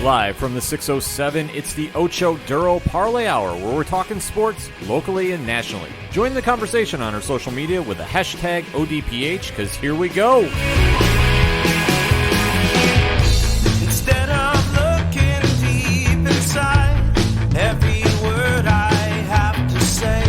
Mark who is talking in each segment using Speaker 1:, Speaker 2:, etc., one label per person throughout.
Speaker 1: Live from the 607, it's the Ocho Duro Parlay Hour, where we're talking sports locally and nationally. Join the conversation on our social media with the hashtag ODPH, because here we go.
Speaker 2: Instead of looking deep inside, every word I have to say,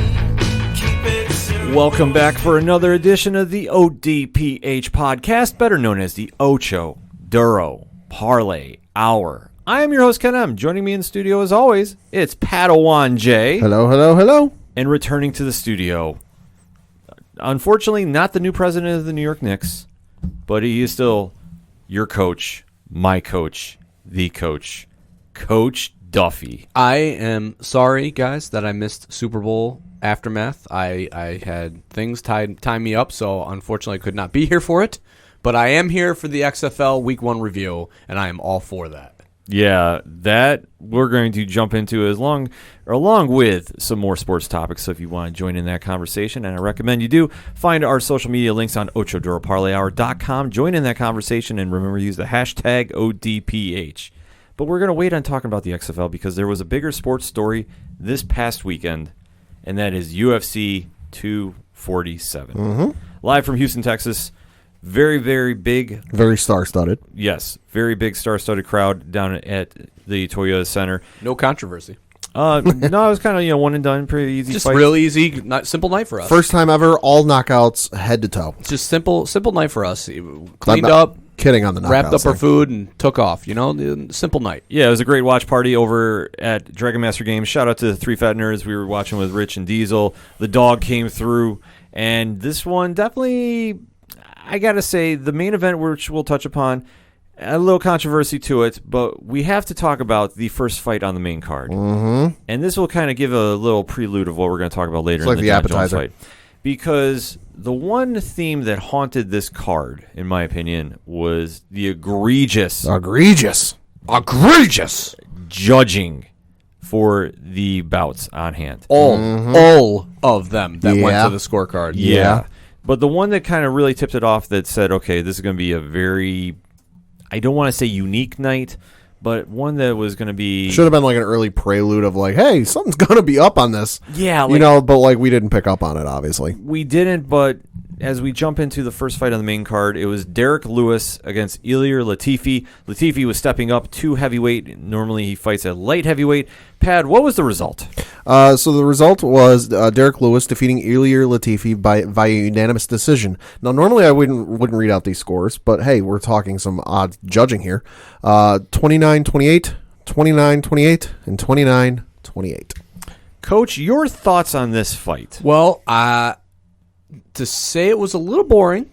Speaker 2: keep it simple.
Speaker 1: Welcome back for another edition of the ODPH podcast, better known as the Ocho Duro Parlay Hour. I am your host, Ken M. Joining me in the studio, as always, it's Padawan J.
Speaker 3: Hello, hello, hello.
Speaker 1: And returning to the studio, unfortunately, not the new president of the New York Knicks, but he is still your coach, my coach, the coach, Coach Duffy.
Speaker 4: I am sorry, guys, that I missed Super Bowl aftermath. I had things tie me up, so unfortunately I could not be here for it. But I am here for the XFL Week 1 review, and I am all for that.
Speaker 1: Yeah, that we're going to jump into along with some more sports topics. So if you want to join in that conversation, and I recommend you do, find our social media links on OchoDuroParlayHour.com. Join in that conversation, and remember to use the hashtag ODPH. But we're going to wait on talking about the XFL because there was a bigger sports story this past weekend, and that is UFC 247.
Speaker 3: Mm-hmm.
Speaker 1: Live from Houston, Texas. Very, very big.
Speaker 3: Very star-studded.
Speaker 1: Yes, very big star-studded crowd down at the Toyota Center.
Speaker 4: No controversy.
Speaker 1: No, it was kind of one and done, pretty easy.
Speaker 4: Just
Speaker 1: fight.
Speaker 4: real easy, simple night for us.
Speaker 3: First time ever, all knockouts head to toe.
Speaker 4: It's just simple night for us. Cleaned up,
Speaker 3: kidding on the knockouts.
Speaker 4: wrapped up our food, and took off. Simple night.
Speaker 1: Yeah, it was a great watch party over at Dragon Master Games. Shout out to the Three Fat Nerds. We were watching with Rich and Diesel. The dog came through, and this one definitely, I got to say, the main event, which we'll touch upon, a little controversy to it, but we have to talk about the first fight on the main card.
Speaker 3: Mm-hmm.
Speaker 1: And this will kind of give a little prelude of what we're going to talk about later.
Speaker 3: It's like the
Speaker 1: John Jones
Speaker 3: appetizer.
Speaker 1: fight. Because the one theme that haunted this card, in my opinion, was the egregious judging for the bouts on hand.
Speaker 4: All of them that went
Speaker 3: Yeah.
Speaker 4: to the scorecard.
Speaker 1: Yeah. But the one that kind of really tipped it off that said, okay, this is going to be a very, I don't want to say unique night, but one that was going to be...
Speaker 3: Should have been like an early prelude of like, hey, something's going to be up on this.
Speaker 1: Yeah.
Speaker 3: But we didn't pick up on it, obviously.
Speaker 1: We didn't, but as we jump into the first fight on the main card, it was Derek Lewis against Ilir Latifi. Latifi was stepping up to heavyweight. Normally he fights at light heavyweight. Pad, what was the result?
Speaker 3: So the result was Derek Lewis defeating Ilir Latifi via unanimous decision. Now, normally I wouldn't read out these scores, but hey, we're talking some odd judging here. 29-28, 29-28, and 29-28.
Speaker 1: Coach, your thoughts on this fight?
Speaker 4: Well, to say it was a little boring,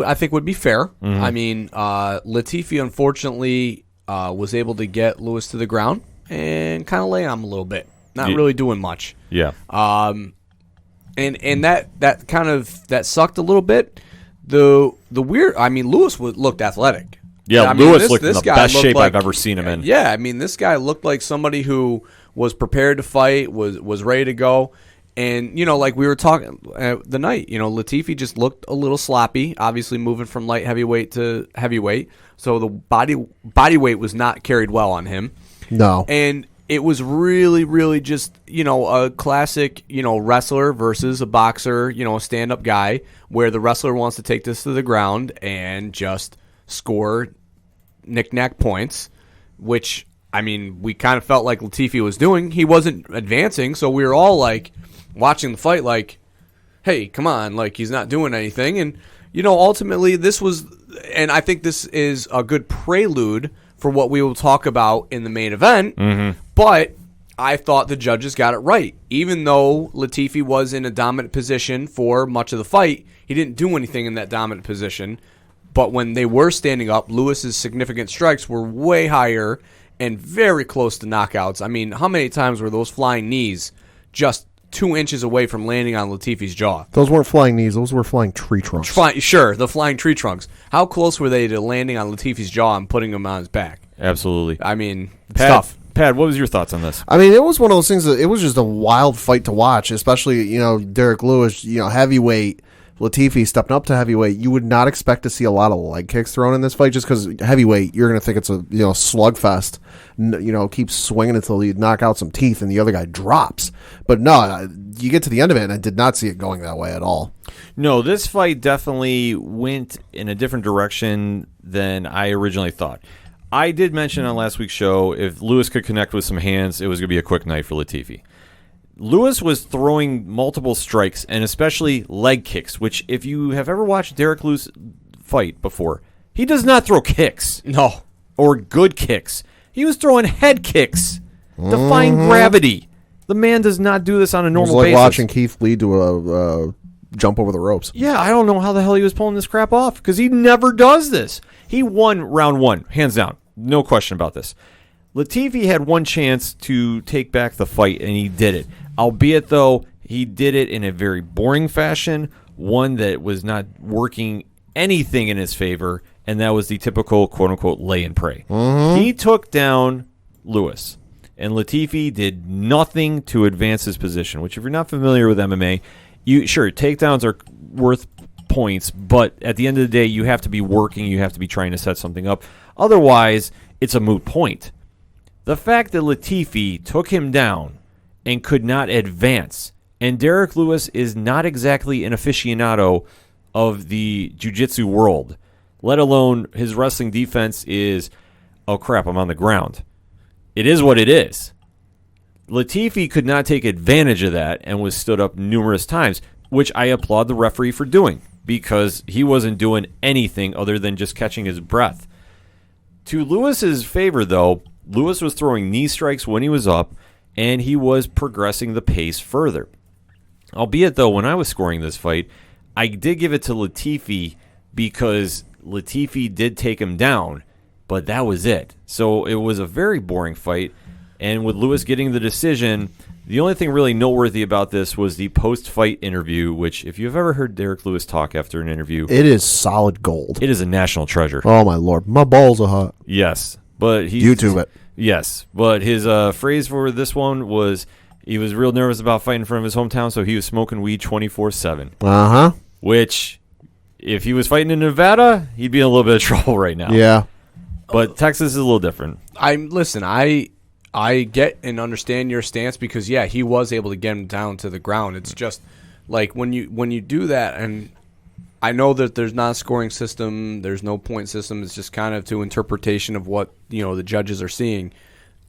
Speaker 4: I think would be fair.
Speaker 1: Mm-hmm.
Speaker 4: I mean, Latifi, unfortunately, was able to get Lewis to the ground and kind of lay on him a little bit. Not really doing much.
Speaker 1: Yeah.
Speaker 4: And that kind of that sucked a little bit. The weird, I mean, Lewis looked athletic.
Speaker 1: Yeah,
Speaker 4: I mean,
Speaker 1: Lewis looked in the
Speaker 4: guy
Speaker 1: best
Speaker 4: looked
Speaker 1: shape
Speaker 4: like,
Speaker 1: I've ever seen him in.
Speaker 4: Yeah, I mean, this guy looked like somebody who was prepared to fight, was ready to go. And, like we were talking the night, Latifi just looked a little sloppy, obviously moving from light heavyweight to heavyweight. So the body weight was not carried well on him.
Speaker 3: No.
Speaker 4: And it was really, really just, a classic, wrestler versus a boxer, a stand-up guy, where the wrestler wants to take this to the ground and just score knick-knack points, which, I mean, we kind of felt like Latifi was doing. He wasn't advancing, so we were all, like, watching the fight like, hey, come on, like, he's not doing anything. And, ultimately this was, and I think this is a good prelude for what we will talk about in the main event, but I thought the judges got it right. Even though Latifi was in a dominant position for much of the fight, he didn't do anything in that dominant position. But when they were standing up, Lewis's significant strikes were way higher and very close to knockouts. I mean, how many times were those flying knees just 2 inches away from landing on Latifi's jaw?
Speaker 3: Those weren't flying knees. Those were flying tree trunks.
Speaker 4: Sure, the flying tree trunks. How close were they to landing on Latifi's jaw and putting him on his back?
Speaker 1: Absolutely.
Speaker 4: I mean, it's tough.
Speaker 1: Pat, what was your thoughts on this?
Speaker 3: I mean, it was one of those things that it was just a wild fight to watch, especially, Derek Lewis, heavyweight, Latifi stepping up to heavyweight, you would not expect to see a lot of leg kicks thrown in this fight just because heavyweight, you're going to think it's a slugfest. Keep swinging until you knock out some teeth and the other guy drops. But no, you get to the end of it, and I did not see it going that way at all.
Speaker 1: No, this fight definitely went in a different direction than I originally thought. I did mention on last week's show, if Lewis could connect with some hands, it was going to be a quick night for Latifi. Lewis was throwing multiple strikes, and especially leg kicks, which if you have ever watched Derek Lewis fight before, he does not throw kicks.
Speaker 4: No.
Speaker 1: Or good kicks. He was throwing head kicks, defying gravity. The man does not do this on a normal basis.
Speaker 3: It was like watching Keith Lee do a jump over the ropes.
Speaker 1: Yeah, I don't know how the hell he was pulling this crap off, because he never does this. He won round one, hands down. No question about this. Latifi had one chance to take back the fight, and he did it. Albeit, though, he did it in a very boring fashion, one that was not working anything in his favor, and that was the typical quote-unquote lay and pray. He took down Lewis, and Latifi did nothing to advance his position, which if you're not familiar with MMA, sure, takedowns are worth points, but at the end of the day, you have to be working, you have to be trying to set something up. Otherwise, it's a moot point. The fact that Latifi took him down and could not advance, and Derek Lewis is not exactly an aficionado of the jiu-jitsu world, let alone his wrestling defense is, oh crap, I'm on the ground. It is what it is. Latifi could not take advantage of that and was stood up numerous times, which I applaud the referee for doing, because he wasn't doing anything other than just catching his breath. To Lewis's favor, though, Lewis was throwing knee strikes when he was up, and he was progressing the pace further. Albeit, though, when I was scoring this fight, I did give it to Latifi because Latifi did take him down, but that was it. So it was a very boring fight, and with Lewis getting the decision, the only thing really noteworthy about this was the post-fight interview, which, if you've ever heard Derek Lewis talk after an interview,
Speaker 3: it is solid gold.
Speaker 1: It is a national treasure.
Speaker 3: Oh, my Lord. My balls are hot.
Speaker 1: Yes. But
Speaker 3: YouTube it.
Speaker 1: Yes. But his phrase for this one was he was real nervous about fighting in front of his hometown, so he was smoking weed 24/7. Uh-huh. Which, if he was fighting in Nevada, he'd be in a little bit of trouble right now.
Speaker 3: Yeah.
Speaker 1: But Texas is a little different.
Speaker 4: I get and understand your stance because, yeah, he was able to get him down to the ground. It's just like when you do that, and I know that there's not a scoring system, there's no point system. It's just kind of to interpretation of what the judges are seeing.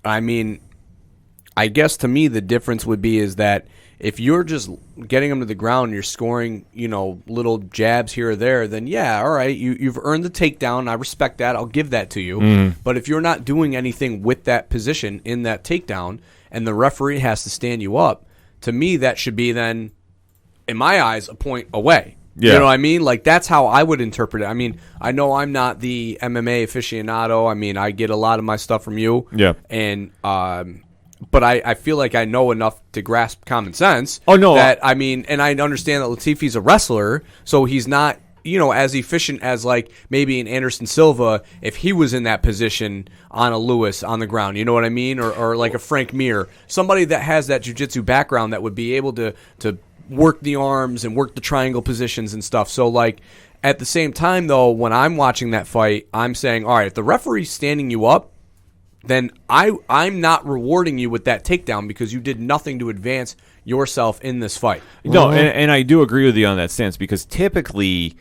Speaker 4: I mean, I guess to me the difference would be is that if you're just getting them to the ground, you're scoring, little jabs here or there, then yeah, all right, you've earned the takedown. I respect that. I'll give that to you. But if you're not doing anything with that position in that takedown and the referee has to stand you up, to me that should be then, in my eyes, a point away. Yeah. You know what I mean? Like, that's how I would interpret it. I mean, I know I'm not the MMA aficionado. I mean, I get a lot of my stuff from you. Yeah. And but I feel like I know enough to grasp common sense. Oh, no. That, I mean, and I understand that Latifi's a wrestler, so he's not, as efficient as, like, maybe an Anderson Silva if he was in that position on a Lewis on the ground. You know what I mean? Or like a Frank Mir. Somebody that has that jiu-jitsu background that would be able to work the arms and work the triangle positions and stuff. So, like, at the same time, though, when I'm watching that fight, I'm saying, all right, if the referee's standing you up, then I'm not rewarding you with that takedown because you did nothing to advance yourself in this fight.
Speaker 1: No, and I do agree with you on that stance because typically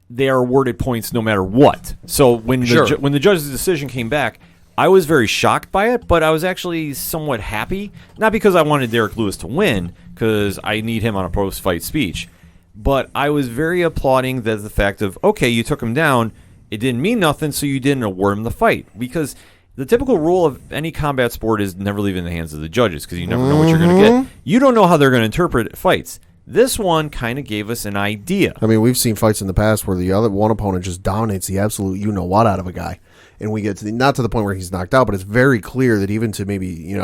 Speaker 1: they are awarded points no matter what. So when the judge's decision came back, I was very shocked by it, but I was actually somewhat happy. Not because I wanted Derek Lewis to win, because I need him on a post-fight speech, but I was very applauding the fact of, okay, you took him down, it didn't mean nothing, so you didn't award him the fight. Because the typical rule of any combat sport is never leave it in the hands of the judges, because you never know what you're going to get. You don't know how they're going to interpret fights. This one kind of gave us an idea.
Speaker 3: I mean, we've seen fights in the past where the other one opponent just dominates the absolute you-know-what out of a guy. And we get to not to the point where he's knocked out, but it's very clear that even to maybe,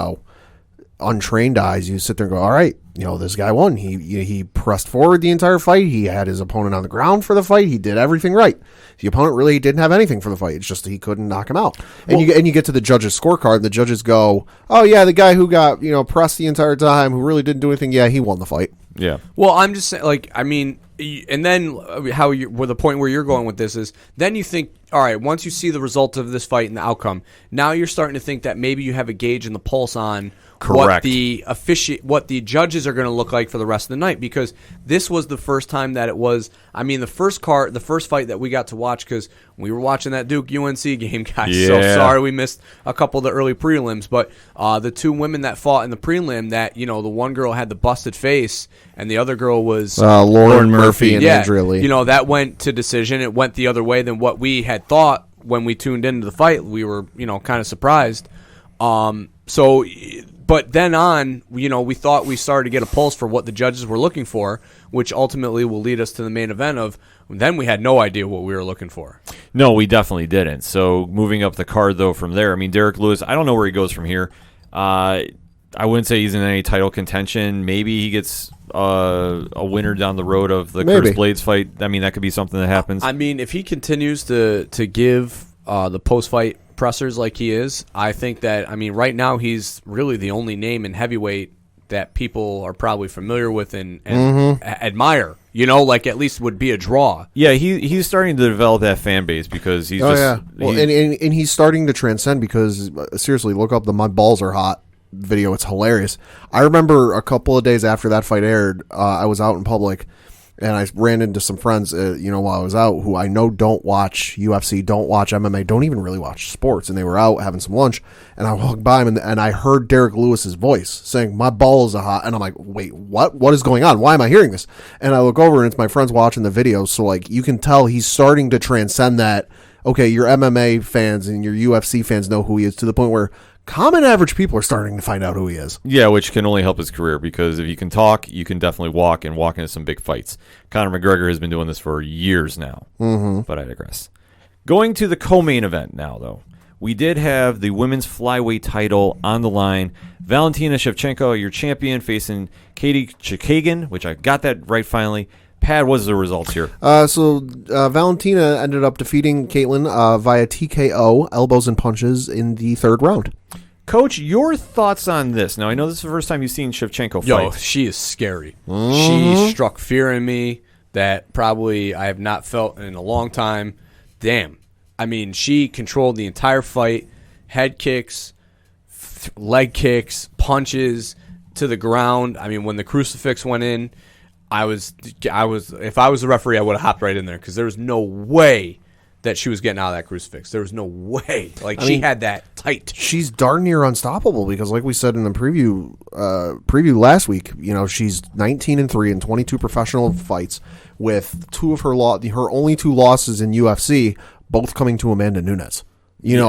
Speaker 3: untrained eyes, you sit there and go, all right, this guy won. He pressed forward the entire fight. He had his opponent on the ground for the fight. He did everything right. The opponent really didn't have anything for the fight. It's just that he couldn't knock him out. And you get to the judges' scorecard, and the judges go, oh, yeah, the guy who got, pressed the entire time, who really didn't do anything, yeah, he won the fight.
Speaker 1: Yeah.
Speaker 4: Well, I'm just saying, like, I mean, and then where the point where you're going with this is, then you think, all right, once you see the result of this fight and the outcome, now you're starting to think that maybe you have a gauge and the pulse on
Speaker 1: Correct.
Speaker 4: what the judges are going to look like for the rest of the night, because this was the first time that it was. I mean, the first fight that we got to watch, because we were watching that Duke UNC game, guys.
Speaker 1: Yeah.
Speaker 4: So sorry we missed a couple of the early prelims, but the two women that fought in the prelim, that the one girl had the busted face and the other girl was
Speaker 3: Lauren Murphy and
Speaker 4: yeah,
Speaker 3: Andrea Lee.
Speaker 4: That went to decision. It went the other way than what we had thought when we tuned into the fight. We were kind of surprised. But then on, we thought we started to get a pulse for what the judges were looking for, which ultimately will lead us to the main event of, then we had no idea what we were looking for.
Speaker 1: No, we definitely didn't. So moving up the card, though, from there, I mean, Derek Lewis, I don't know where he goes from here. I wouldn't say he's in any title contention. Maybe he gets a winner down the road of the Curtis Blades fight. I mean, that could be something that happens.
Speaker 4: I mean, if he continues to give the post-fight pressers like he is, I think that, right now he's really the only name in heavyweight that people are probably familiar with and admire. At least would be a draw.
Speaker 1: Yeah, he's starting to develop that fan base because he's
Speaker 3: Well, and he's starting to transcend, because seriously, look up the "My Balls Are Hot" video. It's hilarious. I remember a couple of days after that fight aired, I was out in public, and I ran into some friends, while I was out, who I know don't watch UFC, don't watch MMA, don't even really watch sports. And they were out having some lunch, and I walked by him, and I heard Derek Lewis's voice saying, "My balls are hot." And I'm like, wait, what? What is going on? Why am I hearing this? And I look over, and it's my friends watching the video. So, you can tell he's starting to transcend that. Okay, your MMA fans and your UFC fans know who he is, to the point where common average people are starting to find out who he is.
Speaker 1: Yeah, which can only help his career, because if you can talk, you can definitely walk into some big fights. Conor McGregor has been doing this for years now, but I digress. Going to the co-main event now, though. We did have the women's flyweight title on the line. Valentina Shevchenko, your champion, facing Katie Chikagan, which I got that right finally. Pat, what's the results here?
Speaker 3: Valentina ended up defeating Caitlin via TKO, elbows and punches, in the third round.
Speaker 1: Coach, your thoughts on this? Now, I know this is the first time you've seen Shevchenko fight.
Speaker 4: Yo, she is scary. She struck fear in me that probably I have not felt in a long time. Damn. I mean, she controlled the entire fight. Head kicks, leg kicks, punches to the ground. I mean, when the crucifix went in, I was if I was the referee, I would have hopped right in there, because there was no way that she was getting out of that crucifix. There was no way. She had that tight.
Speaker 3: She's darn near unstoppable, because like we said in the preview last week, she's 19-3 in 22 professional fights, with two of her only two losses in UFC, both coming to Amanda Nunes.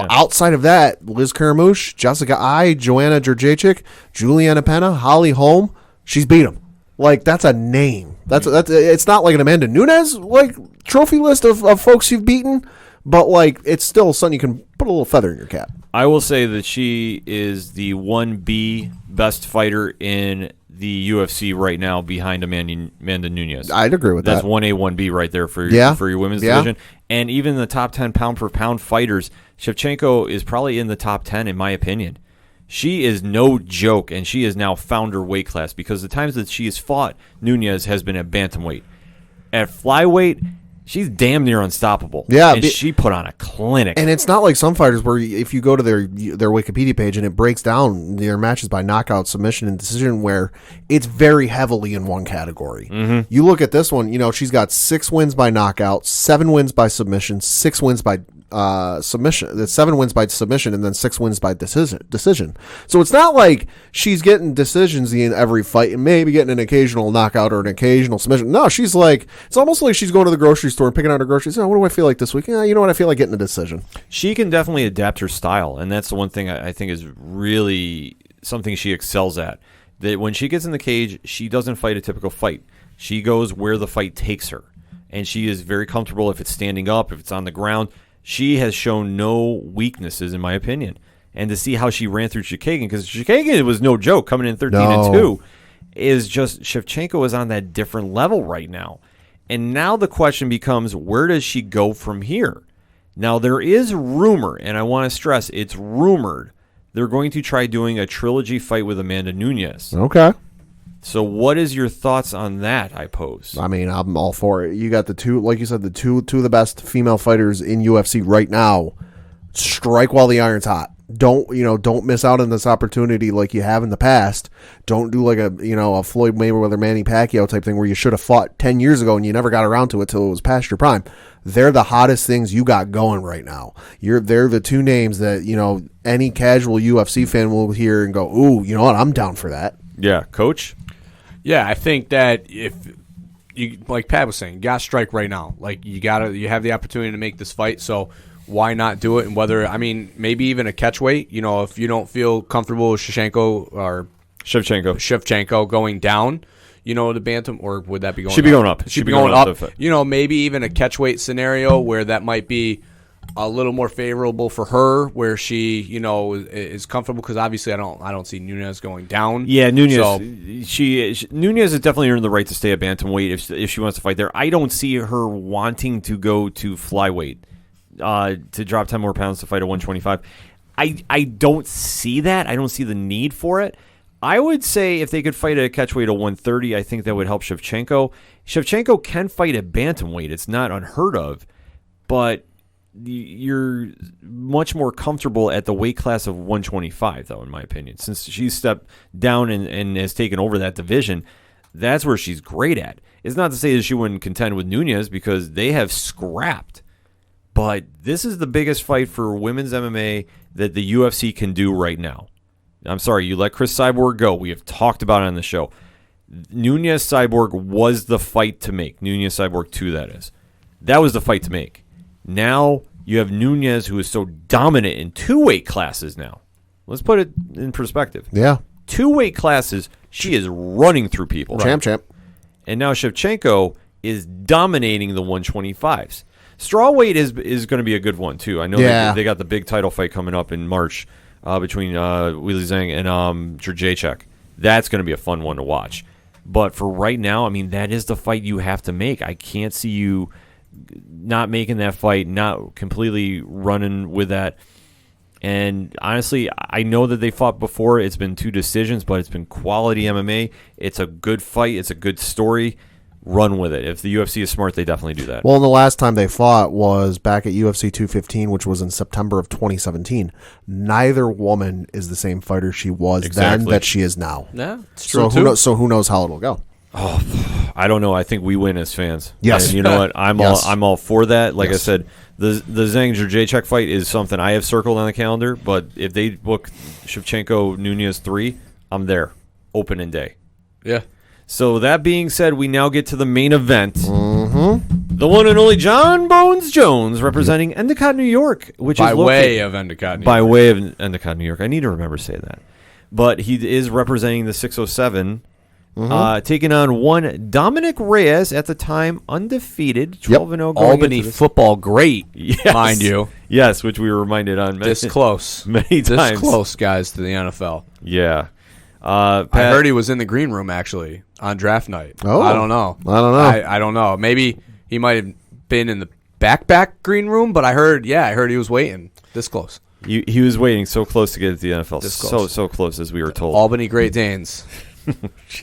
Speaker 3: Outside of that, Liz Caramouche, Jessica Ai, Joanna Jurjacek, Juliana Pena, Holly Holm, she's beat them. That's a name. That's it's not like an Amanda Nunes trophy list of folks you've beaten, but it's still something you can put a little feather in your cap.
Speaker 1: I will say that she is the 1B best fighter in the UFC right now, behind Amanda Nunes.
Speaker 3: I'd agree with that.
Speaker 1: That's 1A, 1B right there for your women's division. And even the top 10 pound-for-pound fighters, Shevchenko is probably in the top 10 in my opinion. She is no joke, and she has now found her weight class, because the times that she has fought Nunes has been at bantamweight. At flyweight, she's damn near unstoppable.
Speaker 3: Yeah,
Speaker 1: and she put on a clinic.
Speaker 3: And it's not like some fighters where if you go to their Wikipedia page and it breaks down their matches by knockout, submission, and decision, where it's very heavily in one category. You look at this one, she's got 6 wins by knockout, 7 wins by submission, 6 wins by submission, 7 wins by submission, and then 6 wins by decision. So it's not like she's getting decisions in every fight and maybe getting an occasional knockout or an occasional submission. No, she's it's almost like she's going to the grocery store and picking out her groceries. What do I feel like this week? You know what? I feel like getting a decision.
Speaker 1: She can definitely adapt her style, and that's the one thing I think is really something she excels at. That when she gets in the cage, she doesn't fight a typical fight. She goes where the fight takes her, and she is very comfortable if it's standing up, if it's on the ground. She has shown no weaknesses, in my opinion. And to see how she ran through Chikagan, because Chikagan was no joke coming in 13-2, is just Shevchenko is on that different level right now. And now the question becomes, where does she go from here? Now, there is rumor, and I want to stress, it's rumored, they're going to try doing a trilogy fight with Amanda Nunes.
Speaker 3: Okay.
Speaker 1: So what is your thoughts on that, I pose?
Speaker 3: I mean, I'm all for it. You got the two, like you said, the two of the best female fighters in UFC right now. Strike while the iron's hot. Don't miss out on this opportunity like you have in the past. Don't do like a Floyd Mayweather, Manny Pacquiao type thing where you should have fought 10 years ago and you never got around to it till it was past your prime. They're the hottest things you got going right now. They're the two names that, any casual UFC fan will hear and go, ooh, you know what? I'm down for that.
Speaker 1: Yeah, Coach?
Speaker 4: Yeah, I think that if you, like Pat was saying, you got to strike right now. Like you have the opportunity to make this fight, so why not do it? And maybe even a catch weight. If you don't feel comfortable with Shevchenko going down, the bantam, or would that be going?
Speaker 1: She'd be going up.
Speaker 4: She'd be going up. Maybe even a catch weight scenario where that might be a little more favorable for her, where she, is comfortable. Because obviously, I don't see Nunes going down.
Speaker 1: Yeah, Nunes.
Speaker 4: So,
Speaker 1: Nunes has definitely earned the right to stay at bantamweight if she wants to fight there. I don't see her wanting to go to flyweight. To drop 10 more pounds to fight at 125. I don't see that. I don't see the need for it. I would say if they could fight at a catchweight at 130, I think that would help Shevchenko. Shevchenko can fight at bantamweight. It's not unheard of, but you're much more comfortable at the weight class of 125, though, in my opinion. Since she's stepped down and has taken over that division, that's where she's great at. It's not to say that she wouldn't contend with Nunes because they have scrapped. But this is the biggest fight for women's MMA that the UFC can do right now. I'm sorry, you let Chris Cyborg go. We have talked about it on the show. Nunes Cyborg was the fight to make. Nunes Cyborg 2, that is. That was the fight to make. Now you have Nunes, who is so dominant in 2 weight classes now. Let's put it in perspective.
Speaker 3: Yeah.
Speaker 1: 2 weight classes, she is running through people.
Speaker 3: Champ.
Speaker 1: And now Shevchenko is dominating the 125s. Strawweight is going to be a good one, too. I know they got the big title fight coming up in March between Weili Zhang and Jędrzejczyk. That's going to be a fun one to watch. But for right now, that is the fight you have to make. I can't see you not making that fight, not completely running with that. And honestly, I know that they fought before. It's been 2 decisions, but it's been quality MMA. It's a good fight. It's a good story. Run with it. If the UFC is smart, they definitely do that.
Speaker 3: Well, and the last time they fought was back at UFC 215, which was in September of 2017. Neither woman is the same fighter she was then that she is now.
Speaker 4: Yeah, it's true.
Speaker 3: Who knows how it'll go?
Speaker 1: Oh, I don't know. I think we win as fans.
Speaker 3: Yes.
Speaker 1: And you know what? I'm all for that. Like
Speaker 3: Yes.
Speaker 1: I said, the Zhang Jędrzejczyk fight is something I have circled on the calendar. But if they book Shevchenko Nunes 3, I'm there, opening day.
Speaker 4: Yeah.
Speaker 1: So that being said, we now get to the main event.
Speaker 3: Mm-hmm.
Speaker 1: The one and only John Bones Jones representing Endicott, New York, which
Speaker 4: by
Speaker 1: is
Speaker 4: way of Endicott, New
Speaker 1: by
Speaker 4: York.
Speaker 1: way of Endicott, New York. I need to remember to say that. But he is representing the 607, taking on one Dominic Reyes, at the time undefeated, 12-0 going
Speaker 4: Albany
Speaker 1: into this.
Speaker 4: football great,
Speaker 1: Yes.
Speaker 4: mind you.
Speaker 1: Yes, which we were reminded on
Speaker 4: This close.
Speaker 1: many
Speaker 4: This
Speaker 1: times.
Speaker 4: close, guys, to the NFL.
Speaker 1: Yeah.
Speaker 4: I
Speaker 1: Pat,
Speaker 4: heard he was in the green room, actually, on draft night.
Speaker 3: Oh.
Speaker 4: I don't know. I don't know. Maybe he might have been in the back green room, but I heard he was waiting this close.
Speaker 1: he was waiting so close to get to the NFL.
Speaker 4: This close.
Speaker 1: So close, as we were told.
Speaker 4: Albany Great Danes.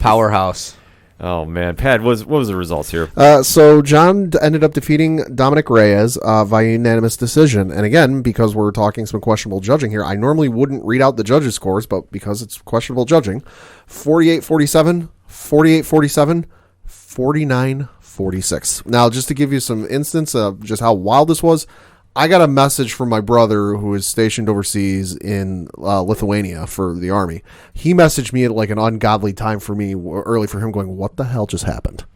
Speaker 4: Powerhouse.
Speaker 1: Oh, man. Pat, what was the results here?
Speaker 3: So John ended up defeating Dominic Reyes via unanimous decision. And again, because we're talking some questionable judging here, I normally wouldn't read out the judges' scores, but because it's questionable judging, 48-47, 48-47, 49-46. Now, just to give you some instance of just how wild this was, I got a message from my brother who is stationed overseas in Lithuania for the Army. He messaged me at like an ungodly time for me, early for him, going, what the hell just happened?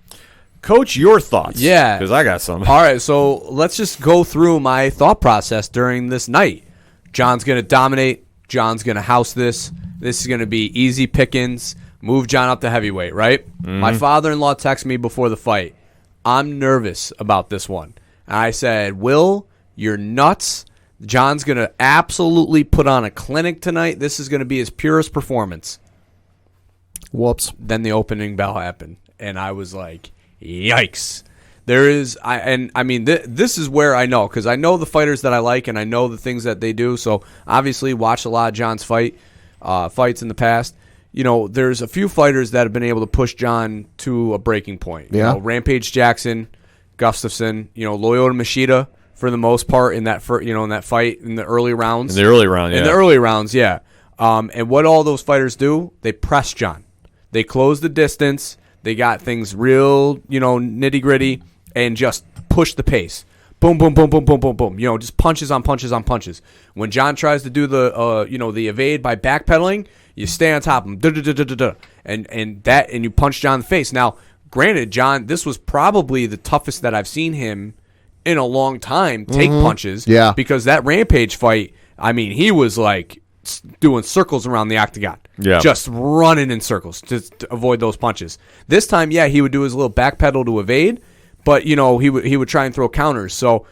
Speaker 1: Coach, your thoughts.
Speaker 4: Yeah.
Speaker 1: Because I got some.
Speaker 4: All right, so let's just go through my thought process during this night. John's going to dominate. John's going to house this. This is going to be easy pickings. Move John up to heavyweight, right? Mm-hmm. My father-in-law texted me before the fight. I'm nervous about this one. And I said, Will, you're nuts. John's going to absolutely put on a clinic tonight. This is going to be his purest performance.
Speaker 3: Whoops.
Speaker 4: Then the opening bell happened, and I was like, yikes. This is where I know, because I know the fighters that I like, and I know the things that they do. So obviously watched a lot of John's fights in the past. there's a few fighters that have been able to push John to a breaking point.
Speaker 3: Yeah.
Speaker 4: Rampage Jackson, Gustafson, Lyoto Machida for the most part in that in that fight in the early rounds.
Speaker 1: In the early round, yeah.
Speaker 4: In the early rounds, yeah. And what all those fighters do, they press John. They close the distance. They got things real, nitty gritty, and just push the pace. Boom, boom, boom, boom, boom, boom, boom. Just punches on punches on punches. When John tries to do the, the evade by backpedaling, you stay on top of him. Da-da-da-da-da-da. And you punch John in the face. Now, granted, John, this was probably the toughest that I've seen him in a long time take punches.
Speaker 3: Yeah.
Speaker 4: Because that Rampage fight, I mean, he was like doing circles around the octagon.
Speaker 1: Yeah.
Speaker 4: Just running in circles to avoid those punches. This time, yeah, he would do his little backpedal to evade, but he would try and throw counters. So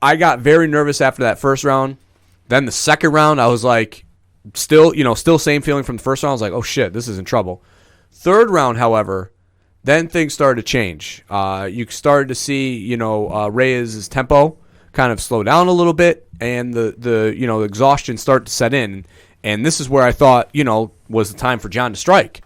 Speaker 4: I got very nervous after that first round. Then the second round, I was like, still same feeling from the first round. I was like, oh shit, this is in trouble. Third round, however, then things started to change. You started to see, Reyes' tempo kind of slow down a little bit, and the exhaustion start to set in. And this is where I thought, was the time for John to strike.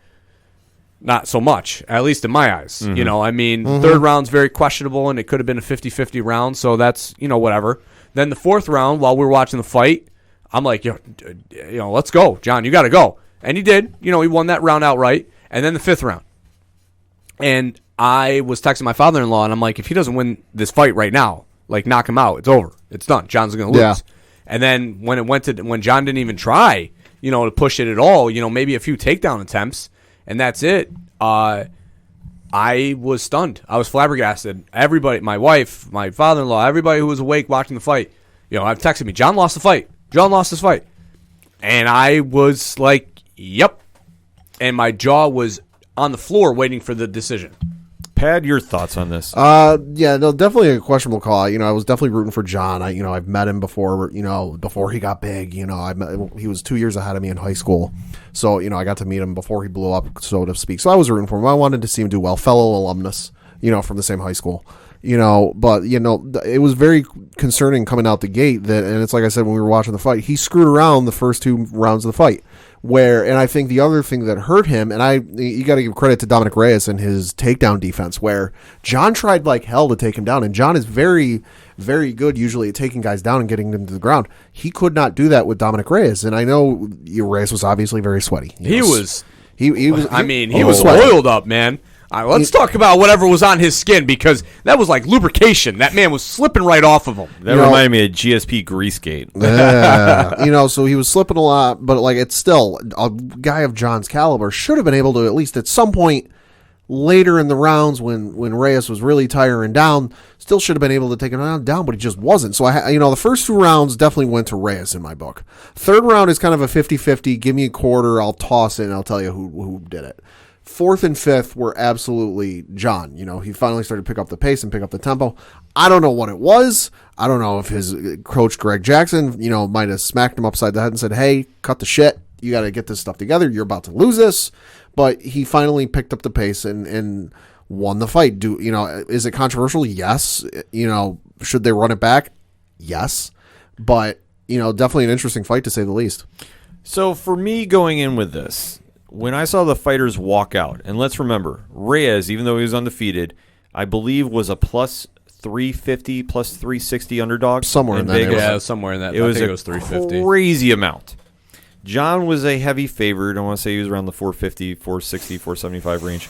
Speaker 4: Not so much, at least in my eyes. Third round's very questionable, and it could have been a 50-50 round, so that's, whatever. Then the fourth round, while we were watching the fight, I'm like, let's go, John, you got to go. And he did. He won that round outright. And then the fifth round. And I was texting my father-in-law, and I'm like, if he doesn't win this fight right now, like, knock him out. It's over. It's done. John's going to lose.
Speaker 3: Yeah.
Speaker 4: And then when John didn't even try, to push it at all, maybe a few takedown attempts, and that's it. I was stunned. I was flabbergasted. Everybody, my wife, my father-in-law, everybody who was awake watching the fight, I've texted me, John lost the fight. John lost his fight. And I was like, yep. And my jaw was on the floor waiting for the decision.
Speaker 1: Pad, your thoughts on this?
Speaker 3: Yeah, no, definitely a questionable call. I was definitely rooting for John. I've met him before. Before he got big. He was 2 years ahead of me in high school, so I got to meet him before he blew up, so to speak. So I was rooting for him. I wanted to see him do well. Fellow alumnus, from the same high school. But it was very concerning coming out the gate and it's like I said when we were watching the fight, he screwed around the first two rounds of the fight. And I think the other thing that hurt him, and you got to give credit to Dominic Reyes and his takedown defense, where John tried like hell to take him down, and John is very, very good usually at taking guys down and getting them to the ground. He could not do that with Dominic Reyes, and I know Reyes was obviously very sweaty. He was
Speaker 4: oiled up, man. Let's talk about whatever was on his skin, because that was like lubrication. That man was slipping right off of him.
Speaker 1: That reminded me of GSP Greasegate.
Speaker 3: Yeah, so he was slipping a lot, but like it's still a guy of John's caliber should have been able to at least at some point later in the rounds when Reyes was really tiring down, still should have been able to take him down, but he just wasn't. So the first two rounds definitely went to Reyes in my book. Third round is kind of a 50-50. Give me a quarter, I'll toss it, and I'll tell you who did it. Fourth and fifth were absolutely John. He finally started to pick up the pace and pick up the tempo. I don't know what it was. I don't know if his coach, Greg Jackson, might have smacked him upside the head and said, hey, cut the shit. You got to get this stuff together. You're about to lose this. But he finally picked up the pace and won the fight. Is it controversial? Yes. Should they run it back? Yes. But, definitely an interesting fight to say the least.
Speaker 1: So for me going in with this, when I saw the fighters walk out, and let's remember, Reyes, even though he was undefeated, I believe was a plus 350, plus 360 underdog.
Speaker 3: Somewhere in that.
Speaker 4: Yeah, somewhere in that. I think it was 350.
Speaker 1: Crazy amount. John was a heavy favorite. I want to say he was around the 450, 460, 475 range.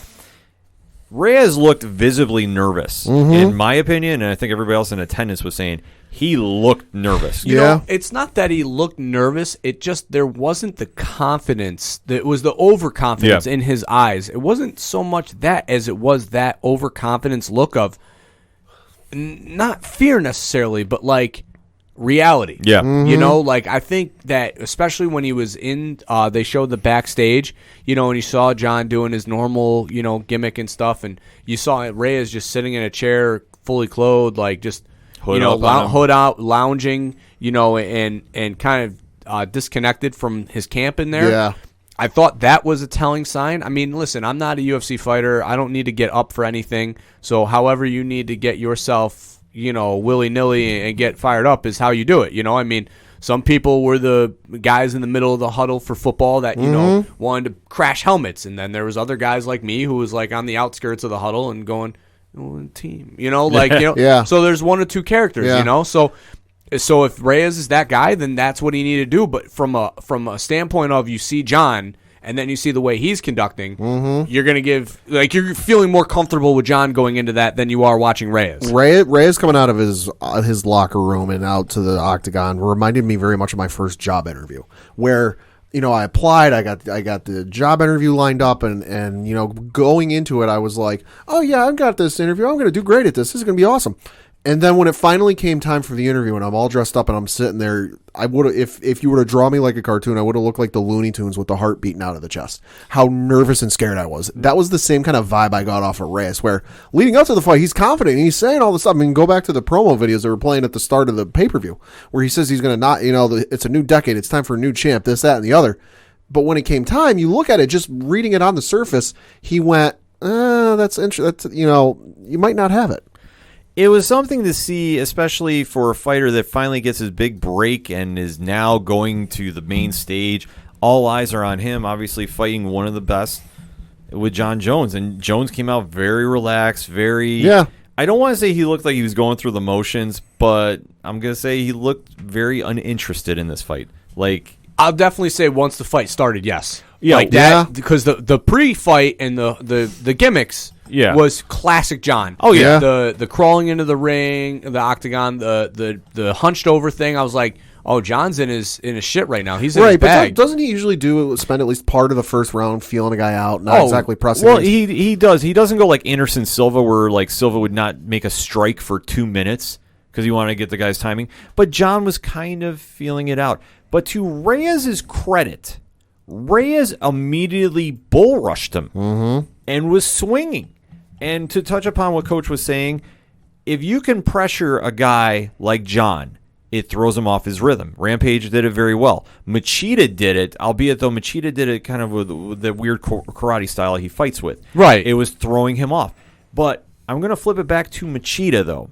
Speaker 1: Reyes looked visibly nervous, in my opinion, and I think everybody else in attendance was saying he looked nervous.
Speaker 4: You know, it's not that he looked nervous. It just there wasn't the confidence. It was the overconfidence in his eyes. It wasn't so much that as it was that overconfidence look of not fear necessarily, but like reality.
Speaker 1: Yeah.
Speaker 4: You know, like I think that especially when he was in, they showed the backstage, and you saw John doing his normal, gimmick and stuff, and you saw Reyes just sitting in a chair, fully clothed, like just, hood out, lounging, and kind of disconnected from his camp in there.
Speaker 3: Yeah.
Speaker 4: I thought that was a telling sign. I mean, listen, I'm not a UFC fighter. I don't need to get up for anything. So however you need to get yourself, willy-nilly and get fired up is how you do it. Some people were the guys in the middle of the huddle for football that, you know, wanted to crash helmets. And then there was other guys like me who was like on the outskirts of the huddle and going, oh, team, you know, like, you know,
Speaker 3: Yeah.
Speaker 4: So there's one or two characters,
Speaker 3: Yeah.
Speaker 4: you know, so if Reyes is that guy, then that's what he needed to do. But from a standpoint of you see John and then you see the way he's conducting, you're going to give, like, you're feeling more comfortable with John going into that than you are watching Reyes.
Speaker 3: Reyes coming out of his locker room and out to the octagon reminded me very much of my first job interview, where, you know, I applied, I got the job interview lined up, and you know, going into it, I was like, oh yeah, I've got this interview, I'm going to do great at this. This is going to be awesome. And then when it finally came time for the interview, and I'm all dressed up and I'm sitting there, I would have, if you were to draw me like a cartoon, I would have looked like the Looney Tunes with the heart beating out of the chest. How nervous and scared I was. That was the same kind of vibe I got off of Reyes, where leading up to the fight, he's confident and he's saying all this stuff. I mean, go back to the promo videos that were playing at the start of the pay-per-view, where he says he's going to not, you know, it's a new decade, it's time for a new champ, this, that, and the other. But when it came time, you look at it, just reading it on the surface, he went, that's interesting. That's, you know, you might not have it.
Speaker 1: It was something to see, especially for a fighter that finally gets his big break and is now going to the main stage. All eyes are on him, obviously fighting one of the best with John Jones. And Jones came out very relaxed,
Speaker 3: Yeah.
Speaker 1: I don't want to say he looked like he was going through the motions, but I'm going to say he looked very uninterested in this fight. Like,
Speaker 4: I'll definitely say once the fight started, yes.
Speaker 1: Yeah,
Speaker 4: like that, because the pre-fight and the gimmicks was classic John.
Speaker 1: Oh, yeah.
Speaker 4: The crawling into the ring, the octagon, the hunched over thing. I was like, oh, John's in his shit right now. He's in his bag.
Speaker 3: But doesn't he usually spend at least part of the first round feeling a guy out, not exactly pressing?
Speaker 1: Well, he does. He doesn't go like Anderson Silva, where like Silva would not make a strike for 2 minutes because he wanted to get the guy's timing. But John was kind of feeling it out. But to Reyes' credit, Reyes immediately bull rushed him and was swinging. And to touch upon what Coach was saying, if you can pressure a guy like John, it throws him off his rhythm. Rampage did it very well. Machida did it, albeit though Machida did it kind of with the weird karate style he fights with.
Speaker 4: Right.
Speaker 1: It was throwing him off. But I'm going to flip it back to Machida, though,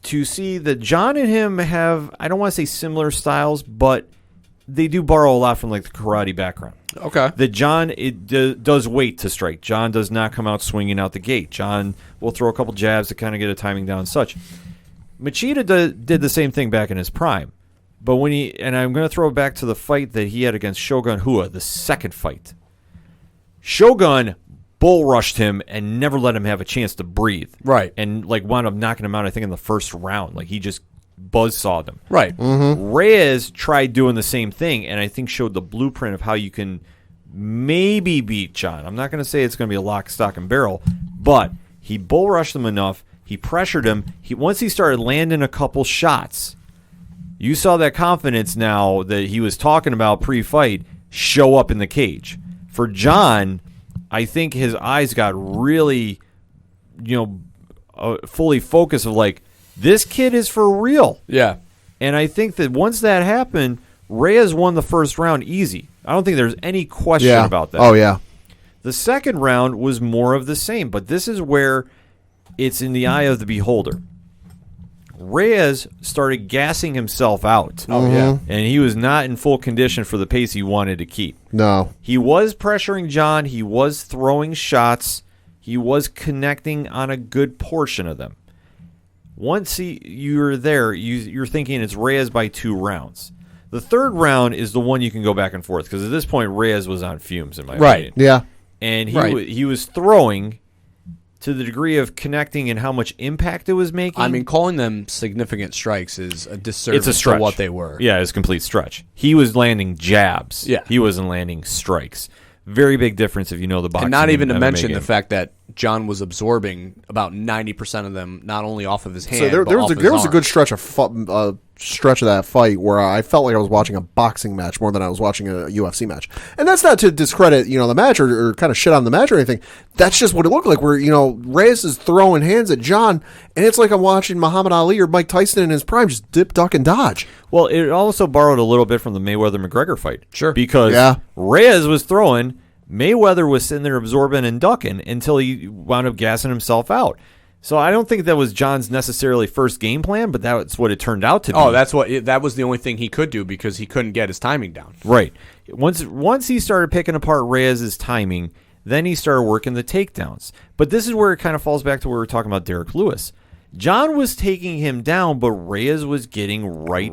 Speaker 1: to see that John and him have, I don't want to say similar styles, but they do borrow a lot from like the karate background.
Speaker 4: Okay.
Speaker 1: That John does wait to strike. John does not come out swinging out the gate. John will throw a couple jabs to kind of get a timing down and such. Machida did the same thing back in his prime. But when and I'm going to throw it back to the fight that he had against Shogun Hua, the second fight. Shogun bull rushed him and never let him have a chance to breathe.
Speaker 4: Right.
Speaker 1: And like wound up knocking him out, I think, in the first round. Like he just buzzsawed him.
Speaker 4: Right.
Speaker 1: Reyes tried doing the same thing, and I think showed the blueprint of how you can maybe beat John. I'm not going to say it's going to be a lock, stock, and barrel, but he bull rushed him enough. He pressured him. Once he started landing a couple shots, you saw that confidence now that he was talking about pre-fight show up in the cage. For John, I think his eyes got really, fully focused of like, this kid is for real.
Speaker 4: Yeah.
Speaker 1: And I think that once that happened, Reyes won the first round easy. I don't think there's any question about that.
Speaker 3: Oh, yeah.
Speaker 1: The second round was more of the same, but this is where it's in the eye of the beholder. Reyes started gassing himself out.
Speaker 4: Oh, yeah.
Speaker 1: And he was not in full condition for the pace he wanted to keep.
Speaker 3: No.
Speaker 1: He was pressuring John. He was throwing shots. He was connecting on a good portion of them. Once you're there, you're thinking it's Reyes by 2 rounds. The third round is the one you can go back and forth, because at this point, Reyes was on fumes, in my opinion.
Speaker 3: Yeah.
Speaker 1: And he was throwing to the degree of connecting and how much impact it was making.
Speaker 4: I mean, calling them significant strikes is a disservice
Speaker 1: it's a stretch.
Speaker 4: to what they were.
Speaker 1: Yeah, it's a complete stretch. He was landing jabs.
Speaker 4: Yeah.
Speaker 1: He wasn't landing strikes. Very big difference if you know the boxing.
Speaker 4: And not even to
Speaker 1: MMA
Speaker 4: mention
Speaker 1: game.
Speaker 4: the fact that John was absorbing about 90% of them, not only off of his hand,
Speaker 3: So there
Speaker 4: but
Speaker 3: was
Speaker 4: off
Speaker 3: a
Speaker 4: his
Speaker 3: good stretch of stretch of that fight where I felt like I was watching a boxing match more than I was watching a UFC match. And that's not to discredit, the match or kind of shit on the match or anything. That's just what it looked like, where, Reyes is throwing hands at John, and it's like I'm watching Muhammad Ali or Mike Tyson in his prime just dip, duck, and dodge.
Speaker 1: Well, it also borrowed a little bit from the Mayweather-McGregor fight.
Speaker 4: Sure.
Speaker 1: Because Reyes was throwing, Mayweather was sitting there absorbing and ducking until he wound up gassing himself out. So I don't think that was John's necessarily first game plan, but that's what it turned out to be.
Speaker 4: Oh, that was the only thing he could do because he couldn't get his timing down.
Speaker 1: Right. Once he started picking apart Reyes' timing, then he started working the takedowns. But this is where it kind of falls back to where we were talking about Derek Lewis. John was taking him down, but Reyes was getting right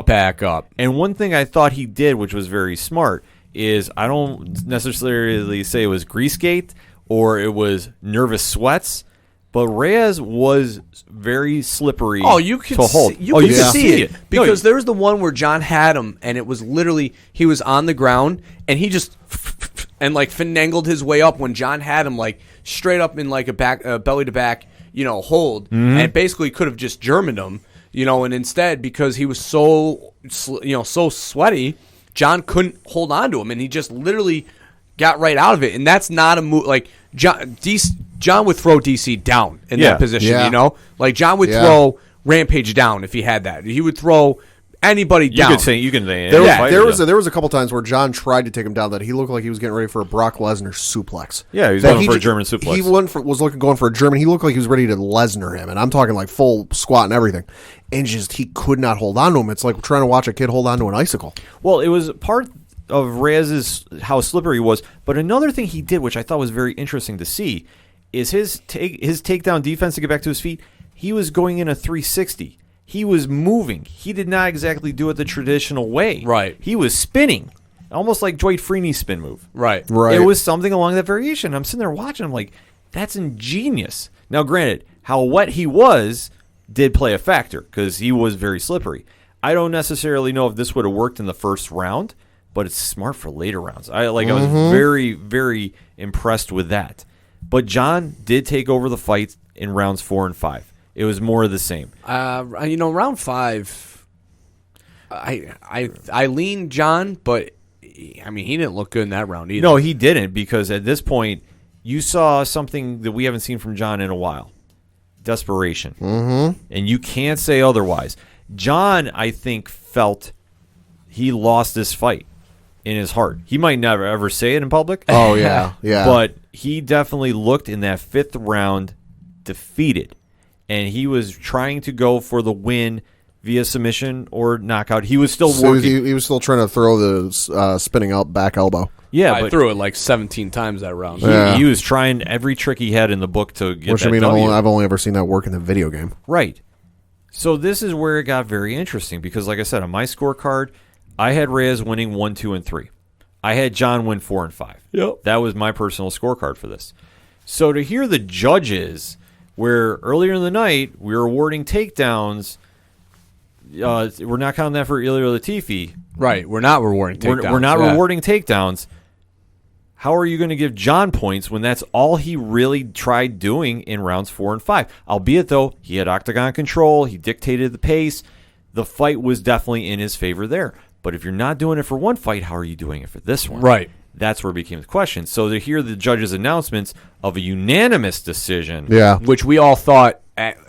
Speaker 4: back up.
Speaker 1: And one thing I thought he did, which was very smart, is I don't necessarily say it was greasegate or it was nervous sweats, but Reyes was very slippery.
Speaker 4: Oh, you could
Speaker 1: to hold.
Speaker 4: You could
Speaker 3: yeah.
Speaker 4: see it because there was the one where John had him, and it was literally he was on the ground, and he just and like finangled his way up when John had him like straight up in like a belly to back, hold, and it basically could have just Germaned him, and instead because he was so sweaty, John couldn't hold on to him, and he just literally got right out of it, and that's not a move like John would throw DC down in that position,
Speaker 3: Yeah.
Speaker 4: Like John would throw Rampage down if he had that. He would throw anybody down.
Speaker 1: You can say
Speaker 3: There was a couple times where John tried to take him down that he looked like he was getting ready for a Brock Lesnar suplex.
Speaker 1: Yeah, he was
Speaker 3: That
Speaker 1: going for a German suplex.
Speaker 3: He was going for a German. He looked like he was ready to Lesnar him, and I'm talking like full squat and everything. And just he could not hold on to him. It's like trying to watch a kid hold on to an icicle.
Speaker 1: Well, it was part of Reyes' how slippery he was, but another thing he did, which I thought was very interesting to see, is his takedown defense to get back to his feet. He was going in a 360. He was moving. He did not exactly do it the traditional way.
Speaker 4: Right.
Speaker 1: He was spinning, almost like Dwight Freeney's spin move.
Speaker 4: Right.
Speaker 3: Right.
Speaker 1: It was something along that variation. I'm sitting there watching. I'm like, that's ingenious. Now, granted, how wet he was did play a factor because he was very slippery. I don't necessarily know if this would have worked in the first round, but it's smart for later rounds. I was very, very impressed with that. But John did take over the fight in rounds 4 and 5. It was more of the same.
Speaker 4: Round 5, I lean John, but he didn't look good in that round either.
Speaker 1: No, he didn't, because at this point, you saw something that we haven't seen from John in a while. Desperation. Mm-hmm. And you can't say otherwise. John, I think, felt he lost this fight in his heart. He might never ever say it in public.
Speaker 3: Oh, yeah. Yeah.
Speaker 1: But he definitely looked in that 5th round defeated. And he was trying to go for the win via submission or knockout. He was still working.
Speaker 3: He was still trying to throw the spinning out back elbow.
Speaker 1: Yeah,
Speaker 4: I
Speaker 1: but
Speaker 4: threw it like 17 times that round.
Speaker 1: he was trying every trick he had in the book to get
Speaker 3: Which,
Speaker 1: that W.
Speaker 3: I've only ever seen that work in the video game.
Speaker 1: Right. So this is where it got very interesting because, like I said, on my scorecard, I had Reyes winning 1, 2, and 3. I had John win 4 and 5.
Speaker 4: Yep.
Speaker 1: That was my personal scorecard for this. So to hear the judges, where earlier in the night we were awarding takedowns, we're not counting that for Ilir Latifi.
Speaker 4: Right. We're not rewarding takedowns.
Speaker 1: We're not rewarding takedowns. How are you going to give John points when that's all he really tried doing in rounds 4 and 5? Albeit, though, he had octagon control. He dictated the pace. The fight was definitely in his favor there. But if you're not doing it for one fight, how are you doing it for this one?
Speaker 4: Right.
Speaker 1: That's where it became the question. So to hear the judges' announcements of a unanimous decision.
Speaker 3: Yeah.
Speaker 4: Which we all thought,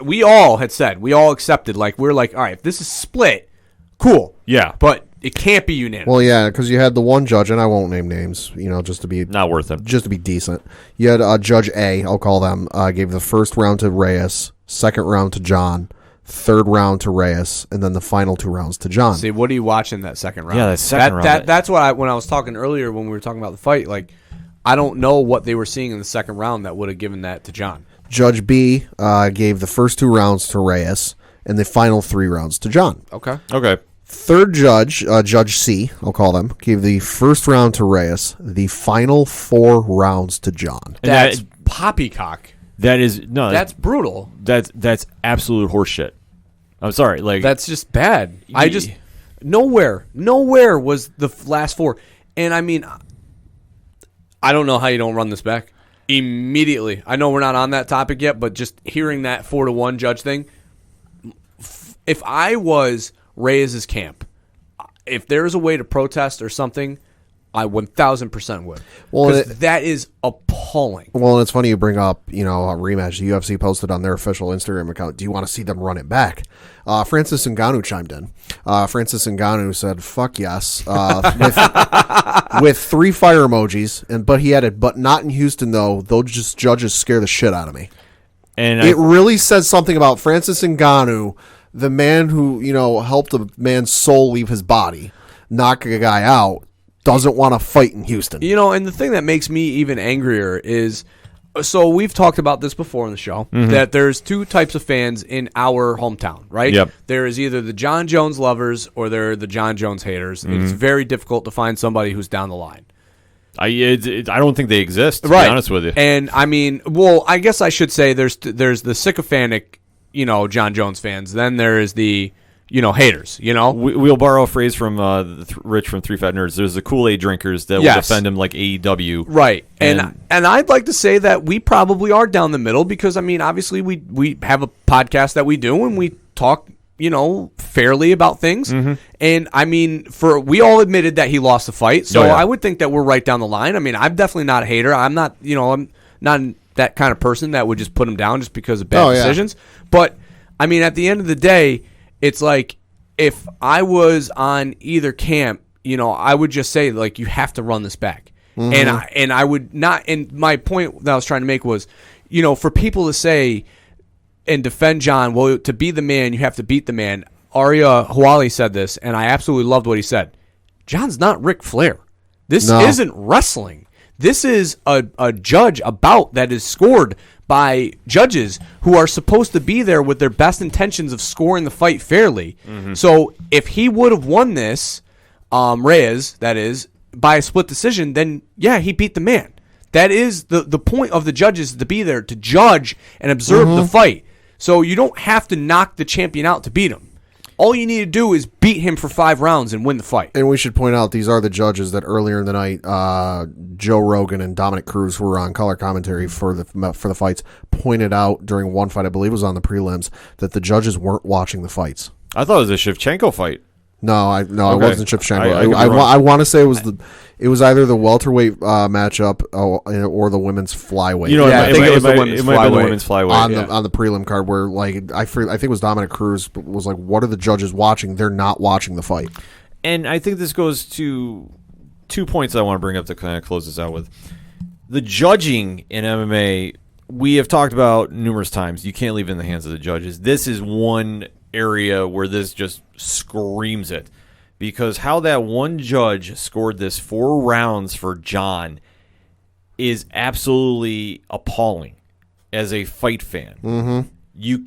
Speaker 4: we all had said, we all accepted. Like, we're like, all right, if this is split, cool.
Speaker 1: Yeah.
Speaker 4: But it can't be unanimous.
Speaker 3: Well, yeah, because you had the one judge, and I won't name names, just to be
Speaker 1: Not worth it.
Speaker 3: just to be decent. You had Judge A, I'll call them, gave the first round to Reyes, second round to John, third round to Reyes, and then the final 2 rounds to John.
Speaker 4: See, what are you watching that second round?
Speaker 1: Yeah, that second round.
Speaker 4: That's what when I was talking earlier when we were talking about the fight, like, I don't know what they were seeing in the second round that would have given that to John.
Speaker 3: Judge B gave the first 2 rounds to Reyes, and the final 3 rounds to John.
Speaker 4: Okay.
Speaker 3: Third judge, Judge C, I'll call them, gave the first round to Reyes, the final 4 rounds to John.
Speaker 4: That's poppycock.
Speaker 1: That's
Speaker 4: brutal.
Speaker 1: That's absolute horseshit. I'm sorry. Like,
Speaker 4: That's just bad. I just nowhere was the last 4. And I mean, I don't know how you don't run this back immediately. I know we're not on that topic yet, but just hearing that 4-1 judge thing, if I was Reyes' camp, if there's a way to protest or something, I 1,000% would.
Speaker 3: Well,
Speaker 4: Because that is appalling.
Speaker 3: Well, and it's funny you bring up, a rematch. The UFC posted on their official Instagram account, do you want to see them run it back? Francis Ngannou chimed in. Francis Ngannou said, fuck yes, with 3 fire emojis, but he added, but not in Houston, though. Those judges scare the shit out of me.
Speaker 1: And
Speaker 3: it really says something about Francis Ngannou, the man who, helped a man's soul leave his body, knock a guy out, doesn't want to fight in Houston.
Speaker 4: And the thing that makes me even angrier is, so we've talked about this before on the show, that there's two types of fans in our hometown, right?
Speaker 1: Yep.
Speaker 4: There is either the John Jones lovers or there are the John Jones haters. It's very difficult to find somebody who's down the line.
Speaker 1: I don't think they exist, to be honest with you.
Speaker 4: And I mean, well, I guess I should say there's the sycophantic, John Jones fans. Then there is the, haters,
Speaker 1: We'll borrow a phrase from Rich from Three Fat Nerds. There's the Kool-Aid drinkers that will defend him like AEW.
Speaker 4: Right. And I'd like to say that we probably are down the middle because, I mean, obviously we have a podcast that we do and we talk, fairly about things. And, I mean, we all admitted that he lost the fight. So I would think that we're right down the line. I mean, I'm definitely not a hater. I'm not, I'm not that kind of person that would just put him down just because of bad decisions. But, I mean, at the end of the day, it's like if I was on either camp, I would just say, like, you have to run this back. And I would not. And my point that I was trying to make was, for people to say and defend John, well, to be the man, you have to beat the man. Arya Hawali said this, and I absolutely loved what he said. John's not Ric Flair. This isn't wrestling. This is a judge, a bout that is scored by judges who are supposed to be there with their best intentions of scoring the fight fairly. So if he would have won this, Reyes, that is, by a split decision, then, yeah, he beat the man. That is the point of the judges, to be there to judge and observe the fight. So you don't have to knock the champion out to beat him. All you need to do is beat him for 5 rounds and win the fight.
Speaker 3: And we should point out these are the judges that earlier in the night, Joe Rogan and Dominic Cruz, who were on color commentary for the fights, pointed out during one fight, I believe it was on the prelims, that the judges weren't watching the fights.
Speaker 1: I thought it was a Shevchenko fight.
Speaker 3: No, it wasn't Shevchenko. I want to say it was either the welterweight matchup or the women's flyweight.
Speaker 4: I think it was the women's flyweight
Speaker 3: on the prelim card where I think it was Dominic Cruz was like, what are the judges watching? They're not watching the fight.
Speaker 1: And I think this goes to 2 points I want to bring up to kind of close this out with. The judging in MMA, we have talked about numerous times. You can't leave it in the hands of the judges. This is one area where this just screams it, because how that one judge scored this 4 rounds for John is absolutely appalling as a fight fan. You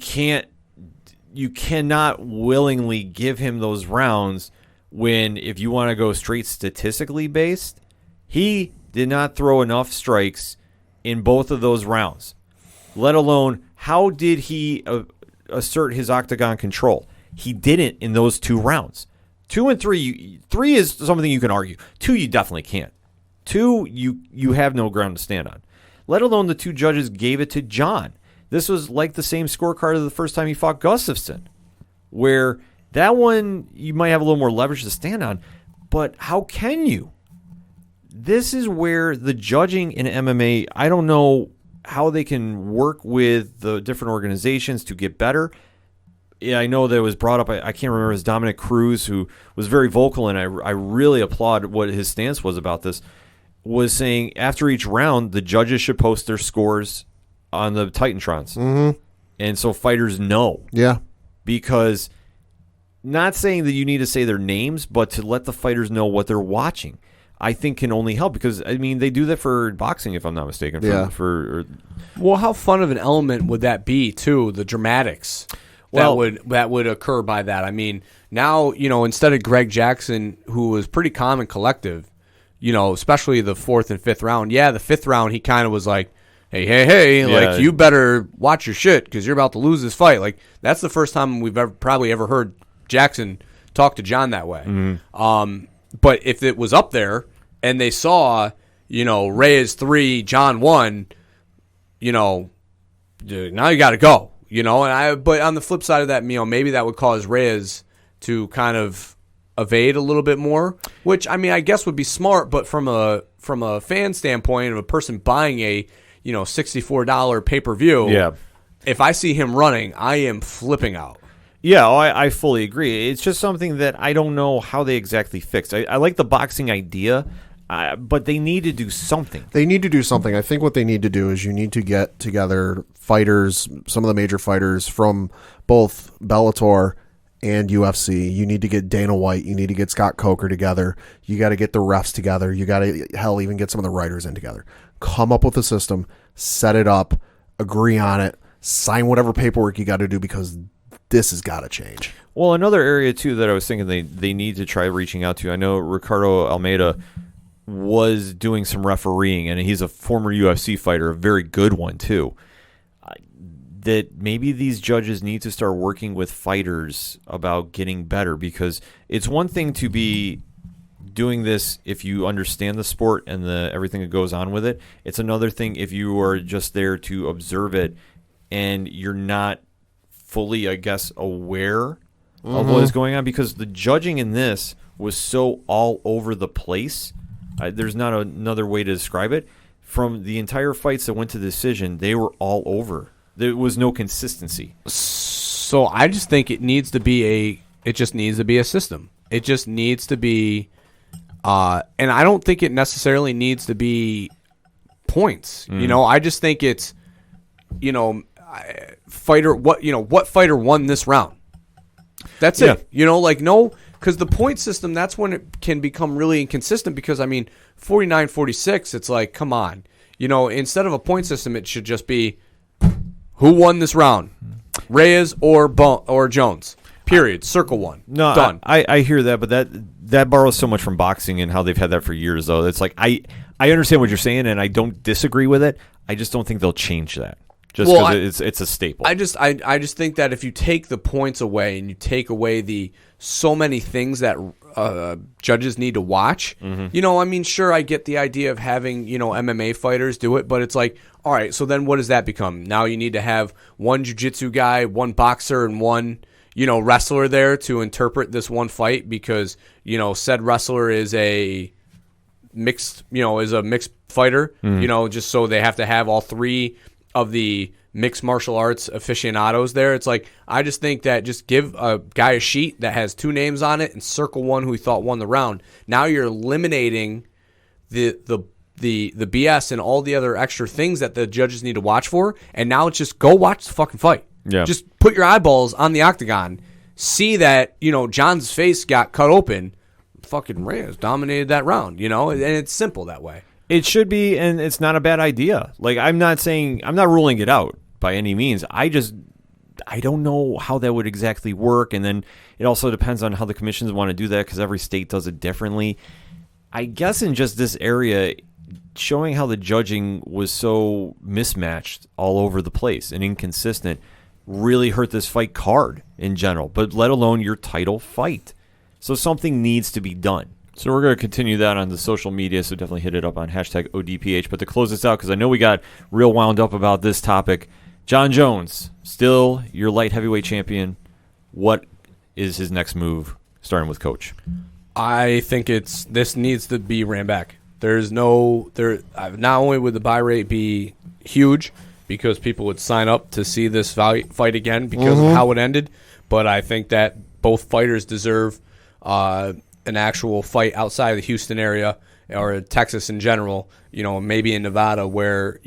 Speaker 1: cannot willingly give him those rounds when, if you want to go straight statistically based, he did not throw enough strikes in both of those rounds, let alone how did he assert his octagon control. He didn't in those 2 rounds. 2 and 3, 3 is something you can argue. 2, you definitely can't. 2, you have no ground to stand on. Let alone the 2 judges gave it to John. This was like the same scorecard of the first time he fought Gustafsson, where that one you might have a little more leverage to stand on, but how can you? This is where the judging in MMA, I don't know how they can work with the different organizations to get better. Yeah, I know that it was brought up, I can't remember, it was Dominic Cruz, who was very vocal, and I really applaud what his stance was about this, was saying after each round, the judges should post their scores on the Titantrons. And so fighters know.
Speaker 3: Yeah.
Speaker 1: Because, not saying that you need to say their names, but to let the fighters know what they're watching, I think can only help, because, I mean, they do that for boxing, if I'm not mistaken.
Speaker 4: Well, how fun of an element would that be, too, the dramatics that would occur by that? I mean, now, instead of Greg Jackson, who was pretty calm and collective, especially the 4th and 5th round, the 5th round, he kind of was like, hey, like, you better watch your shit because you're about to lose this fight. Like, that's the first time we've probably ever heard Jackson talk to John that way. But if it was up there and they saw, Reyes 3, John 1, now you got to go, but on the flip side of that, maybe that would cause Reyes to kind of evade a little bit more, which, I mean, I guess would be smart, but from a fan standpoint of a person buying a, $64 pay-per-view, if I see him running, I am flipping out.
Speaker 1: Yeah, I fully agree. It's just something that I don't know how they exactly fix. I like the boxing idea. But they need to do something.
Speaker 3: They need to do something. I think what they need to do is you need to get together fighters, some of the major fighters from both Bellator and UFC. You need to get Dana White. You need to get Scott Coker together. You got to get the refs together. You got to, hell, even get some of the writers in together. Come up with a system, set it up, agree on it, sign whatever paperwork you got to do, because this has got to change.
Speaker 1: Well, another area, too, that I was thinking they need to try reaching out to, I know Ricardo Almeida was doing some refereeing, and he's a former UFC fighter, a very good one, too. That maybe these judges need to start working with fighters about getting better, because it's one thing to be doing this if you understand the sport and everything that goes on with it. It's another thing if you are just there to observe it and you're not fully, I guess, aware of what is going on, because the judging in this was so all over the place. There's not another way to describe it. From the entire fights that went to decision, they were all over. There was no consistency.
Speaker 4: So I just think it needs to be a system. It just needs to be, and I don't think it necessarily needs to be points. I just think it's, what fighter won this round. That's it. No. Because the point system, that's when it can become really inconsistent, because, 49-46, it's like, come on. Instead of a point system, it should just be who won this round, Reyes or Jones, period, circle one, done.
Speaker 1: I hear that, but that borrows so much from boxing and how they've had that for years, though. It's like, I understand what you're saying, and I don't disagree with it. I just don't think they'll change that. Just because it's a staple. I
Speaker 4: just think that if you take the points away and you take away the so many things that judges need to watch, sure, I get the idea of having, MMA fighters do it, but it's like, all right, so then what does that become? Now you need to have one jiu-jitsu guy, one boxer, and one, wrestler there to interpret this one fight, because, said wrestler is a mixed fighter, just so they have to have all three of the mixed martial arts aficionados there. It's like, I just think that just give a guy a sheet that has two names on it and circle one who he thought won the round. Now you're eliminating the BS and all the other extra things that the judges need to watch for, and now it's just go watch the fucking fight.
Speaker 1: Yeah.
Speaker 4: Just put your eyeballs on the octagon. See that, John's face got cut open. Fucking Reyes dominated that round, and it's simple that way.
Speaker 1: It should be, and it's not a bad idea. Like, I'm not ruling it out by any means. I don't know how that would exactly work, and then it also depends on how the commissions want to do that, because every state does it differently. I guess in just this area, showing how the judging was so mismatched all over the place and inconsistent really hurt this fight card in general, but let alone your title fight. So something needs to be done. So we're going to continue that on the social media, so definitely hit it up on hashtag ODPH. But to close this out, because I know we got real wound up about this topic, John Jones, still your light heavyweight champion. What is his next move, starting with Coach?
Speaker 4: I think this needs to be ran back. Not only would the buy rate be huge, because people would sign up to see this fight again because of how it ended, but I think that both fighters deserve an actual fight outside of the Houston area or Texas in general, maybe in Nevada, where,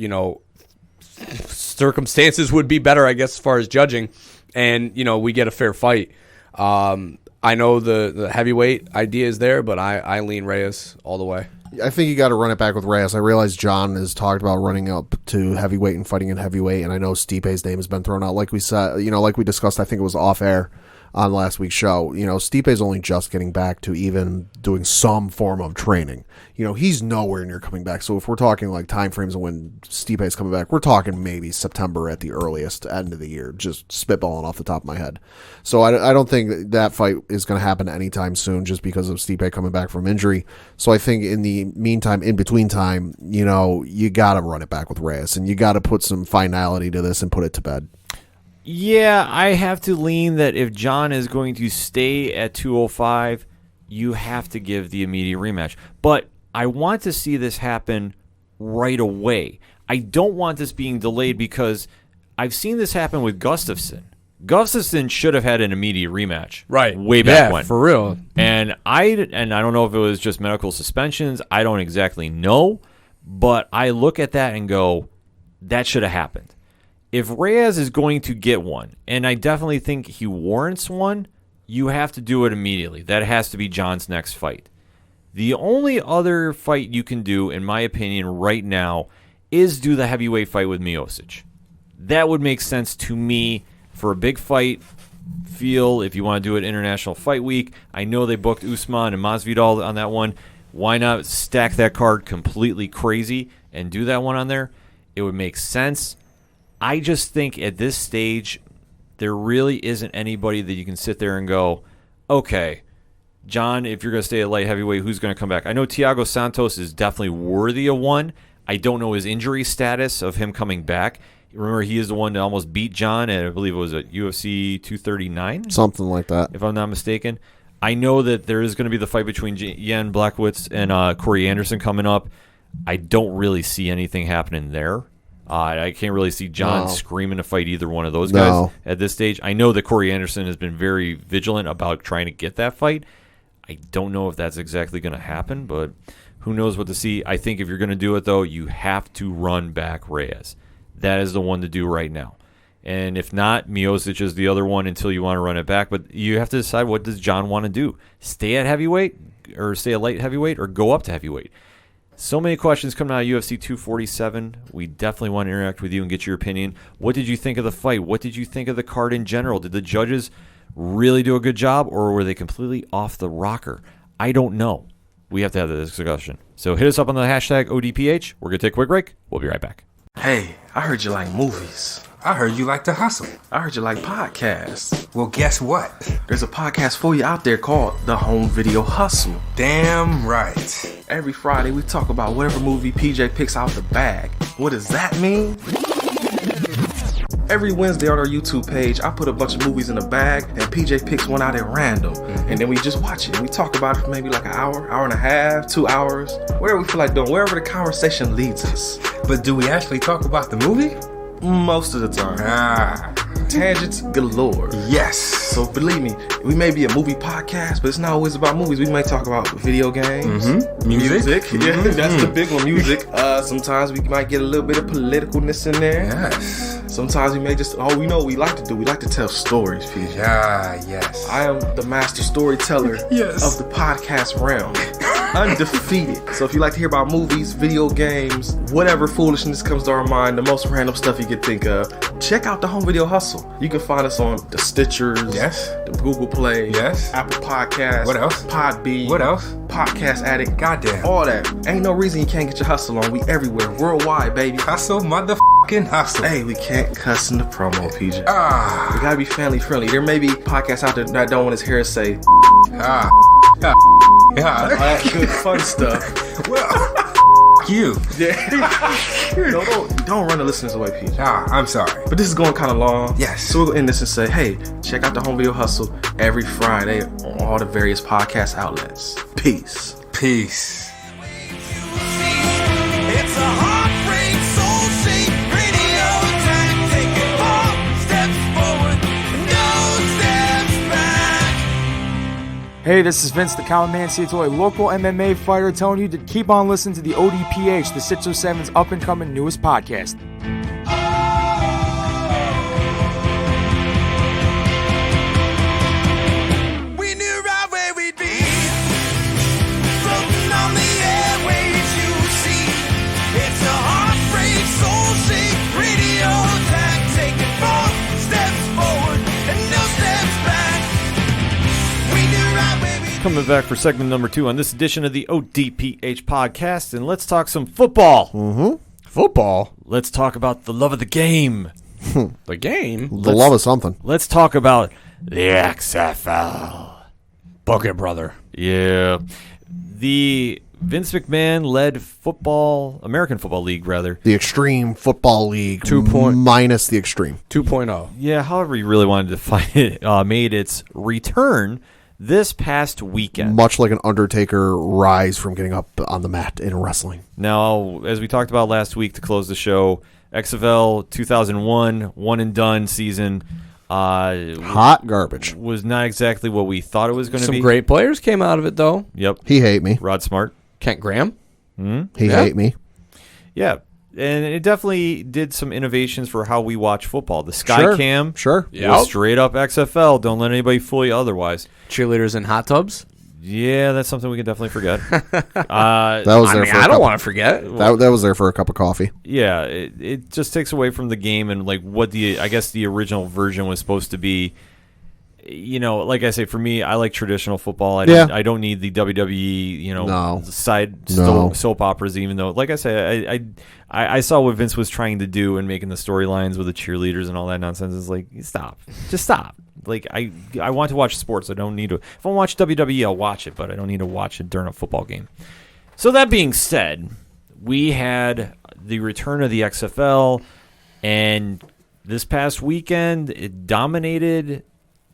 Speaker 4: circumstances would be better, I guess, as far as judging, and, we get a fair fight. I know the heavyweight idea is there, but I lean Reyes all the way.
Speaker 3: I think you got to run it back with Reyes. I realize John has talked about running up to heavyweight and fighting in heavyweight, and I know Stipe's name has been thrown out. Like we said, like we discussed, I think it was off air on last week's show. Stipe's only just getting back to even doing some form of training. He's nowhere near coming back. So if we're talking like time frames of when Stipe's coming back, we're talking maybe September at the earliest, end of the year, just spitballing off the top of my head. So I don't think that fight is going to happen anytime soon, just because of Stipe coming back from injury. So I think in the meantime, in between time, you got to run it back with Reyes, and you got to put some finality to this and put it to bed.
Speaker 1: Yeah, I have to lean that if John is going to stay at 205, you have to give the immediate rematch. But I want to see this happen right away. I don't want this being delayed, because I've seen this happen with Gustafsson. Gustafsson should have had an immediate rematch.
Speaker 4: Right.
Speaker 1: Way back when.
Speaker 4: For real.
Speaker 1: And I don't know if it was just medical suspensions. I don't exactly know. But I look at that and go, that should have happened. If Reyes is going to get one, and I definitely think he warrants one, you have to do it immediately. That has to be John's next fight. The only other fight you can do, in my opinion, right now, is do the heavyweight fight with Miocic. That would make sense to me for a big fight feel if you want to do it International Fight Week. I know they booked Usman and Masvidal on that one. Why not stack that card completely crazy and do that one on there? It would make sense. I just think at this stage, there really isn't anybody that you can sit there and go, okay, John, if you're going to stay at light heavyweight, who's going to come back? I know Thiago Santos is definitely worthy of one. I don't know his injury status of him coming back. Remember, he is the one that almost beat John, and I believe it was at UFC 239?
Speaker 3: Something like that.
Speaker 1: If I'm not mistaken. I know that there is going to be the fight between Jan Blachowicz and Corey Anderson coming up. I don't really see anything happening there. I can't really see John screaming to fight either one of those guys at this stage. I know that Corey Anderson has been very vigilant about trying to get that fight. I don't know if that's exactly going to happen, but who knows what to see. I think if you're going to do it, though, you have to run back Reyes. That is the one to do right now. And if not, Miocic is the other one until you want to run it back. But you have to decide, what does John want to do? Stay at heavyweight or stay at light heavyweight or go up to heavyweight? So many questions coming out of UFC 247. We definitely want to interact with you and get your opinion. What did you think of the fight? What did you think of the card in general? Did the judges really do a good job, or were they completely off the rocker? I don't know. We have to have this discussion. So hit us up on the hashtag ODPH. We're going to take a quick break. We'll be right back.
Speaker 5: Hey, I heard you like movies. I heard you like to hustle. I heard you like podcasts. Well, guess what? There's a podcast for you out there called The Home Video Hustle. Damn right. Every Friday, we talk about whatever movie PJ picks out the bag. What does that mean? Every Wednesday on our YouTube page, I put a bunch of movies in a bag, and PJ picks one out at random. And then we just watch it. We talk about it for maybe like an hour, hour and a half, 2 hours, whatever we feel like doing, wherever the conversation leads us. But do we actually talk about the movie? Most of the time. Tangents galore. Yes. So believe me, we may be a movie podcast, but it's not always about movies. We might talk about video games, music. Yeah, that's the big one, music. Sometimes we might get a little bit of politicalness in there. Yes. Sometimes we may just, we know what we like to do. We like to tell stories, PJ. Yes. I am the master storyteller of the podcast realm. Undefeated. So if you like to hear about movies, video games, whatever foolishness comes to our mind, the most random stuff you could think of, check out the Home Video Hustle. You can find us on the Stitchers, the Google Play, Apple Podcasts, what else? Podbean, what else? Podcast Addict, goddamn, all that. Ain't no reason you can't get your hustle on. We everywhere, worldwide, baby. Hustle, motherfucking hustle. Hey, we can't cuss in the promo, PJ. We gotta be family friendly. There may be podcasts out there that don't want his hair to say all that good fun stuff. Well, you. Don't run the listeners away, PJ. I'm sorry. But this is going kind of long. Yes. So we'll end this and say, hey, check out the Home Video Hustle every Friday on all the various podcast outlets. Peace. Peace.
Speaker 2: It's a heartbreak, soul-shaped radio tank, taking 4 steps forward, no steps back.
Speaker 6: Hey, this is Vince the Common Man Ciatoy, local MMA fighter, telling you to keep on listening to the ODPH, the 607's up-and-coming newest podcast.
Speaker 2: We knew right where we'd be, floating on the airwaves, you see. It's a heartbreak, soul-shaped radio tank, taking 4 steps forward and no steps back. We knew right where we'd be.
Speaker 1: Coming back for segment number 2 on this edition of the ODPH podcast, and let's talk some football.
Speaker 4: Football?
Speaker 1: Let's talk about the love of the game.
Speaker 4: The game?
Speaker 3: The love of something.
Speaker 1: Let's talk about the XFL.
Speaker 4: Book it, brother.
Speaker 1: Yeah. The Vince McMahon-led American Football League, rather.
Speaker 3: The Extreme Football League,
Speaker 4: 2 point
Speaker 3: minus the Extreme.
Speaker 4: 2.0.
Speaker 1: Yeah, however you really wanted to define it, made its return this past weekend.
Speaker 3: Much like an Undertaker rise from getting up on the mat in wrestling.
Speaker 1: Now, as we talked about last week to close the show, XFL 2001, one and done season,
Speaker 3: Hot garbage.
Speaker 1: Was not exactly what we thought it was going to be.
Speaker 4: Some great players came out of it, though.
Speaker 1: Yep.
Speaker 3: He hate me.
Speaker 1: Rod Smart.
Speaker 4: Kent Graham.
Speaker 3: He hate me.
Speaker 1: Yeah. And it definitely did some innovations for how we watch football. The Skycam
Speaker 3: Sure.
Speaker 1: was straight up XFL. Don't let anybody fool you otherwise.
Speaker 4: Cheerleaders in hot tubs.
Speaker 1: Yeah, that's something we can definitely forget.
Speaker 3: That was there for
Speaker 4: I
Speaker 3: a
Speaker 4: don't
Speaker 3: cup-
Speaker 4: want to forget.
Speaker 3: That was there for a cup of coffee.
Speaker 1: Yeah, it just takes away from the game and like what I guess the original version was supposed to be. You know, like I say, for me, I like traditional football. I don't need the WWE, side soap operas. Even though, like I say, I saw what Vince was trying to do and making the storylines with the cheerleaders and all that nonsense. It's like, just stop. Like I want to watch sports. I don't need to. If I watch WWE, I'll watch it, but I don't need to watch it during a football game. So that being said, we had the return of the XFL, and this past weekend it dominated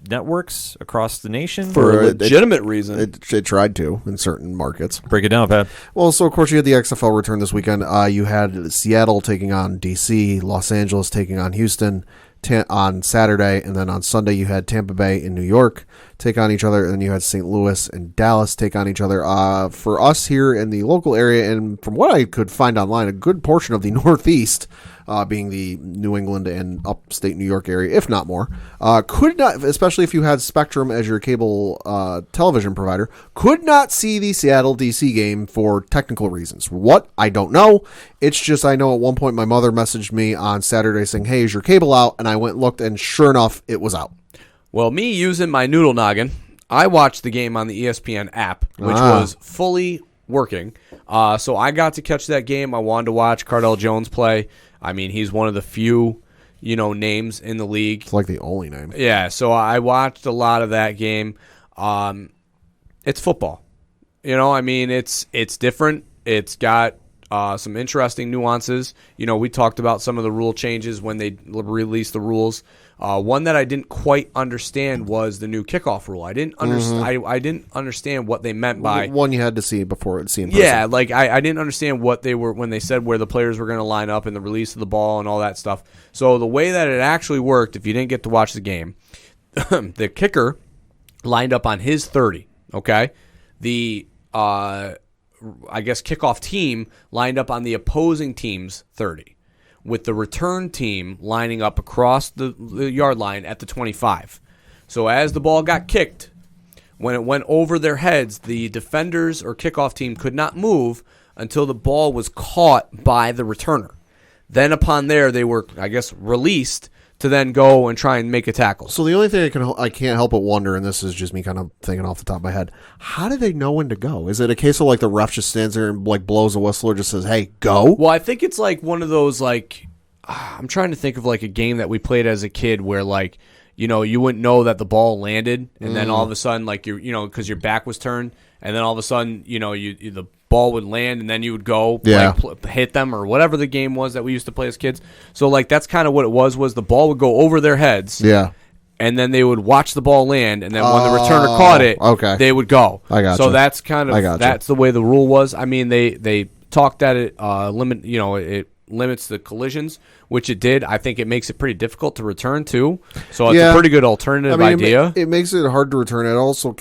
Speaker 1: networks across the nation
Speaker 4: For a legitimate reason.
Speaker 3: It tried to in certain markets.
Speaker 1: Break it down, Pat.
Speaker 3: Well, so of course you had the XFL return this weekend. You had Seattle taking on DC, Los Angeles taking on Houston on Saturday, and then on Sunday you had Tampa Bay and New York take on each other, and then you had St. Louis and Dallas take on each other. For us here in the local area, and from what I could find online, a good portion of the Northeast, being the New England and upstate New York area, if not more, could not, especially if you had Spectrum as your cable television provider, could not see the Seattle DC game for technical reasons. What? I don't know. It's just I know at one point my mother messaged me on Saturday saying, "Hey, is your cable out?" And I went and looked, and sure enough, it was out.
Speaker 4: Well, me using my noodle noggin, I watched the game on the ESPN app, which was fully working. So I got to catch that game. I wanted to watch Cardell Jones play. I mean, he's one of the few, names in the league.
Speaker 3: It's like the only name.
Speaker 4: Yeah, so I watched a lot of that game. It's football. I mean, it's different. It's got some interesting nuances. We talked about some of the rule changes when they released the rules. One that I didn't quite understand was the new kickoff rule. I didn't understand. I didn't understand what they meant by
Speaker 3: one you had to see before it in person.
Speaker 4: Yeah, like I didn't understand what they were when they said where the players were going to line up and the release of the ball and all that stuff. So the way that it actually worked, if you didn't get to watch the game, the kicker lined up on his 30. Okay, the kickoff team lined up on the opposing team's 30. With the return team lining up across the yard line at the 25. So as the ball got kicked, when it went over their heads, the defenders or kickoff team could not move until the ball was caught by the returner. Then upon there, they were, released to then go and try and make a tackle.
Speaker 3: So the only thing I can't help but wonder, and this is just me kind of thinking off the top of my head, how do they know when to go? Is it a case of like the ref just stands there and like blows a whistle or just says, "Hey, go"?
Speaker 4: Well, I think it's like one of those I'm trying to think of like a game that we played as a kid where you wouldn't know that the ball landed, and then all of a sudden because your back was turned, and then all of a sudden the ball would land, and then you would go hit them or whatever the game was that we used to play as kids. So that's kind of what it was the ball would go over their heads.
Speaker 3: Yeah.
Speaker 4: And then they would watch the ball land, and then when the returner caught it, they would go.
Speaker 3: I got
Speaker 4: So
Speaker 3: you.
Speaker 4: that's kind of that's the way the rule was. I mean, they talked that it it limits the collisions, which it did. I think it makes it pretty difficult to return too. So it's a pretty good alternative idea.
Speaker 3: It makes it hard to return. It also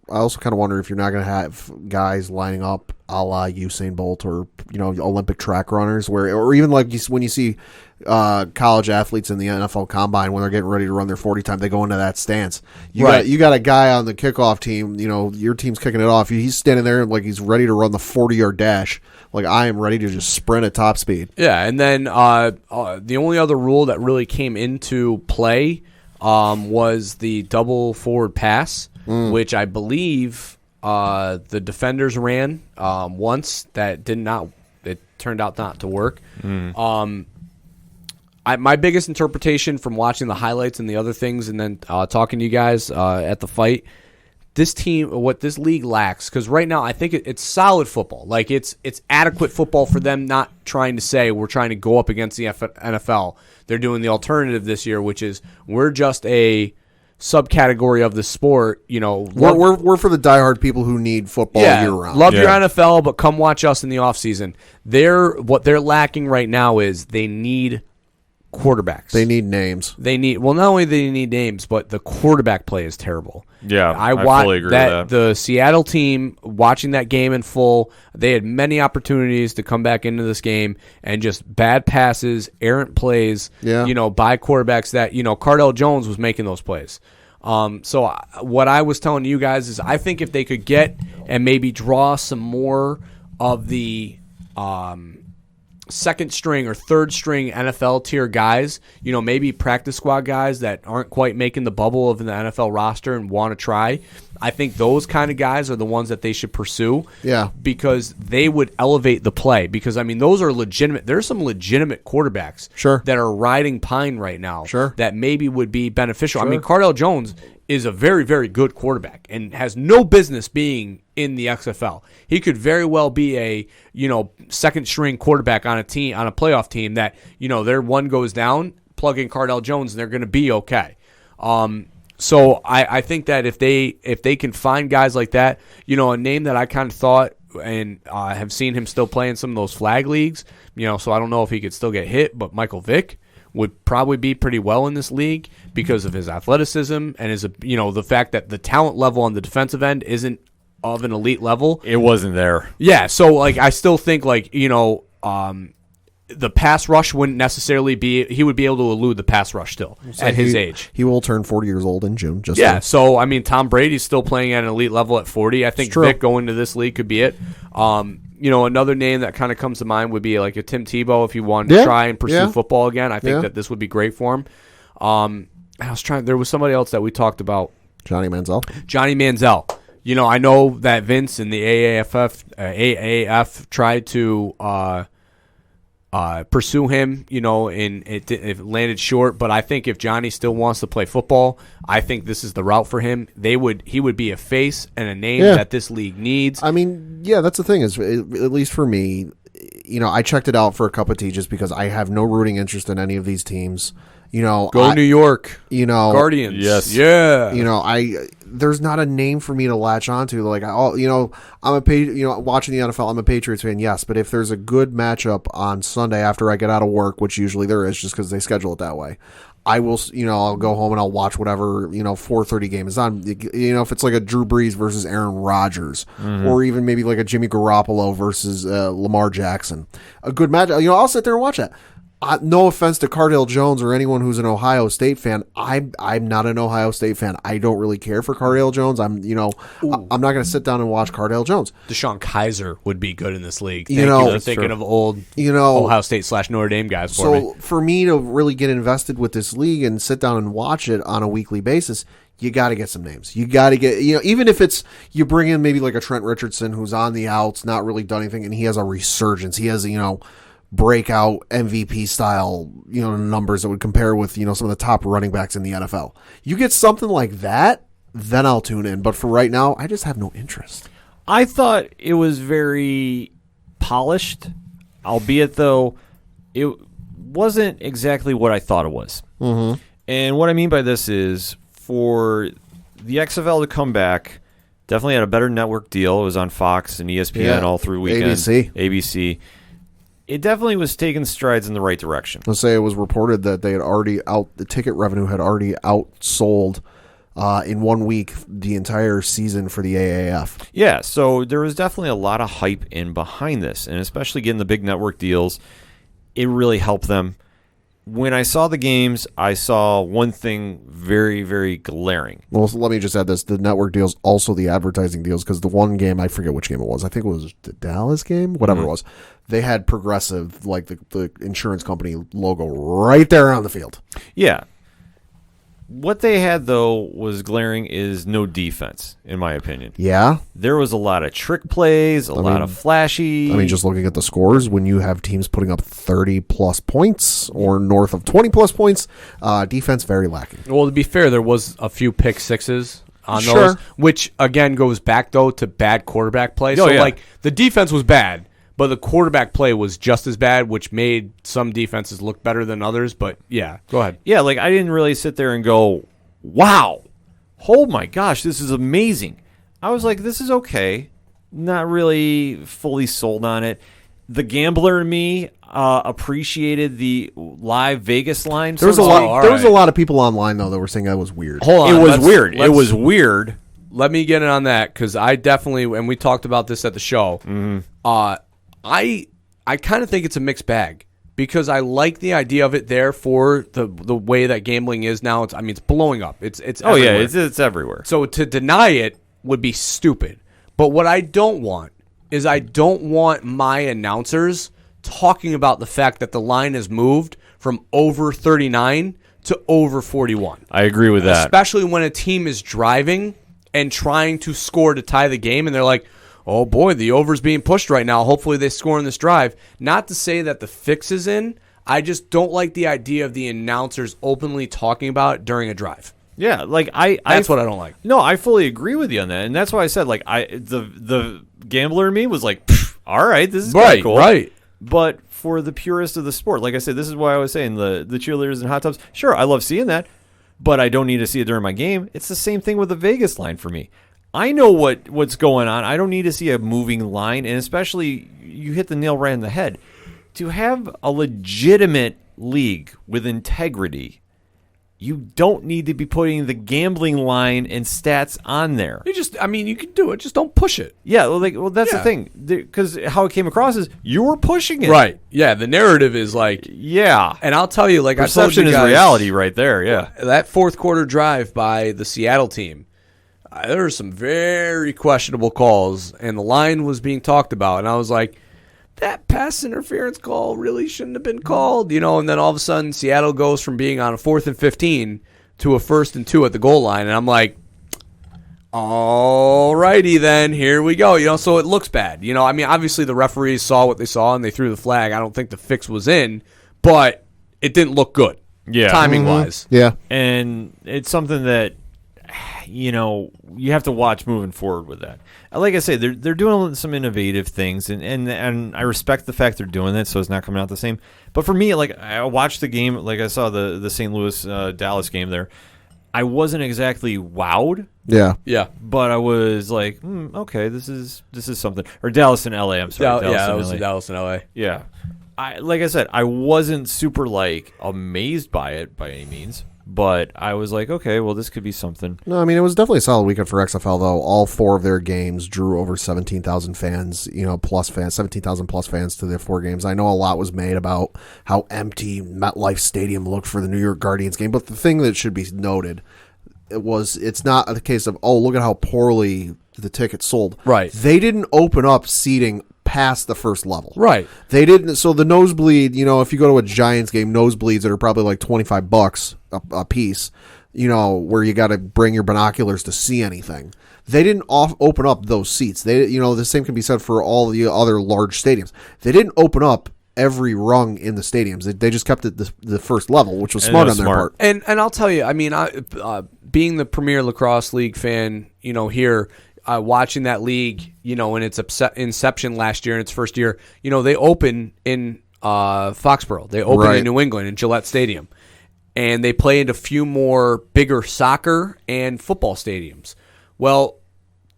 Speaker 3: I also kind of wonder if you're not going to have guys lining up a la Usain Bolt or Olympic track runners, or even like when you see college athletes in the NFL Combine when they're getting ready to run their 40 time, they go into that stance. You got a guy on the kickoff team. Your team's kicking it off. He's standing there like he's ready to run the 40-yard dash. Like I am ready to just sprint at top speed.
Speaker 4: Yeah, and then the only other rule that really came into play was the double forward pass. Which I believe the defenders ran once. That it turned out not to work. My biggest interpretation from watching the highlights and the other things, and then talking to you guys at the fight, what this league lacks, because right now I think it's solid football. Like it's adequate football for them, not trying to say we're trying to go up against the NFL. They're doing the alternative this year, which is we're just a subcategory of the sport.
Speaker 3: We're for the diehard people who need football year round.
Speaker 4: Love your NFL, but come watch us in the offseason. What they're lacking right now is they need quarterbacks.
Speaker 3: They need names.
Speaker 4: Not only do they need names, but the quarterback play is terrible.
Speaker 1: Yeah, I fully agree with that.
Speaker 4: The Seattle team, watching that game in full, they had many opportunities to come back into this game and just bad passes, errant plays, by quarterbacks that, Cardell Jones was making those plays. So what I was telling you guys is I think if they could get and maybe draw some more of the second string or third string NFL tier guys, maybe practice squad guys that aren't quite making the bubble of the NFL roster and want to try. I think those kind of guys are the ones that they should pursue.
Speaker 3: Yeah.
Speaker 4: Because they would elevate the play. Because, those are legitimate. There's some legitimate quarterbacks that are riding pine right now that maybe would be beneficial. Cardell Jones is a very, very good quarterback and has no business being in the XFL. He could very well be a, second string quarterback on a playoff team that, their one goes down, plug in Cardell Jones and they're going to be okay. So I think that if they can find guys like that, a name that I kind of thought and have seen him still play in some of those flag leagues, so I don't know if he could still get hit, but Michael Vick would probably be pretty well in this league because of his athleticism and his, the fact that the talent level on the defensive end isn't of an elite level.
Speaker 1: It wasn't there.
Speaker 4: Yeah, so I still think the pass rush wouldn't necessarily be. He would be able to elude the pass rush still at his age.
Speaker 3: He will turn 40 years old in June.
Speaker 4: So Tom Brady's still playing at an elite level at 40. I think Vic going to this league could be it. Another name that kind of comes to mind would be like a Tim Tebow if he wanted to try and pursue football again. I think that this would be great for him. There was somebody else that we talked about.
Speaker 3: Johnny Manziel.
Speaker 4: I know that Vince and the AAF tried to pursue him, and it landed short. But I think if Johnny still wants to play football, I think this is the route for him. He would be a face and a name that this league needs.
Speaker 3: That's the thing is, at least for me, I checked it out for a cup of tea just because I have no rooting interest in any of these teams.
Speaker 4: Go New York. Guardians.
Speaker 1: Yes.
Speaker 4: Yeah.
Speaker 3: There's not a name for me to latch onto. Like, I'm watching the NFL. I'm a Patriots fan, yes. But if there's a good matchup on Sunday after I get out of work, which usually there is, just because they schedule it that way, I will. I'll go home and I'll watch whatever 4:30 game is on. If it's like a Drew Brees versus Aaron Rodgers, or even maybe like a Jimmy Garoppolo versus Lamar Jackson, a good match. I'll sit there and watch that. No offense to Cardell Jones or anyone who's an Ohio State fan. I'm not an Ohio State fan. I don't really care for Cardell Jones. I'm not going to sit down and watch Cardell Jones.
Speaker 4: Deshaun Kaiser would be good in this league. Thank you for thinking of old Ohio State / Notre Dame guys for me.
Speaker 3: So for me to really get invested with this league and sit down and watch it on a weekly basis, you got to get some names. You got to get, even if it's, you bring in maybe like a Trent Richardson who's on the outs, not really done anything, and he has a resurgence. He has, breakout MVP style, numbers that would compare with, some of the top running backs in the NFL. You get something like that, then I'll tune in. But for right now, I just have no interest.
Speaker 1: I thought it was very polished, albeit though it wasn't exactly what I thought it was. Mm-hmm. And what I mean by this is for the XFL to come back, definitely had a better network deal. It was on Fox and ESPN all through weekend. ABC. It definitely was taking strides in the right direction.
Speaker 3: Let's say it was reported that they had the ticket revenue had already outsold in 1 week the entire season for the AAF.
Speaker 1: Yeah, so there was definitely a lot of hype in behind this, and especially getting the big network deals, it really helped them. When I saw the games, I saw one thing very, very glaring.
Speaker 3: Well, so let me just add this. The network deals, also the advertising deals, because the one game, I forget which game it was. I think it was the Dallas game, whatever it was. They had Progressive, like the insurance company logo right there on the field.
Speaker 1: Yeah. What they had, though, was glaring is no defense, in my opinion.
Speaker 3: Yeah?
Speaker 1: There was a lot of trick plays, a lot of flashy.
Speaker 3: Just looking at the scores, when you have teams putting up 30-plus points or north of 20-plus points, defense very lacking.
Speaker 4: Well, to be fair, there was a few pick sixes on those, which, again, goes back, though, to bad quarterback play. The defense was bad. But the quarterback play was just as bad, which made some defenses look better than others. But, yeah, go ahead.
Speaker 1: Yeah, I didn't really sit there and go, wow, oh my gosh, this is amazing. I was like, this is okay. Not really fully sold on it. The gambler in me, appreciated the live Vegas line.
Speaker 3: There was
Speaker 1: so
Speaker 3: a lot of people online though that were saying that was weird.
Speaker 4: Hold on.
Speaker 1: It was weird. It was weird.
Speaker 4: Let me get in on that because I definitely, and we talked about this at the show. I kind of think it's a mixed bag because I like the idea of it there for the way that gambling is now. It's blowing up. It's everywhere.
Speaker 1: It's everywhere.
Speaker 4: So to deny it would be stupid. But what I don't want is I don't want my announcers talking about the fact that the line has moved from over 39 to over 41.
Speaker 1: I agree with that.
Speaker 4: Especially when a team is driving and trying to score to tie the game, and they're like, oh boy, the over's being pushed right now. Hopefully they score in this drive. Not to say that the fix is in. I just don't like the idea of the announcers openly talking about it during a drive.
Speaker 1: Yeah, like
Speaker 4: That's what I don't like.
Speaker 1: No, I fully agree with you on that, and that's why I said like the gambler in me was like, all right, this is kinda cool,
Speaker 4: right.
Speaker 1: But for the purist of the sport, like I said, this is why I was saying the cheerleaders and hot tubs. Sure, I love seeing that, but I don't need to see it during my game. It's the same thing with the Vegas line for me. I know what's going on. I don't need to see a moving line, and especially you hit the nail right on the head. To have a legitimate league with integrity, you don't need to be putting the gambling line and stats on there.
Speaker 4: You can do it. Just don't push it.
Speaker 1: Yeah, that's the thing. Because how it came across is you were pushing it.
Speaker 4: Right. Yeah, the narrative is like...
Speaker 1: Yeah.
Speaker 4: And I'll tell you, like
Speaker 1: perception
Speaker 4: I told you guys,
Speaker 1: is reality right there, yeah.
Speaker 4: That fourth quarter drive by the Seattle team, there were some very questionable calls, and the line was being talked about, and I was like, that pass interference call really shouldn't have been called, and then all of a sudden Seattle goes from being on a 4th and 15 to a 1st and 2 at the goal line, and I'm like, all righty then, here we go, so it looks bad. Obviously the referees saw what they saw and they threw the flag. I don't think the fix was in, but it didn't look good, timing-wise.
Speaker 3: Yeah.
Speaker 1: And it's something that, you have to watch moving forward with that. Like I say, they're doing some innovative things, and I respect the fact they're doing that, so it's not coming out the same. But for me, like I watched the game, like I saw the St. Louis Dallas game there. I wasn't exactly wowed.
Speaker 3: Yeah.
Speaker 1: But I was like, okay, this is something. Or Dallas and LA. I'm sorry.
Speaker 4: That was Dallas and LA.
Speaker 1: Yeah. Like I said, I wasn't super like amazed by it by any means. But I was like, okay, well, this could be something.
Speaker 3: No, it was definitely a solid weekend for XFL, though. All 4 of their games drew over 17,000 fans, plus fans, 17,000 plus fans to their 4 games. I know a lot was made about how empty MetLife Stadium looked for the New York Guardians game, but the thing that should be noted it's not a case of, oh, look at how poorly the tickets sold.
Speaker 4: Right.
Speaker 3: They didn't open up seating past the first level.
Speaker 4: Right.
Speaker 3: They didn't. So the nosebleed, if you go to a Giants game, nosebleeds that are probably like $25 a piece, where you got to bring your binoculars to see anything. They didn't open up those seats. They, the same can be said for all the other large stadiums. They didn't open up every rung in the stadiums. They just kept it the first level, which was smart on their part.
Speaker 4: And I'll tell you, being the Premier Lacrosse League fan, here, watching that league, in its inception last year, in its first year, they open in Foxborough. They open in New England in Gillette Stadium. And they play in a few more bigger soccer and football stadiums. Well,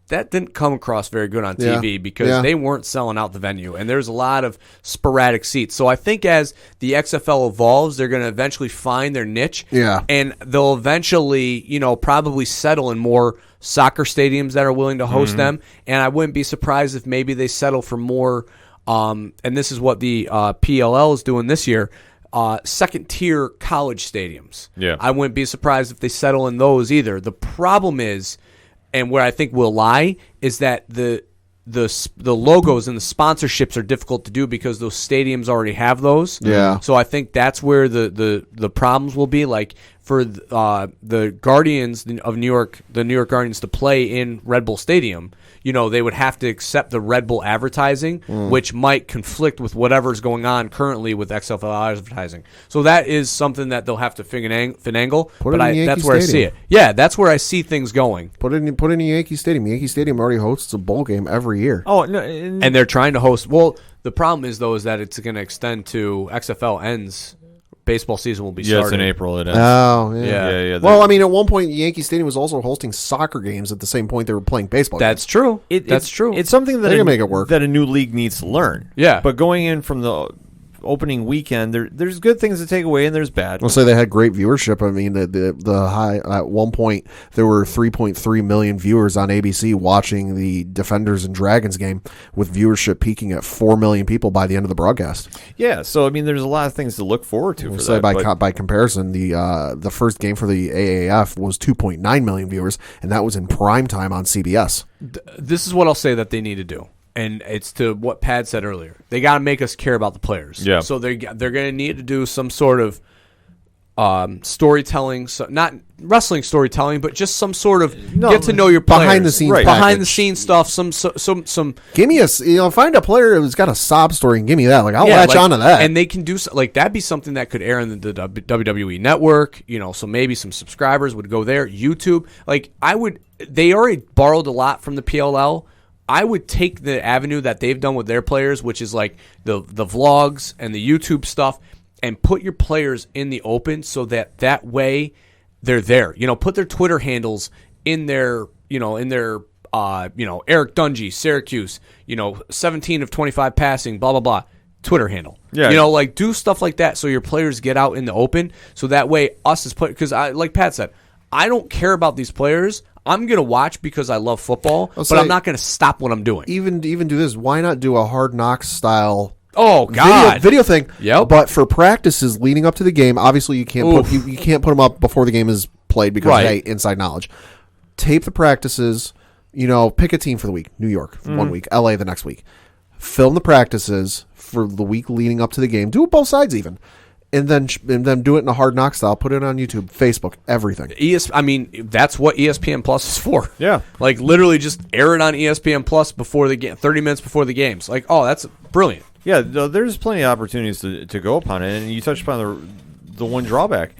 Speaker 4: that didn't come across very good on TV because they weren't selling out the venue. And there's a lot of sporadic seats. So I think as the XFL evolves, they're going to eventually find their niche.
Speaker 3: Yeah.
Speaker 4: And they'll eventually, probably settle in more soccer stadiums that are willing to host them. And I wouldn't be surprised if maybe they settle for more, and this is what the PLL is doing this year, second-tier college stadiums.
Speaker 1: Yeah.
Speaker 4: I wouldn't be surprised if they settle in those either. The problem is, and where I think we'll lie, is that the logos and the sponsorships are difficult to do because those stadiums already have those.
Speaker 3: Yeah.
Speaker 4: So I think that's where the problems will be. Like for the Guardians of New York, the New York Guardians to play in Red Bull Stadium, they would have to accept the Red Bull advertising, which might conflict with whatever's going on currently with XFL advertising. So that is something that they'll have to finagle. That's where I see it. Yeah, that's where I see things going.
Speaker 3: Put it in Yankee Stadium. Yankee Stadium already hosts a bowl game every year.
Speaker 1: Oh, no.
Speaker 4: And they're trying to host. Well, the problem is, though, is that it's going to extend to XFL ends. Baseball season will be starting.
Speaker 1: It's in April. It ends.
Speaker 3: Oh, yeah.
Speaker 1: Yeah.
Speaker 3: Well, at one point, Yankee Stadium was also hosting soccer games at the same point they were playing baseball
Speaker 4: That's
Speaker 3: games.
Speaker 4: true. That's true.
Speaker 1: It's something that
Speaker 3: They can make it work.
Speaker 1: that a new league needs to learn.
Speaker 4: Yeah.
Speaker 1: But going in from opening weekend, there's good things to take away and there's bad.
Speaker 3: I'll say they had great viewership. I mean, the high at one point there were 3.3 million viewers on ABC watching the Defenders and Dragons game, with viewership peaking at 4 million people by the end of the broadcast.
Speaker 1: Yeah, so I mean, there's a lot of things to look forward to.
Speaker 3: We'll
Speaker 1: for
Speaker 3: say
Speaker 1: that,
Speaker 3: by comparison, the first game for the AAF was 2.9 million viewers, and that was in prime time on CBS.
Speaker 4: This is what I'll say that they need to do. And it's to what Pat said earlier. They got to make us care about the players.
Speaker 1: Yeah.
Speaker 4: So they're going to need to do some sort of storytelling, so not wrestling storytelling, but just some sort of get to know your players.
Speaker 3: Behind the scenes,
Speaker 4: behind the scenes stuff. Some.
Speaker 3: Give me find a player who's got a sob story and give me that. Like I'll latch onto that.
Speaker 4: And they can do like that'd be something that could air in the WWE Network. So maybe some subscribers would go there. YouTube, like they already borrowed a lot from the PLL. I would take the avenue that they've done with their players, which is like the vlogs and the YouTube stuff, and put your players in the open so that way they're there. Put their Twitter handles in their Eric Dungy, Syracuse, 17 of 25 passing, blah, blah, blah, Twitter handle.
Speaker 1: Yeah.
Speaker 4: Like do stuff like that so your players get out in the open. So that way us as players, because like Pat said, I don't care about these players. I'm going to watch because I love football, but I'm not going to stop what I'm doing.
Speaker 3: Even do this. Why not do a Hard Knocks style video thing?
Speaker 4: Yep.
Speaker 3: But for practices leading up to the game, obviously you can't put them up before the game is played because hey, inside knowledge. Tape the practices. Pick a team for the week. New York 1 week, LA the next week. Film the practices for the week leading up to the game. Do it both sides even. And then do it in a Hard Knock style. Put it on YouTube, Facebook, everything.
Speaker 4: That's what ESPN Plus is for.
Speaker 1: Yeah.
Speaker 4: Like literally just air it on ESPN Plus before the game, 30 minutes before the games. Like, oh, that's brilliant.
Speaker 1: Yeah, there's plenty of opportunities to go upon it, and you touched upon the one drawback.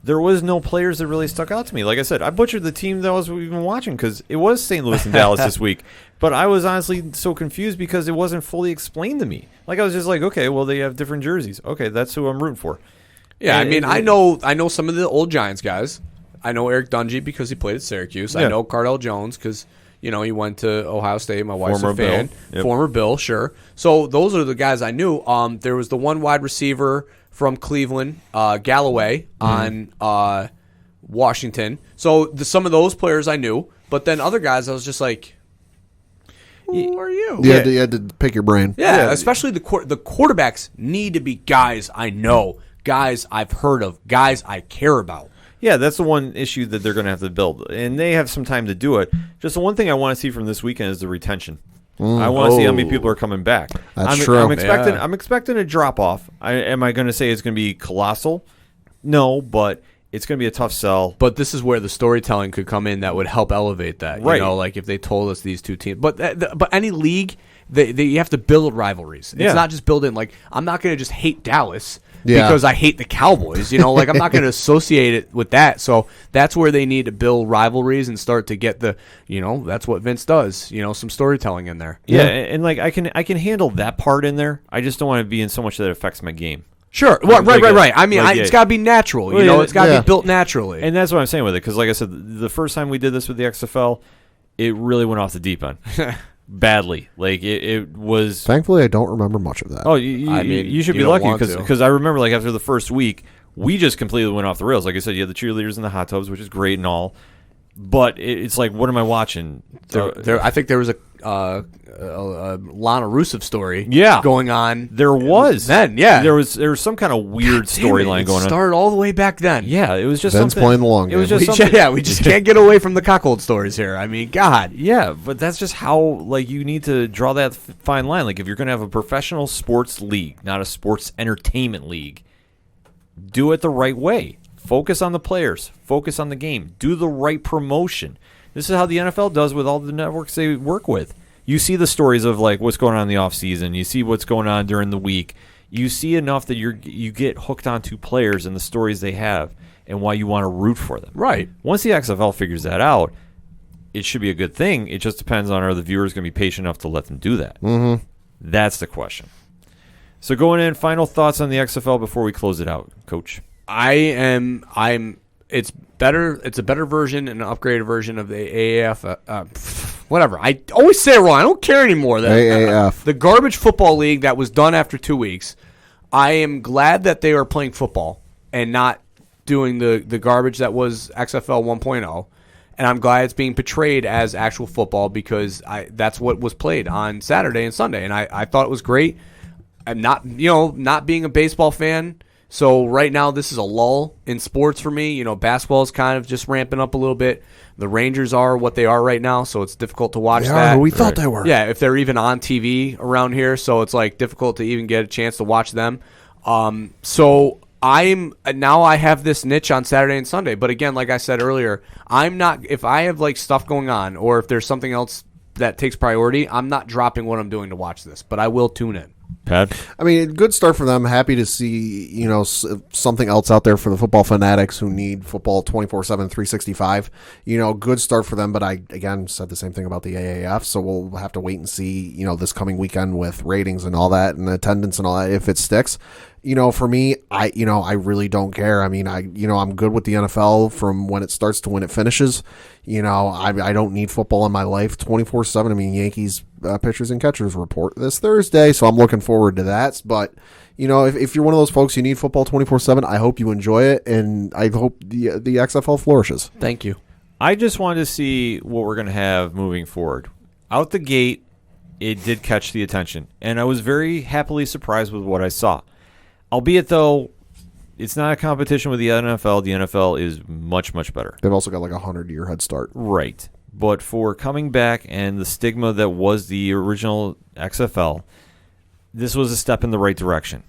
Speaker 1: There was no players that really stuck out to me. Like I said, I butchered the team that I was even watching because it was St. Louis and Dallas this week. But I was honestly so confused because it wasn't fully explained to me. Like I was just like, okay, well they have different jerseys. Okay, that's who I'm rooting for.
Speaker 4: Yeah, I know some of the old Giants guys. I know Eric Dungy because he played at Syracuse. Yeah. I know Cardell Jones because he went to Ohio State. My wife's a fan.
Speaker 1: Yep.
Speaker 4: Former Bill, sure. So those are the guys I knew. There was the one wide receiver from Cleveland, Galloway, on Washington. So some of those players I knew, but then other guys I was just like, who are you?
Speaker 3: You had to pick your brain.
Speaker 4: Yeah, especially the quarterbacks need to be guys I know, guys I've heard of, guys I care about.
Speaker 1: Yeah, that's the one issue that they're going to have to build, and they have some time to do it. Just the one thing I want to see from this weekend is the retention. I want to see how many people are coming back.
Speaker 3: That's true.
Speaker 1: I'm expecting a drop off. Am I going to say it's going to be colossal? No, but it's going to be a tough sell.
Speaker 4: But this is where the storytelling could come in that would help elevate that.
Speaker 1: Right.
Speaker 4: Like if they told us these two teams. But any league, you have to build rivalries. It's not just building. Like I'm not going to just hate Dallas because I hate the Cowboys. Like I'm not going to associate it with that. So that's where they need to build rivalries and start to get the. That's what Vince does. Some storytelling in there.
Speaker 1: Yeah, and like I can handle that part in there. I just don't want to be in so much that it affects my game.
Speaker 4: Sure. Well, right. I mean, it's got to be natural. It's got to be built naturally.
Speaker 1: And that's what I'm saying with it. Because, like I said, the first time we did this with the XFL, it really went off the deep end. Badly. Like, it was...
Speaker 3: Thankfully, I don't remember much of that.
Speaker 1: Oh, you should be lucky. Because I remember, like, after the first week, we just completely went off the rails. Like I said, you had the cheerleaders in the hot tubs, which is great and all. But it's like, what am I watching?
Speaker 4: I think there was a Lana Rusev story going on.
Speaker 1: There was.
Speaker 4: Then, yeah.
Speaker 1: There was some kind of weird storyline going on.
Speaker 4: It started all the way back then.
Speaker 1: Yeah, it was just
Speaker 3: Vince
Speaker 1: something.
Speaker 3: playing the long game.
Speaker 1: It was just something.
Speaker 4: We just can't get away from the cuckold stories here. I mean, God.
Speaker 1: Yeah, but that's just how, like, you need to draw that fine line. Like, if you're going to have a professional sports league, not a sports entertainment league, do it the right way. Focus on the players. Focus on the game. Do the right promotion. This is how the NFL does with all the networks they work with. You see the stories of like what's going on in the offseason. You see what's going on during the week. You see enough that you get hooked onto players and the stories they have and why you want to root for them.
Speaker 4: Right.
Speaker 1: Once the XFL figures that out, it should be a good thing. It just depends on are the viewers going to be patient enough to let them do that.
Speaker 3: Mm-hmm.
Speaker 1: That's the question. So going in, final thoughts on the XFL before we close it out, Coach.
Speaker 4: It's better. It's a better version and an upgraded version of the AAF. Whatever. I always say it wrong. I don't care anymore.
Speaker 3: AAF.
Speaker 4: The garbage football league that was done after 2 weeks. I am glad that they are playing football and not doing the garbage that was XFL 1.0. And I'm glad it's being portrayed as actual football because that's what was played on Saturday and Sunday. And I thought it was great. I'm not being a baseball fan. So right now this is a lull in sports for me. Basketball is kind of just ramping up a little bit. The Rangers are what they are right now, so it's difficult to watch that.
Speaker 3: We thought they were.
Speaker 4: Yeah, if they're even on TV around here, so it's like difficult to even get a chance to watch them. So I have this niche on Saturday and Sunday, but again, like I said earlier, if I have like stuff going on or if there's something else that takes priority, I'm not dropping what I'm doing to watch this, but I will tune in.
Speaker 1: Pat?
Speaker 3: I mean, good start for them. Happy to see, something else out there for the football fanatics who need football 24/7, 365. Good start for them, but I, again, said the same thing about the AAF, so we'll have to wait and see, this coming weekend with ratings and all that and attendance and all that, if it sticks. For me, I really don't care. I mean, I'm good with the NFL from when it starts to when it finishes. I don't need football in my life 24/7. I mean, Yankees pitchers and catchers report this Thursday, so I'm looking forward to that. But, if you're one of those folks who need football 24/7, I hope you enjoy it, and I hope the XFL flourishes.
Speaker 4: Thank you.
Speaker 1: I just wanted to see what we're going to have moving forward. Out the gate, it did catch the attention, and I was very happily surprised with what I saw. Albeit, though, it's not a competition with the NFL. The NFL is much, much better.
Speaker 3: They've also got like a 100-year head start.
Speaker 1: Right. But for coming back and the stigma that was the original XFL, this was a step in the right direction.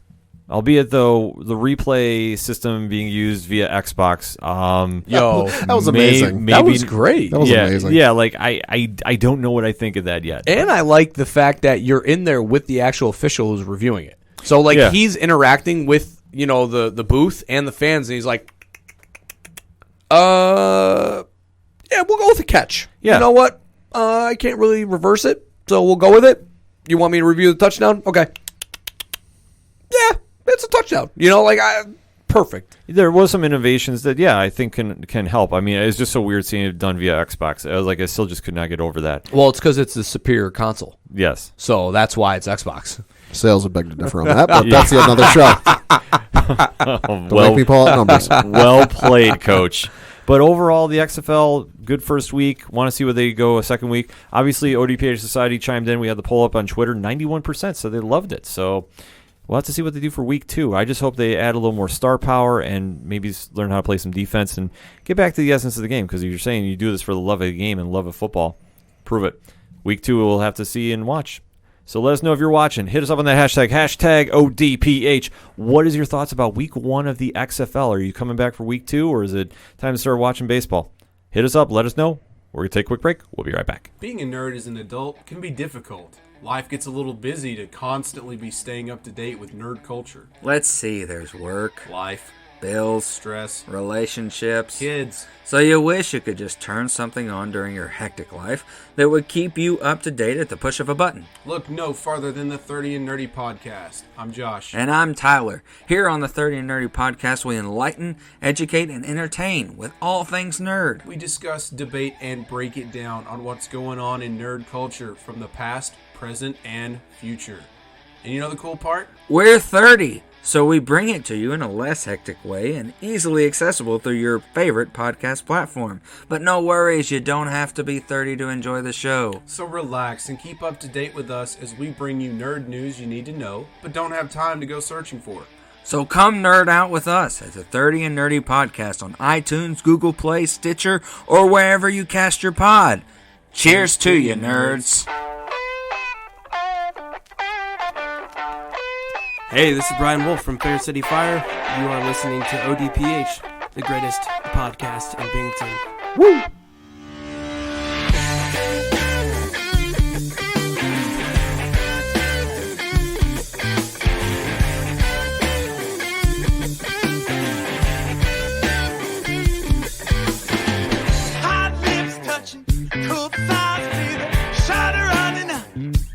Speaker 1: Albeit, though, the replay system being used via Xbox,
Speaker 3: that was amazing.
Speaker 4: That was great.
Speaker 3: That was amazing.
Speaker 1: Yeah, like I don't know what I think of that yet.
Speaker 4: And I like the fact that you're in there with the actual official who's reviewing it. So, he's interacting with, the booth and the fans, and he's like, yeah, we'll go with a catch.
Speaker 1: Yeah.
Speaker 4: You know what? I can't really reverse it, so we'll go with it. You want me to review the touchdown? Okay. Yeah, it's a touchdown. Perfect.
Speaker 1: There was some innovations that, I think can help. I mean, it's just so weird seeing it done via Xbox. I still just could not get over that.
Speaker 4: Well, it's because it's the superior console.
Speaker 1: Yes.
Speaker 4: So that's why it's Xbox.
Speaker 3: Sales would beg to differ on that, but that's another show. Don't make me pull out numbers.
Speaker 1: Well played, Coach. But overall, the XFL, good first week. Want to see where they go a second week. Obviously, ODPH Society chimed in. We had the poll up on Twitter, 91%, so they loved it. So we'll have to see what they do for week 2. I just hope they add a little more star power and maybe learn how to play some defense and get back to the essence of the game, because you're saying you do this for the love of the game and love of football. Prove it. Week 2, we'll have to see and watch. So let us know if you're watching. Hit us up on that hashtag ODPH. What is your thoughts about week 1 of the XFL? Are you coming back for week 2, or is it time to start watching baseball? Hit us up. Let us know. We're going to take a quick break. We'll be right back.
Speaker 7: Being a nerd as an adult can be difficult. Life gets a little busy to constantly be staying up to date with nerd culture.
Speaker 8: Let's see, there's work,
Speaker 7: Life,
Speaker 8: bills,
Speaker 7: stress,
Speaker 8: relationships,
Speaker 7: kids.
Speaker 8: So you wish you could just turn something on during your hectic life that would keep you up to date at the push of a button.
Speaker 7: Look no farther than the 30 and Nerdy podcast. I'm Josh.
Speaker 8: And I'm Tyler. Here on the 30 and Nerdy podcast, we enlighten, educate, and entertain with all things nerd.
Speaker 7: We discuss, debate, and break it down on what's going on in nerd culture from the past, present, and future. And you know the cool part?
Speaker 8: We're 30, so we bring it to you in a less hectic way and easily accessible through your favorite podcast platform. But no worries, you don't have to be 30 to enjoy the show.
Speaker 7: So relax and keep up to date with us as we bring you nerd news you need to know, but don't have time to go searching for.
Speaker 8: So come nerd out with us at the 30 and Nerdy podcast on iTunes, Google Play, Stitcher, or wherever you cast your pod. Cheers to you, nerds.
Speaker 9: Hey, this is Brian Wolf from Fair City Fire. You are listening to ODPH, the greatest podcast in Binghamton. Woo!
Speaker 2: Hot lips touching, cool thighs breathing, shawty running out,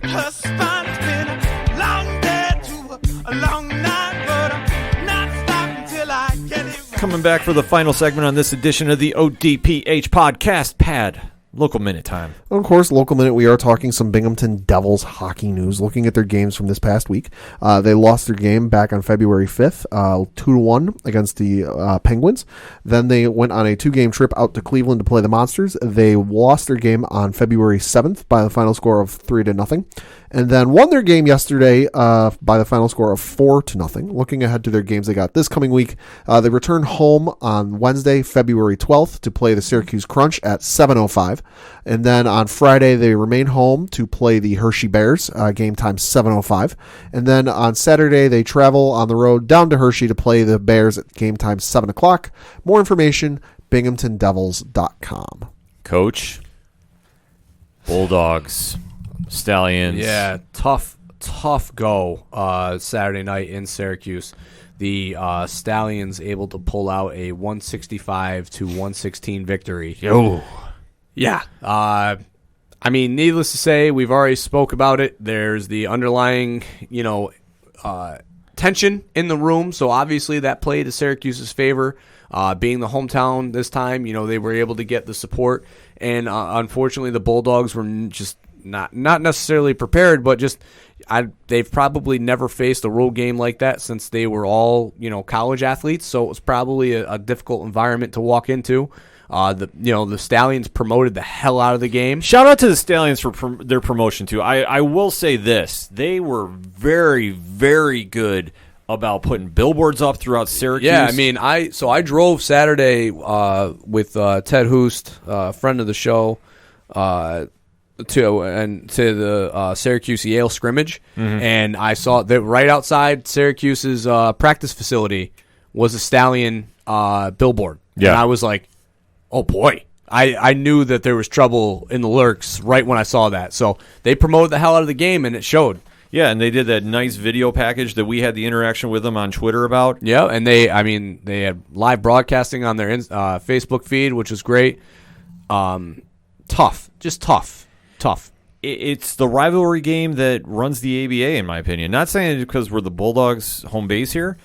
Speaker 2: her spine's been a long day to a long night, but I'm not stopping till I get it right.
Speaker 1: Coming back for the final segment on this edition of the ODPH podcast. Pad, Local minute time.
Speaker 3: Of course, local minute, we are talking some Binghamton Devils hockey news. Looking at their games from this past week, they lost their game back on February 5th, 2-1 against the Penguins. Then they went on a 2-game trip out to Cleveland to play the Monsters. They lost their game on February 7th by the final score of 3-0. And then won their game yesterday by the final score of 4-0. Looking ahead to their games they got this coming week, they return home on Wednesday, February 12th to play the Syracuse Crunch at 7:05. And then on Friday, they remain home to play the Hershey Bears, game time 7:05. And then on Saturday, they travel on the road down to Hershey to play the Bears at game time 7 o'clock. More information, binghamtondevils.com.
Speaker 1: Coach, Bulldogs, Stallions.
Speaker 4: Yeah, tough go Saturday night in Syracuse. The Stallions able to pull out a 165-116 victory.
Speaker 1: Yo.
Speaker 4: Yeah. I mean, needless to say, we've already spoke about it. There's the underlying, tension in the room. So obviously that played to Syracuse's favor. Being the hometown this time, they were able to get the support. And unfortunately, the Bulldogs were just not necessarily prepared, but just they've probably never faced a road game like that since they were all college athletes. So it was probably a difficult environment to walk into. The Stallions promoted the hell out of the game.
Speaker 1: Shout out to the Stallions for their promotion too. I will say this: they were very, very good about putting billboards up throughout Syracuse.
Speaker 4: Yeah, I mean, I drove Saturday with Ted Hoost, friend of the show, to the Syracuse Yale scrimmage, and I saw that right outside Syracuse's practice facility was a Stallion billboard.
Speaker 1: Yeah,
Speaker 4: and I was like, oh boy. I knew that there was trouble in the lurks right when I saw that. So they promoted the hell out of the game, and it showed.
Speaker 1: Yeah, and they did that nice video package that we had the interaction with them on Twitter about.
Speaker 4: Yeah, and they had live broadcasting on their Facebook feed, which was great. Tough.
Speaker 1: It's the rivalry game that runs the ABA, in my opinion. Not saying it because we're the Bulldogs' home base here.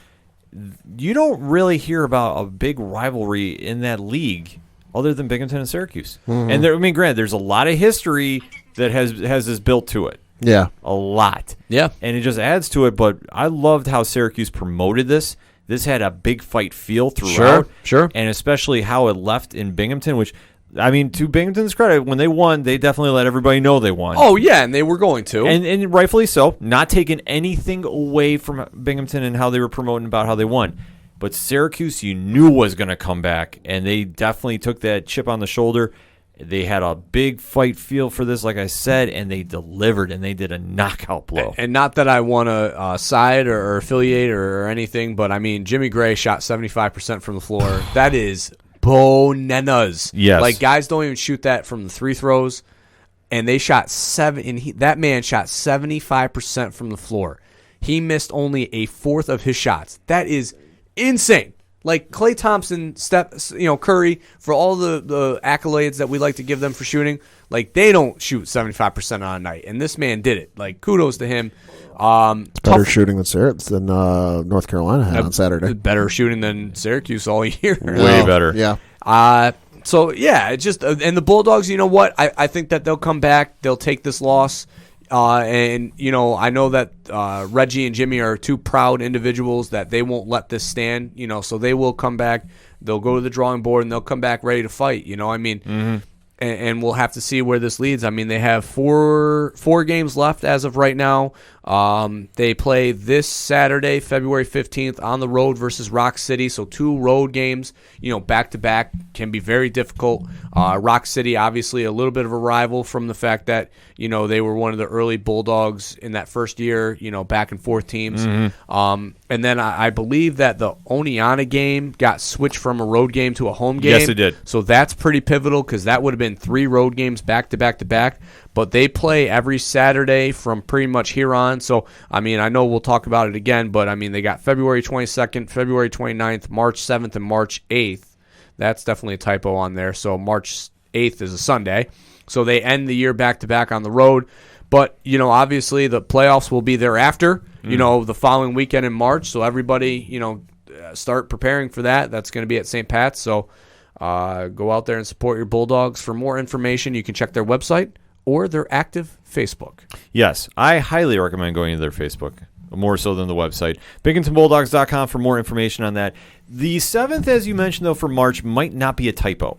Speaker 1: You don't really hear about a big rivalry in that league other than Binghamton and Syracuse. And granted, there's a lot of history that has this built to it.
Speaker 3: Yeah.
Speaker 1: A lot.
Speaker 4: Yeah.
Speaker 1: And it just adds to it, but I loved how Syracuse promoted this. This had a big fight feel throughout.
Speaker 4: Sure.
Speaker 1: And especially how it left in Binghamton, which, I mean, to Binghamton's credit, when they won, they definitely let everybody know they won.
Speaker 4: Oh, yeah, and they were going to.
Speaker 1: And rightfully so. Not taking anything away from Binghamton and how they were promoting about how they won. But Syracuse, you knew was going to come back, and they definitely took that chip on the shoulder. They had a big fight feel for this, like I said, and they delivered, and they did a knockout blow.
Speaker 4: And not that I want to side or affiliate or anything, but, I mean, Jimmy Gray shot 75% from the floor. That is bananas.
Speaker 1: Yes.
Speaker 4: Like, guys don't even shoot that from the free throws, and they shot that man shot 75% from the floor. He missed only a fourth of his shots. That is insane. Like Klay Thompson, Curry, for all the accolades that we like to give them for shooting, like they don't shoot 75% on a night, and this man did it. Like kudos to him.
Speaker 3: It's better shooting than North Carolina had on Saturday.
Speaker 4: Better shooting than Syracuse all year.
Speaker 1: Way better.
Speaker 3: Yeah.
Speaker 4: So yeah, it's just and the Bulldogs. You know what? I think that they'll come back. They'll take this loss. And, I know that Reggie and Jimmy are two proud individuals that they won't let this stand, so they will come back. They'll go to the drawing board, and they'll come back ready to fight, and we'll have to see where this leads. I mean, they have four games left as of right now. They play this Saturday, February 15th, on the road versus Rock City. So 2 road games, back-to-back can be very difficult. Rock City, obviously, a little bit of a rival from the fact that, they were one of the early Bulldogs in that first year, back-and-forth teams. And then I believe that the Oneonta game got switched from a road game to a home game.
Speaker 1: Yes, it did.
Speaker 4: So that's pretty pivotal because that would have been 3 road games back-to-back-to-back. But they play every Saturday from pretty much here on. So, I mean, I know we'll talk about it again, but, I mean, they got February 22nd, February 29th, March 7th, and March 8th. That's definitely a typo on there. So, March 8th is a Sunday. So, they end the year back-to-back on the road. But, obviously the playoffs will be thereafter, the following weekend in March. So, everybody, start preparing for that. That's going to be at St. Pat's. So, Go out there and support your Bulldogs. For more information, you can check their website or their active Facebook.
Speaker 1: Yes, I highly recommend going to their Facebook, more so than the website. BinghamtonBulldogs.com for more information on that. The 7th, as you mentioned, though, for March might not be a typo.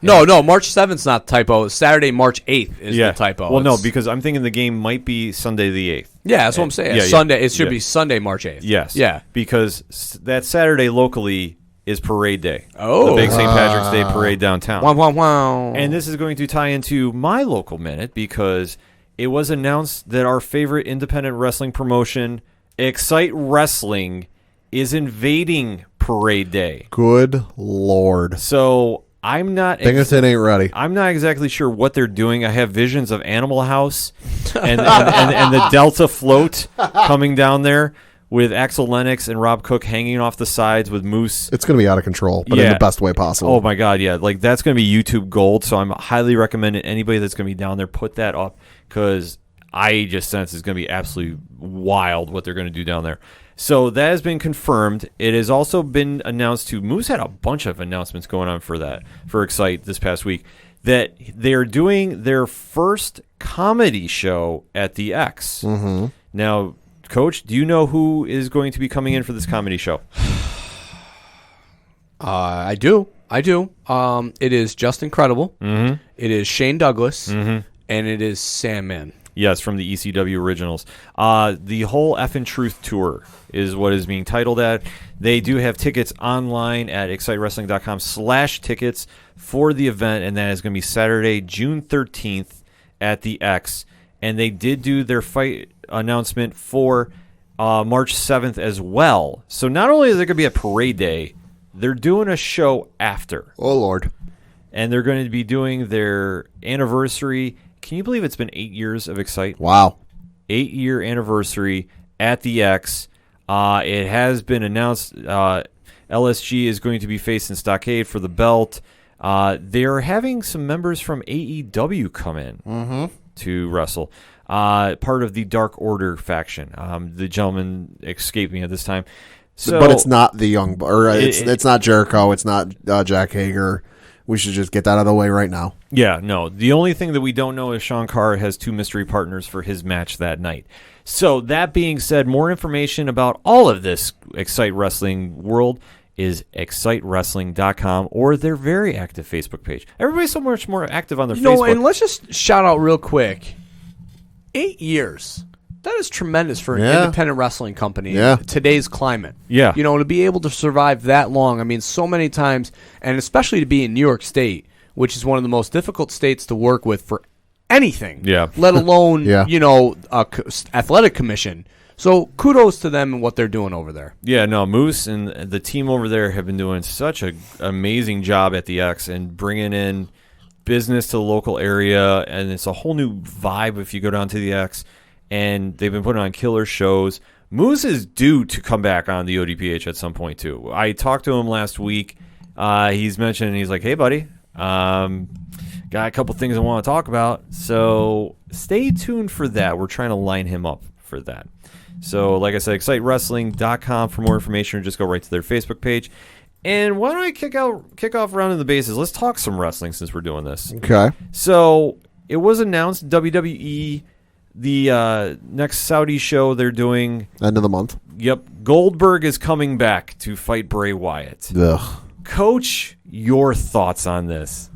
Speaker 4: No, March 7th's not the typo. Saturday, March 8th is the typo.
Speaker 1: Well, no, because I'm thinking the game might be Sunday the 8th.
Speaker 4: Yeah, that's what I'm saying.
Speaker 1: Yeah,
Speaker 4: Sunday. It should be Sunday, March 8th.
Speaker 1: Yes.
Speaker 4: Yeah.
Speaker 1: Because that Saturday locally is Parade Day.
Speaker 4: Oh.
Speaker 1: The big St. Patrick's Day parade downtown.
Speaker 4: Wow, wow, wow.
Speaker 1: And this is going to tie into my local minute because it was announced that our favorite independent wrestling promotion, Excite Wrestling, is invading Parade Day.
Speaker 3: Good Lord.
Speaker 1: So I'm not...
Speaker 3: Binghamton ain't ready.
Speaker 1: I'm not exactly sure what they're doing. I have visions of Animal House and the Delta float coming down there with Axel Lennox and Rob Cook hanging off the sides with Moose.
Speaker 3: It's going to be out of control, but in the best way possible.
Speaker 1: Oh, my God, yeah. Like, that's going to be YouTube gold, so I'm highly recommending anybody that's going to be down there put that up because I just sense it's going to be absolutely wild what they're going to do down there. So that has been confirmed. It has also been announced to Moose had a bunch of announcements going on for Excite this past week, that they're doing their first comedy show at the X.
Speaker 3: Mm-hmm.
Speaker 1: Now, Coach, do you know who is going to be coming in for this comedy show?
Speaker 4: I do. It is Just Incredible.
Speaker 1: Mm-hmm.
Speaker 4: It is Shane Douglas.
Speaker 1: Mm-hmm.
Speaker 4: And it is Sandman.
Speaker 1: Yes, from the ECW originals. The whole Effin' Truth Tour is what is being titled at. They do have tickets online at excitewrestling.com/tickets for the event, and that is going to be Saturday, June 13th at the X. And they did do their fight announcement for March 7th as well. So not only is there going to be a parade day, they're doing a show after.
Speaker 3: Oh, Lord.
Speaker 1: And they're going to be doing their anniversary. Can you believe it's been 8 years of Excite?
Speaker 3: Wow.
Speaker 1: 8-year anniversary at the X. It has been announced LSG is going to be facing Stockade for the belt. They're having some members from AEW come in to wrestle. Part of the Dark Order faction. The gentleman escaped me at this time. So,
Speaker 3: but it's not the Young... It's not Jericho. It's not Jack Hager. We should just get that out of the way right now.
Speaker 1: Yeah, no. The only thing that we don't know is Sean Carr has 2 mystery partners for his match that night. So that being said, more information about all of this Excite Wrestling world is excitewrestling.com or their very active Facebook page. Everybody's so much more active on their Facebook.
Speaker 4: And let's just shout out real quick. 8 years. That is tremendous for an independent wrestling company in today's climate.
Speaker 1: Yeah.
Speaker 4: To be able to survive that long. I mean, so many times, and especially to be in New York State, which is one of the most difficult states to work with for anything.
Speaker 1: Yeah.
Speaker 4: Let alone, athletic commission. So kudos to them and what they're doing over there.
Speaker 1: Yeah, no, Moose and the team over there have been doing such an amazing job at the X and bringing in business to the local area, and it's a whole new vibe if you go down to the X. And they've been putting on killer shows. Moose is due to come back on the ODPH at some point, too. I talked to him last week. He's mentioned, he's like, hey, buddy, got a couple things I want to talk about. So stay tuned for that. We're trying to line him up for that. So, like I said, excitewrestling.com for more information, or just go right to their Facebook page. And why don't I kick off rounding the bases? Let's talk some wrestling since we're doing this.
Speaker 3: Okay.
Speaker 1: So it was announced WWE... The next Saudi show they're doing...
Speaker 3: End of the month.
Speaker 1: Yep. Goldberg is coming back to fight Bray Wyatt.
Speaker 3: Ugh.
Speaker 1: Coach, your thoughts on this?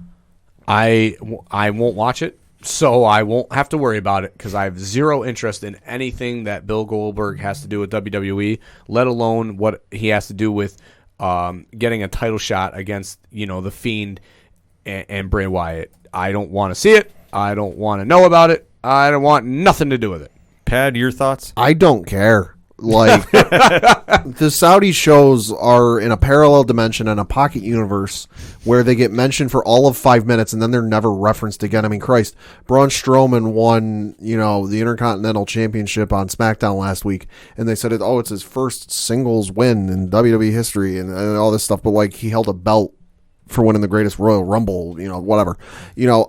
Speaker 4: I won't watch it, so I won't have to worry about it because I have zero interest in anything that Bill Goldberg has to do with WWE, let alone what he has to do with getting a title shot against, The Fiend and Bray Wyatt. I don't want to see it. I don't want to know about it. I don't want nothing to do with it.
Speaker 1: Pad, your thoughts?
Speaker 3: I don't care. Like, the Saudi shows are in a parallel dimension and a pocket universe where they get mentioned for all of 5 minutes and then they're never referenced again. I mean, Christ, Braun Strowman won, the Intercontinental Championship on Smackdown last week, and they said, it's his first singles win in WWE history and all this stuff, but, he held a belt for winning the greatest Royal Rumble, whatever.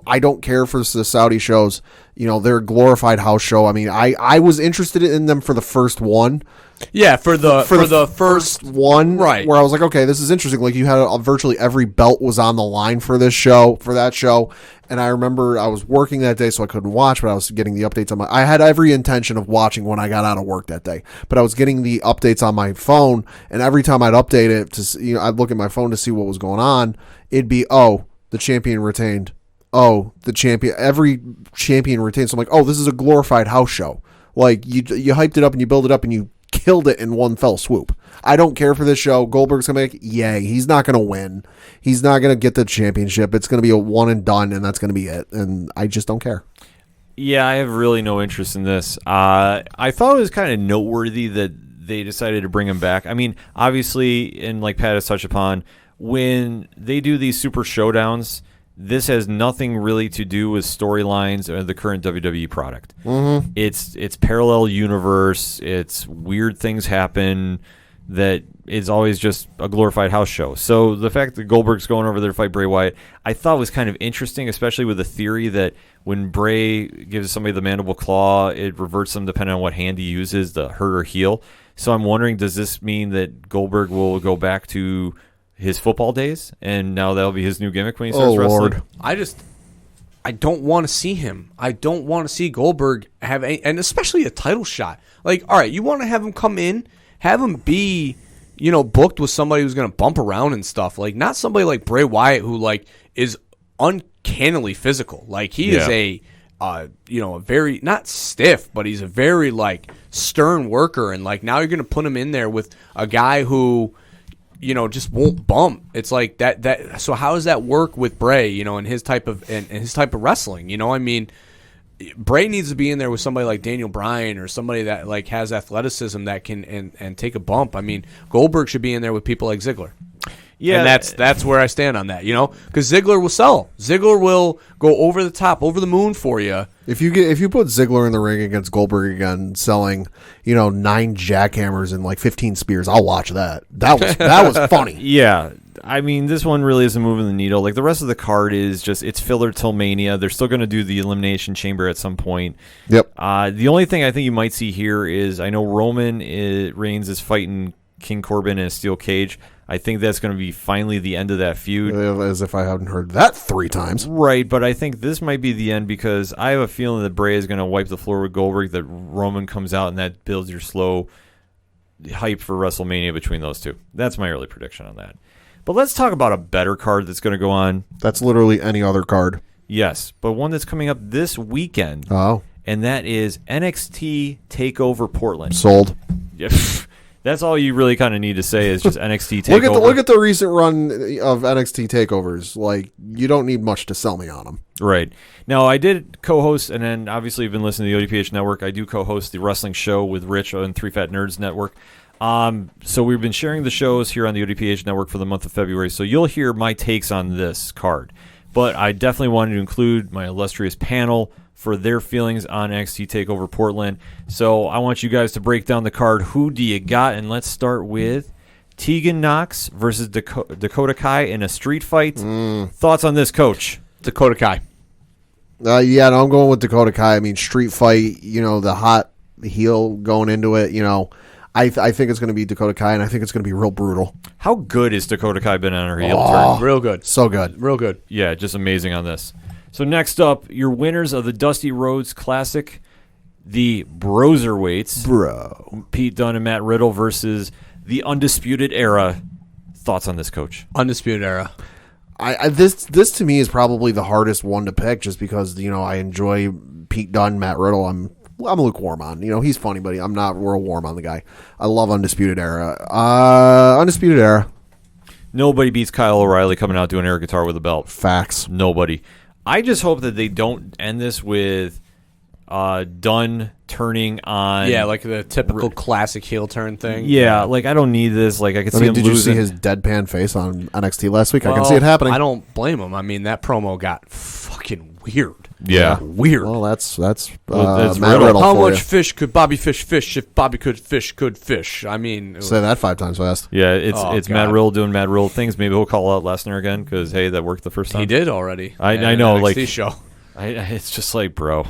Speaker 3: I don't care for the Saudi shows. They're a glorified house show. I mean, I was interested in them for the first one.
Speaker 4: Yeah, for the first
Speaker 3: one,
Speaker 4: right?
Speaker 3: Where I was like, okay, this is interesting. Like, you had virtually every belt was on the line for that show. And I remember I was working that day, so I couldn't watch, but I was getting the updates on I had every intention of watching when I got out of work that day, but I was getting the updates on my phone, and every time I'd update it I'd look at my phone to see what was going on. It'd be, the champion retained. Every champion retained. So I'm like, this is a glorified house show. Like, you hyped it up and you build it up and you killed it in one fell swoop. I don't care for this show. Goldberg's gonna make yay. He's not gonna win. He's not gonna get the championship. It's gonna be a one and done, and that's gonna be it. And I just don't care.
Speaker 1: Yeah, I have really no interest in this. I thought it was kind of noteworthy that they decided to bring him back. I mean, obviously, and like Pat has touched upon, when they do these super showdowns, this has nothing really to do with storylines or the current WWE product. Mm-hmm. It's parallel universe. It's weird things happen that is always just a glorified house show. So the fact that Goldberg's going over there to fight Bray Wyatt, I thought was kind of interesting, especially with the theory that when Bray gives somebody the mandible claw, it reverts them depending on what hand he uses, the hurt or heel. So I'm wondering, does this mean that Goldberg will go back to his football days, and now that'll be his new gimmick when he starts wrestling?
Speaker 3: Lord.
Speaker 4: I don't want to see him. I don't want to see Goldberg have and especially a title shot. Like, all right, you want to have him come in, have him be, booked with somebody who's going to bump around and stuff. Like, not somebody like Bray Wyatt who, like, is uncannily physical. Like, he is a very, not stiff, but he's a very, like, stern worker. And, like, now you're going to put him in there with a guy who, just won't bump. It's like that. So how does that work with Bray, and his type of wrestling? I mean, Bray needs to be in there with somebody like Daniel Bryan or somebody that, like, has athleticism that can and take a bump. I mean, Goldberg should be in there with people like Ziggler. Yeah, and that's where I stand on that, because Ziggler will sell. Ziggler will go over the top, over the moon for you.
Speaker 3: If you put Ziggler in the ring against Goldberg again, selling 9 jackhammers and like 15 spears, I'll watch that. That was funny.
Speaker 1: Yeah, I mean, this one really isn't moving the needle. Like, the rest of the card is just, it's filler till Mania. They're still going to do the Elimination Chamber at some point.
Speaker 3: Yep.
Speaker 1: The only thing I think you might see here is, I know Roman Reigns is fighting King Corbin in a steel cage. I think that's going to be finally the end of that feud.
Speaker 3: As if I haven't heard that 3 times.
Speaker 1: Right, but I think this might be the end, because I have a feeling that Bray is going to wipe the floor with Goldberg, that Roman comes out, and that builds your slow hype for WrestleMania between those two. That's my early prediction on that. But let's talk about a better card that's going to go on.
Speaker 3: That's literally any other card.
Speaker 1: Yes, but one that's coming up this weekend.
Speaker 3: Oh.
Speaker 1: And that is NXT TakeOver Portland.
Speaker 3: Sold.
Speaker 1: Yeah. That's all you really kind of need to say is just NXT TakeOver.
Speaker 3: Look at the recent run of NXT TakeOvers. Like, you don't need much to sell me on them.
Speaker 1: Right. Now, I did co-host, and then obviously you've been listening to the ODPH Network. I do co-host the wrestling show with Rich on 3 Fat Nerds Network. So we've been sharing the shows here on the ODPH Network for the month of February, so you'll hear my takes on this card. But I definitely wanted to include my illustrious panel for their feelings on NXT TakeOver Portland. So I want you guys to break down the card. Who do you got? And let's start with Tegan Knox versus Dakota Kai in a street fight. Thoughts on this, Coach?
Speaker 4: Dakota Kai.
Speaker 3: Yeah, no, I'm going with Dakota Kai. I mean, street fight, the hot heel going into it, I think it's going to be Dakota Kai, and I think it's going to be real brutal.
Speaker 1: How good has Dakota Kai been on her heel turn?
Speaker 4: Real good.
Speaker 3: So good.
Speaker 4: Real good.
Speaker 1: Yeah, just amazing on this. So next up, your winners of the Dusty Rhodes Classic, the Broserweights.
Speaker 3: Bro.
Speaker 1: Pete Dunne and Matt Riddle versus the Undisputed Era. Thoughts on this, Coach?
Speaker 4: Undisputed Era.
Speaker 3: This to me is probably the hardest one to pick, just because I enjoy Pete Dunne, Matt Riddle. I'm lukewarm on. He's funny, but I'm not real warm on the guy. I love Undisputed Era. Undisputed Era.
Speaker 1: Nobody beats Kyle O'Reilly coming out doing air guitar with a belt.
Speaker 3: Facts.
Speaker 1: Nobody. I just hope that they don't end this with Dunne turning on.
Speaker 4: Yeah, like the typical classic heel turn thing.
Speaker 1: Yeah, like, I don't need this. Like, I could see him
Speaker 3: did
Speaker 1: losing.
Speaker 3: You see his deadpan face on NXT last week? I can see it happening.
Speaker 4: I don't blame him. I mean, that promo got fucking fucking weird.
Speaker 1: Yeah.
Speaker 4: Weird.
Speaker 3: Well, that's
Speaker 1: That's
Speaker 3: Matt
Speaker 1: Riddle.
Speaker 3: Riddle
Speaker 4: How
Speaker 3: for
Speaker 4: much
Speaker 3: you.
Speaker 4: fish could Bobby Fish fish if Bobby could fish? I mean,
Speaker 3: Say that 5 times fast.
Speaker 1: Yeah, it's Matt
Speaker 4: God.
Speaker 1: Riddle doing Matt Riddle things. Maybe we'll call out Lesnar again because, hey, that worked the first time.
Speaker 4: he did already.
Speaker 1: I
Speaker 4: in
Speaker 1: know,
Speaker 4: an
Speaker 1: like-
Speaker 4: NXT show.
Speaker 1: It's just like, bro.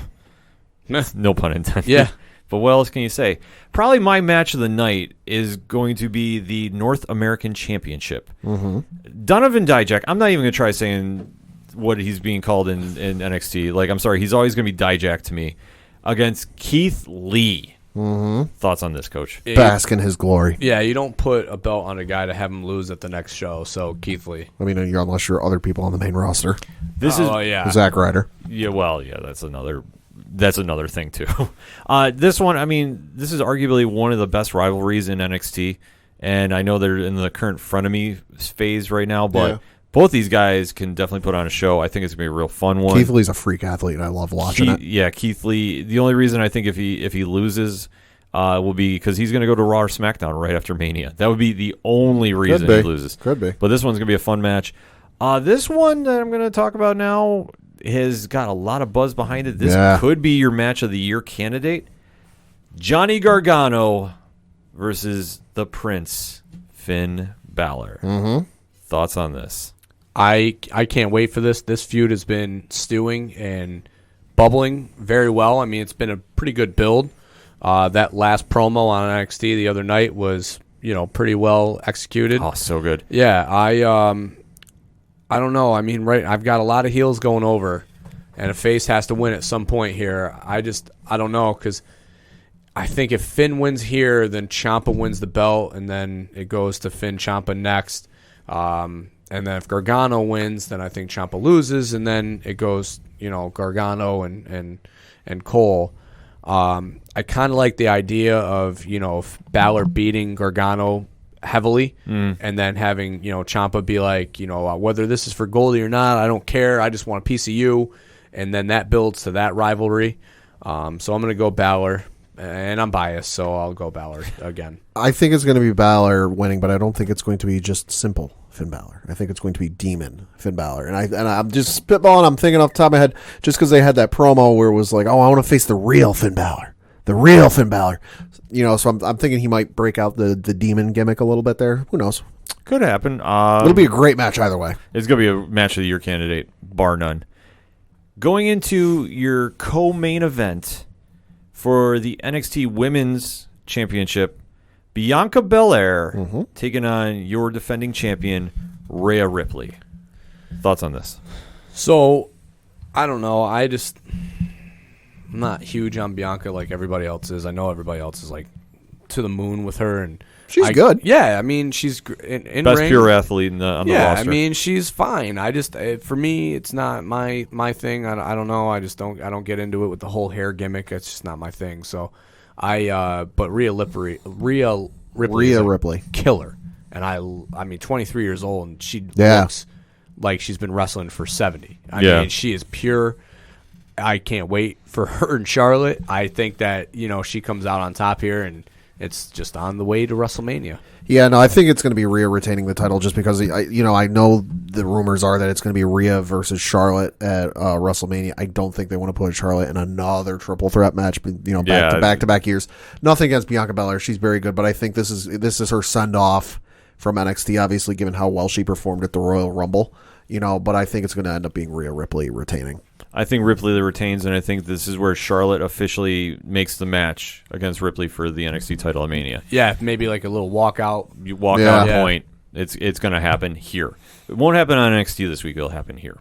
Speaker 4: Meh.
Speaker 1: No pun intended.
Speaker 4: Yeah.
Speaker 1: But what else can you say? Probably my match of the night is going to be the North American Championship. Mm-hmm. Donovan Dijak. I'm not even going to try saying what he's being called in NXT. Like, I'm sorry. He's always going to be Dijak to me. Against Keith Lee. Mm-hmm. Thoughts on this, Coach?
Speaker 3: Bask in his glory.
Speaker 4: Yeah, you don't put a belt on a guy to have him lose at the next show. So Keith Lee.
Speaker 3: I mean, unless you're other people on the main roster.
Speaker 1: This is
Speaker 4: yeah.
Speaker 3: Zack Ryder.
Speaker 1: Yeah, well, yeah, that's another thing too. This one, I mean, this is arguably one of the best rivalries in NXT, and I know they're in the current frenemy phase right now, but
Speaker 3: Yeah.
Speaker 1: both these guys can definitely put on a show. I think it's gonna be a real fun one.
Speaker 3: Keith Lee's a freak athlete, and I love watching it.
Speaker 1: Yeah, Keith Lee. The only reason I think if he loses will be because he's gonna go to Raw or SmackDown right after Mania. That would be the only reason he loses.
Speaker 3: Could be.
Speaker 1: But this one's gonna be a fun match. This one that I'm gonna talk about now has got a lot of buzz behind it. This could be your match of the year candidate. Johnny Gargano versus the Prince, Finn Balor. Mm-hmm. Thoughts on this?
Speaker 4: I can't wait for this. This feud has been stewing and bubbling very well. I mean, it's been a pretty good build. That last promo on NXT the other night was, pretty well executed.
Speaker 1: Oh, so good.
Speaker 4: Yeah, I don't know. I mean, right, I've got a lot of heels going over, and a face has to win at some point here. I don't know, because I think if Finn wins here, then Ciampa wins the belt, and then it goes to Finn Ciampa next. And then if Gargano wins, then I think Ciampa loses, and then it goes, Gargano and Cole. I kind of like the idea of, Balor beating Gargano heavily and then having, Ciampa be like, whether this is for Goldie or not, I don't care. I just want a piece of you. And then that builds to that rivalry. So I'm going to go Balor. And I'm biased, so I'll go Balor again.
Speaker 3: I think it's going to be Balor winning, but I don't think it's going to be just simple Finn Balor. I think it's going to be Demon Finn Balor. And I'm just spitballing. I'm thinking off the top of my head, just because they had that promo where it was like, oh, I want to face the real Finn Balor. The real Finn Balor. So I'm thinking he might break out the Demon gimmick a little bit there. Who knows?
Speaker 1: Could happen.
Speaker 3: It'll be a great match either way.
Speaker 1: It's going to be a match of the year candidate, bar none. Going into your co-main event for the NXT Women's Championship, Bianca Belair taking on your defending champion, Rhea Ripley. Thoughts on this?
Speaker 4: So, I don't know. I'm not huge on Bianca like everybody else is. I know everybody else is like to the moon with her, and
Speaker 3: she's good.
Speaker 4: Yeah, I mean she's in
Speaker 1: best
Speaker 4: ring.
Speaker 1: pure athlete on the roster.
Speaker 4: Yeah, I mean she's fine. For me, it's not my thing. I don't know. I don't get into it with the whole hair gimmick. It's just not my thing. So but Rhea
Speaker 3: Ripley,
Speaker 4: killer, and I mean 23 years old, and she looks like she's been wrestling for 70. I mean she is pure. I can't wait for her and Charlotte. I think that she comes out on top here, and it's just on the way to WrestleMania.
Speaker 3: Yeah, no, I think it's going to be Rhea retaining the title just because I know the rumors are that it's going to be Rhea versus Charlotte at WrestleMania. I don't think they want to put Charlotte in another triple threat match, back to back years. Nothing against Bianca Belair, she's very good, but I think this is her send off from NXT, obviously given how well she performed at the Royal Rumble. But I think it's going to end up being Rhea Ripley retaining.
Speaker 1: I think Ripley retains, and I think this is where Charlotte officially makes the match against Ripley for the NXT title at Mania.
Speaker 4: Yeah, maybe like a little walkout.
Speaker 1: You walk out point. It's going to happen here. It won't happen on NXT this week. It'll happen here.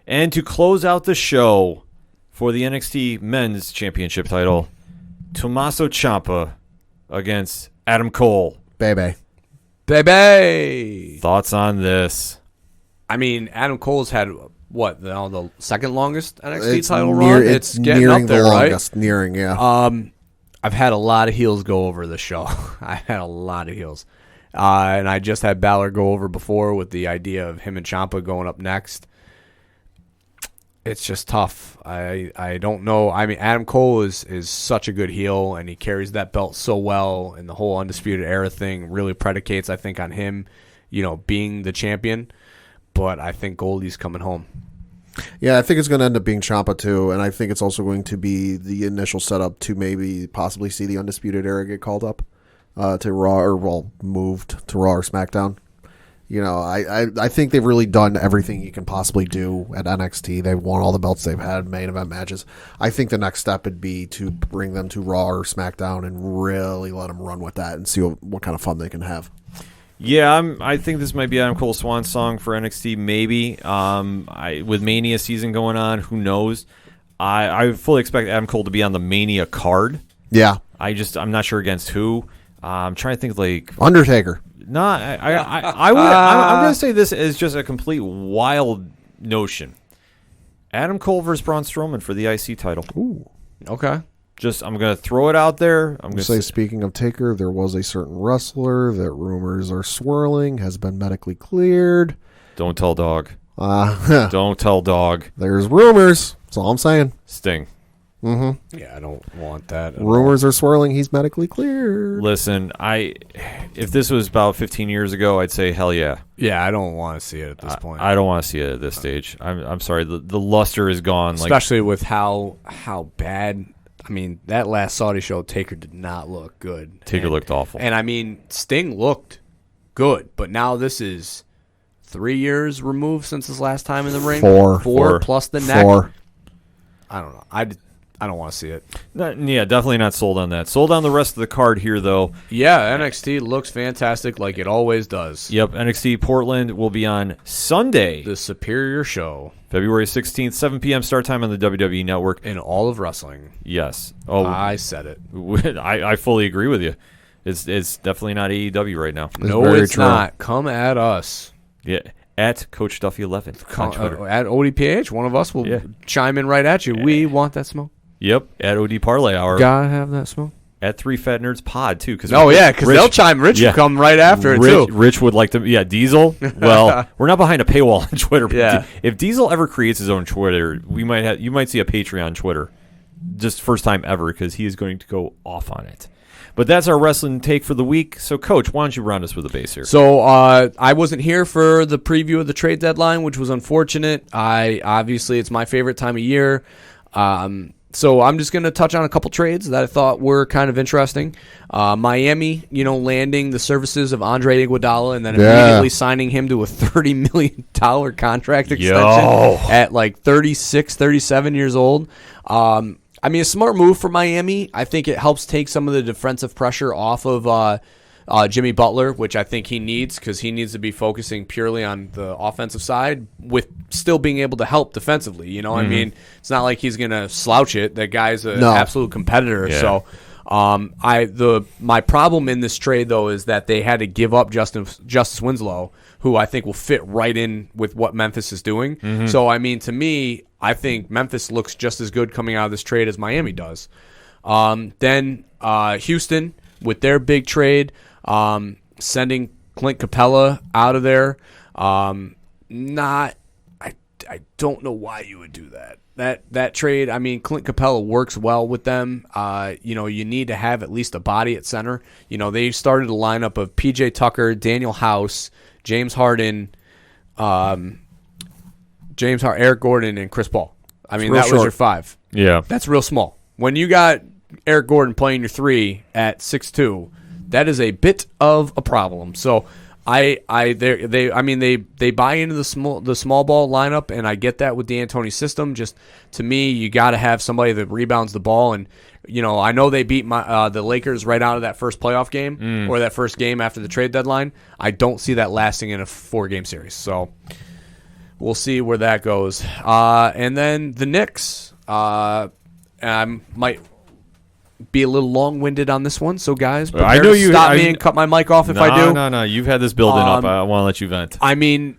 Speaker 1: And to close out the show for the NXT Men's Championship title, Tommaso Ciampa against Adam Cole.
Speaker 3: Baby.
Speaker 1: Thoughts on this?
Speaker 4: I mean, Adam Cole's had the second longest NXT
Speaker 3: It's
Speaker 4: title
Speaker 3: near-
Speaker 4: run.
Speaker 3: it's
Speaker 4: getting
Speaker 3: nearing
Speaker 4: up there,
Speaker 3: the
Speaker 4: right?
Speaker 3: longest. Nearing, yeah.
Speaker 4: I've had a lot of heels go over the show. I've had a lot of heels. And I just had Balor go over before with the idea of him and Ciampa going up next. It's just tough. I don't know. I mean, Adam Cole is such a good heel, and he carries that belt so well, and the whole Undisputed Era thing really predicates, I think, on him, being the champion. But I think Goldie's coming home.
Speaker 3: Yeah, I think it's going to end up being Ciampa too, and I think it's also going to be the initial setup to maybe possibly see the Undisputed Era get called up to Raw, or moved to Raw or SmackDown. You know, I think they've really done everything you can possibly do at NXT. They've won all the belts they've had, main event matches. I think the next step would be to bring them to Raw or SmackDown and really let them run with that and see what kind of fun they can have.
Speaker 1: Yeah, I think this might be Adam Cole's swan song for NXT, maybe. With Mania season going on, who knows? I fully expect Adam Cole to be on the Mania card.
Speaker 3: Yeah.
Speaker 1: I'm not sure against who. I'm trying to think like
Speaker 3: Undertaker.
Speaker 1: No, I'm going to say this is just a complete wild notion. Adam Cole versus Braun Strowman for the IC title.
Speaker 3: Ooh.
Speaker 4: Okay.
Speaker 1: I'm going to throw it out there. I'm going to
Speaker 3: say, speaking of Taker, there was a certain wrestler that rumors are swirling, has been medically cleared.
Speaker 1: Don't tell dog. Don't tell dog.
Speaker 3: There's rumors. That's all I'm saying.
Speaker 1: Sting.
Speaker 3: Mm-hmm.
Speaker 4: Yeah, I don't want that.
Speaker 3: Rumors are swirling. He's medically cleared.
Speaker 1: Listen, if this was about 15 years ago, I'd say hell yeah.
Speaker 4: Yeah, I don't want to see it at this point.
Speaker 1: I don't want to see it at this stage. I'm sorry. The luster is gone.
Speaker 4: Especially with how bad. I mean, that last Saudi show, Taker did not look good.
Speaker 1: Taker looked awful.
Speaker 4: And I mean, Sting looked good, but now this is 3 years removed since his last time in the ring. Four plus the neck.
Speaker 3: 4.
Speaker 4: I don't know. I don't want to see it.
Speaker 1: Yeah, definitely not sold on that. Sold on the rest of the card here, though.
Speaker 4: Yeah, NXT looks fantastic like it always does.
Speaker 1: Yep, NXT Portland will be on Sunday.
Speaker 4: The Superior Show.
Speaker 1: February 16th, 7 p.m. start time on the WWE Network.
Speaker 4: In all of wrestling.
Speaker 1: Yes. Oh,
Speaker 4: I said it.
Speaker 1: I fully agree with you. It's definitely not AEW right now.
Speaker 4: No, it's not. Come at us.
Speaker 1: Yeah. At Coach Duffy 11 on Twitter.
Speaker 4: At ODPH, one of us will chime in right at you. We want that smoke.
Speaker 1: Yep, at OD Parlay Hour.
Speaker 4: Gotta have that smoke.
Speaker 1: At 3 Fat Nerds Pod, too.
Speaker 4: Because they'll chime. Rich will come right after it, too.
Speaker 1: Rich would like to. Yeah, Diesel. Well, we're not behind a paywall on Twitter.
Speaker 4: Yeah.
Speaker 1: If Diesel ever creates his own Twitter, you might see a Patreon Twitter. Just first time ever, because he is going to go off on it. But that's our wrestling take for the week. So, Coach, why don't you round us with a base here?
Speaker 4: So, I wasn't here for the preview of the trade deadline, which was unfortunate. Obviously, it's my favorite time of year. So I'm just going to touch on a couple trades that I thought were kind of interesting. Miami, landing the services of Andre Iguodala and then immediately signing him to a $30 million contract extension at like 36, 37 years old. I mean, a smart move for Miami. I think it helps take some of the defensive pressure off of Jimmy Butler, which I think he needs because he needs to be focusing purely on the offensive side with still being able to help defensively. I mean, it's not like he's going to slouch it. That guy's an absolute competitor. Yeah. So my problem in this trade, though, is that they had to give up Justice Winslow, who I think will fit right in with what Memphis is doing. Mm-hmm. So, I mean, to me, I think Memphis looks just as good coming out of this trade as Miami does. Then Houston, with their big trade, sending Clint Capella out of there. I don't know why you would do that. That trade, I mean, Clint Capella works well with them. You need to have at least a body at center. They started a lineup of PJ Tucker, Daniel House, James Harden, Eric Gordon, and Chris Paul. I mean, that was your 5.
Speaker 1: Yeah.
Speaker 4: That's real small. When you got Eric Gordon playing your 3 at 6'2", that is a bit of a problem. So they buy into the small ball lineup, and I get that with D'Antoni's system. Just to me, you got to have somebody that rebounds the ball, and I know they beat the Lakers right out of that first playoff game or that first game after the trade deadline. I don't see that lasting in a 4-game series. So we'll see where that goes. And then the Knicks, I might be a little long-winded on this one, so guys,
Speaker 1: I know you
Speaker 4: stop me and cut my mic off if I do.
Speaker 1: No, you've had this building up. I want to let you vent.
Speaker 4: I mean,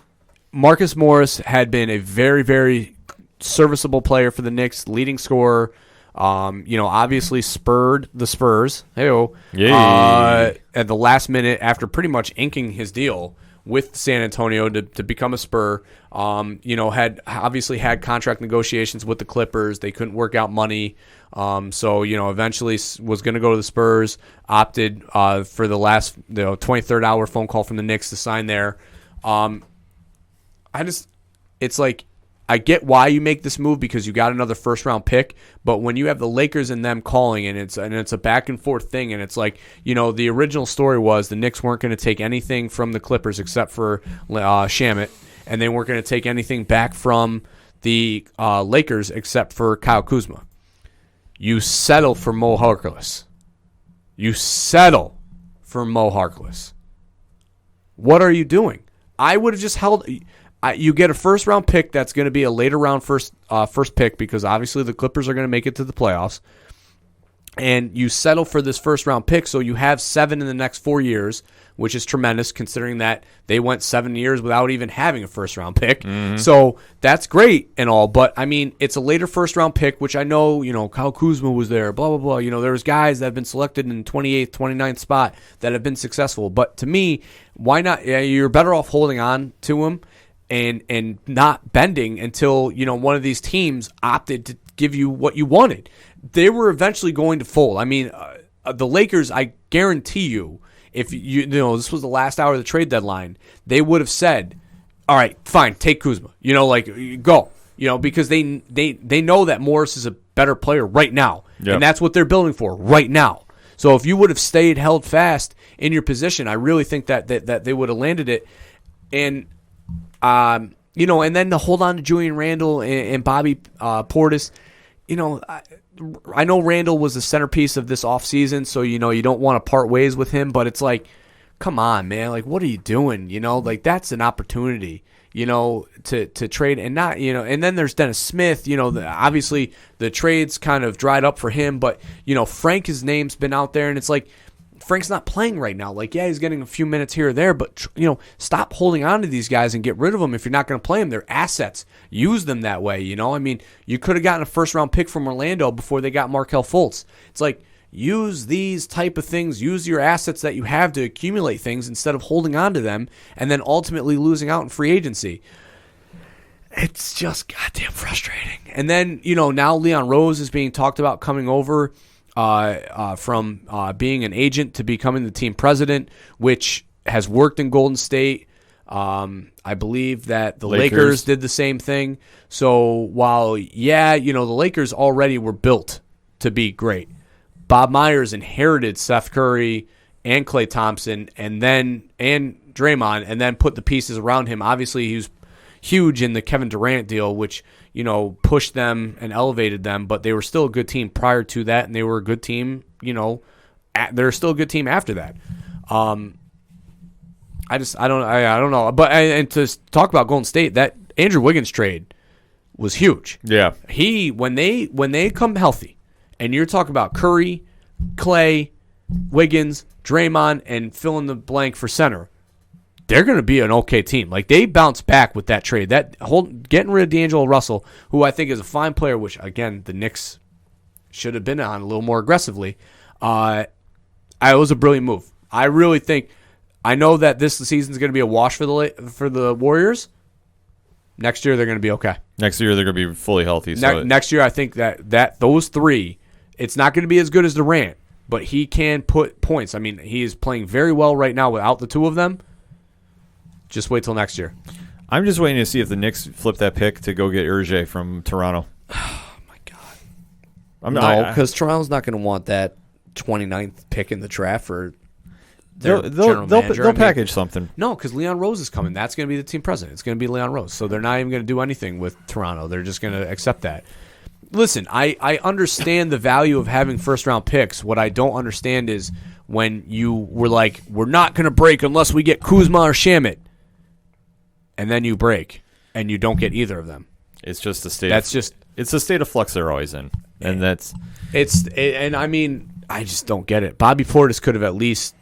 Speaker 4: Marcus Morris had been a very, very serviceable player for the Knicks, leading scorer. Obviously spurred the Spurs. At the last minute after pretty much inking his deal with San Antonio to become a Spur. Had obviously had contract negotiations with the Clippers. They couldn't work out money. Eventually was going to go to the Spurs, opted for the last 23rd hour phone call from the Knicks to sign there. It's like I get why you make this move because you got another first round pick, but when you have the Lakers and them calling and it's a back and forth thing, and it's like, the original story was the Knicks weren't going to take anything from the Clippers except for Shamet, and they weren't going to take anything back from the Lakers except for Kyle Kuzma. You settle for Mo Harkless. What are you doing? I would have just held. You get a first round pick that's going to be a later round first pick because obviously the Clippers are going to make it to the playoffs, and you settle for this first round pick, so you have 7 in the next 4 years, which is tremendous considering that they went 7 years without even having a first round pick. So that's great and all, but I mean it's a later first round pick, which I know Kyle Kuzma was there, blah blah blah. There's guys that have been selected in 28th, 29th spot that have been successful, but to me, why not? You're better off holding on to him and not bending until one of these teams opted to give you what you wanted. They were eventually going to fold. I mean, the Lakers, I guarantee you, if this was the last hour of the trade deadline, they would have said, "All right, fine, take Kuzma." Go. Because they know that Morris is a better player right now, and that's what they're building for right now. So if you would have held fast in your position, I really think that they would have landed it. And and then to hold on to Julian Randle and Bobby Portis, I know Randle was the centerpiece of this offseason, so you don't want to part ways with him, but it's like, come on, man, like what are you doing? That's an opportunity, to trade and not, and then there's Dennis Smith, obviously the trade's kind of dried up for him, but Frank, his name's been out there, and it's like Frank's not playing right now. Like, yeah, he's getting a few minutes here or there, but, stop holding on to these guys and get rid of them if you're not going to play them. They're assets. Use them that way, I mean, you could have gotten a first-round pick from Orlando before they got Markelle Fultz. It's like, use these type of things. Use your assets that you have to accumulate things instead of holding on to them and then ultimately losing out in free agency. It's just goddamn frustrating. And then, now Leon Rose is being talked about coming over from being an agent to becoming the team president, which has worked in Golden State. I believe that the Lakers did the same thing. So while, the Lakers already were built to be great, Bob Myers inherited Seth Curry and Klay Thompson and Draymond, and then put the pieces around him. Obviously, he was huge in the Kevin Durant deal, which pushed them and elevated them, but they were still a good team prior to that, and they were a good team, they're still a good team after that. I don't know. But and to talk about Golden State, that Andrew Wiggins trade was huge.
Speaker 1: Yeah.
Speaker 4: When they come healthy, and you're talking about Curry, Klay, Wiggins, Draymond, and fill in the blank for center, they're going to be an okay team. Like, they bounce back with that trade. Getting rid of D'Angelo Russell, who I think is a fine player, which, again, the Knicks should have been on a little more aggressively. It was a brilliant move. I really think, I know that this season is going to be a wash for the Warriors. Next year, they're going to be okay.
Speaker 1: Next year, they're going to be fully healthy.
Speaker 4: Next year, I think that those three, it's not going to be as good as Durant, but he can put points. I mean, he is playing very well right now without the two of them. Just wait till next year.
Speaker 1: I'm just waiting to see if the Knicks flip that pick to go get Urge from Toronto.
Speaker 4: Oh, my God. No, because Toronto's not going to want that 29th pick in the draft for their general manager.
Speaker 1: They'll package something.
Speaker 4: No, because Leon Rose is coming. That's going to be the team president. It's going to be Leon Rose. So they're not even going to do anything with Toronto. They're just going to accept that. Listen, I understand the value of having first-round picks. What I don't understand is when you were like, we're not going to break unless we get Kuzma or Shamet. And then you break, and you don't get either of them.
Speaker 1: It's just the state.
Speaker 4: It's
Speaker 1: the state of flux they're always in, and
Speaker 4: and I mean, I just don't get it. Bobby Portis could have at least,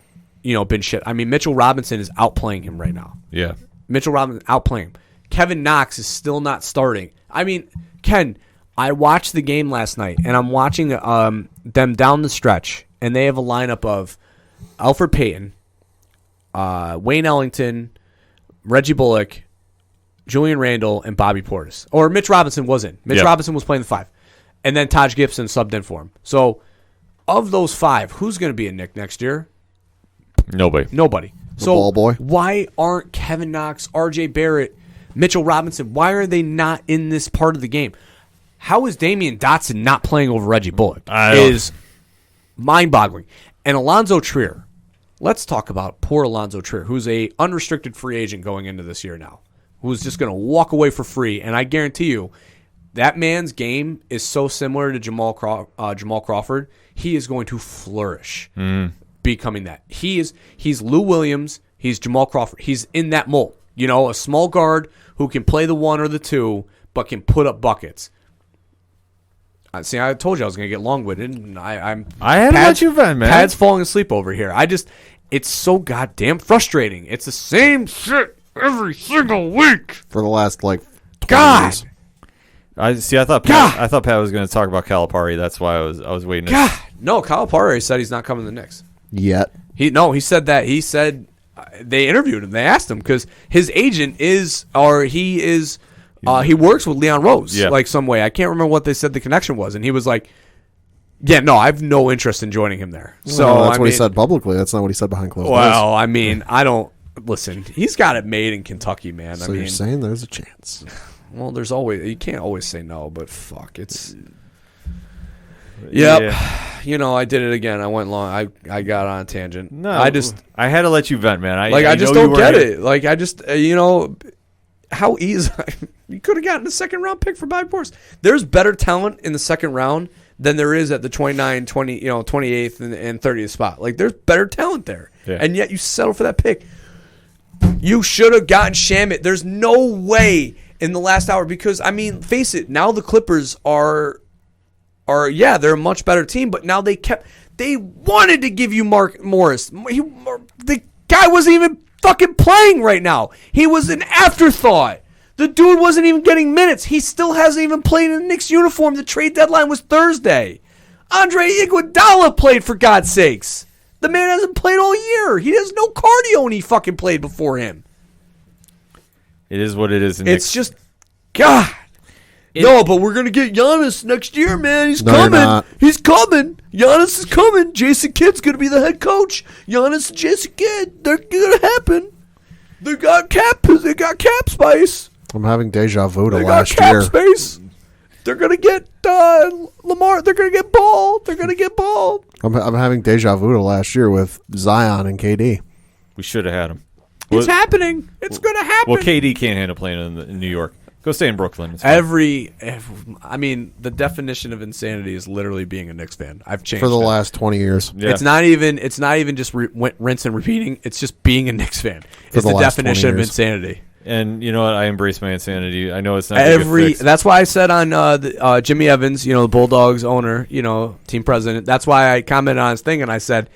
Speaker 4: been shit. I mean, Mitchell Robinson is outplaying him right now.
Speaker 1: Yeah,
Speaker 4: Mitchell Robinson outplaying him. Kevin Knox is still not starting. I mean, Ken, I watched the game last night, and I'm watching them down the stretch, and they have a lineup of Alfred Payton, Wayne Ellington, Reggie Bullock, Julian Randle, and Bobby Portis. Or Mitch Robinson was in. Mitch Robinson was playing the 5. And then Taj Gibson subbed in for him. So, of those 5, who's going to be a Knick next year?
Speaker 1: Nobody.
Speaker 3: The
Speaker 4: So,
Speaker 3: ball boy.
Speaker 4: why aren't Kevin Knox, RJ Barrett, Mitchell Robinson. Why are they not in this part of the game? How is Damian Dotson not playing over Reggie Bullock? Is mind-boggling. And Alonzo Trier. Let's talk about poor Alonzo Trier, who's a unrestricted free agent going into this year now, who's just going to walk away for free. And I guarantee you, that man's game is so similar to Jamal Crawford. He is going to flourish becoming that. He's Lou Williams. He's Jamal Crawford. He's in that mold. You know, a small guard who can play the 1 or the 2, but can put up buckets. See, I told you I was going to get long-winded. And I
Speaker 1: had to let you vent, man.
Speaker 4: Pad's falling asleep over here. It's so goddamn frustrating. It's the same shit every single week
Speaker 3: for the last 20
Speaker 4: God.
Speaker 3: years.
Speaker 1: I thought Pat was going to talk about Calipari. That's why I was waiting.
Speaker 4: No, Calipari said he's not coming to the Knicks
Speaker 3: Yet.
Speaker 4: He said that. He said they interviewed him. They asked him because his agent he works with Leon Rose, like some way. I can't remember what they said the connection was, and he was like, "Yeah, no, I have no interest in joining him there." So
Speaker 3: that's what he said publicly. That's not what he said behind closed doors.
Speaker 4: Well, I mean, I don't listen. He's got it made in Kentucky, man.
Speaker 3: So you're saying there's a chance?
Speaker 4: Well, you can't always say no, but fuck, it's. Yep.
Speaker 1: Yeah.
Speaker 4: You know, I did it again. I went long. I got on a tangent.
Speaker 1: No, I had to let you vent, man. I
Speaker 4: just don't get it. Like, I just, how easy you could have gotten a second-round pick for Bobby Portis. There's better talent in the second round than there is at the 28th and 30th spot. Like, there's better talent there, and yet you settle for that pick. You should have gotten Shamet. There's no way in the last hour because, I mean, face it, now the Clippers are they're a much better team, but now they wanted to give you Mark Morris. The guy wasn't even fucking playing right now. He was an afterthought. The dude wasn't even getting minutes. He still hasn't even played in the Knicks uniform. The trade deadline was Thursday. Andre Iguodala played, for God's sakes. The man hasn't played all year. He has no cardio, and he fucking played before him.
Speaker 1: It is what it is.
Speaker 4: It's just, God. No, but we're going to get Giannis next year, man. He's coming. He's coming. Giannis is coming. Jason Kidd's going to be the head coach. Giannis and Jason Kidd, they're going to happen. They got cap space.
Speaker 3: I'm having deja vu to
Speaker 4: They
Speaker 3: last
Speaker 4: got cap
Speaker 3: year.
Speaker 4: space. They're going to get Lamar. They're going to get Ball. They're going to get Ball.
Speaker 3: I'm having deja vu to last year with Zion and KD.
Speaker 1: We should have had him.
Speaker 4: It's happening. It's going to happen.
Speaker 1: Well, KD can't handle playing in New York. Go stay in Brooklyn.
Speaker 4: I mean, the definition of insanity is literally being a Knicks fan. I've changed
Speaker 3: for the
Speaker 4: it.
Speaker 3: last 20 years.
Speaker 1: Yeah.
Speaker 4: It's not even just rinse and repeating. It's just being a Knicks fan. It's the definition of insanity.
Speaker 1: And you know what? I embrace my insanity. I know it's not gonna get fixed.
Speaker 4: That's why I said on Jimmy Evans, the Bulldogs owner, team president. That's why I commented on his thing and I said,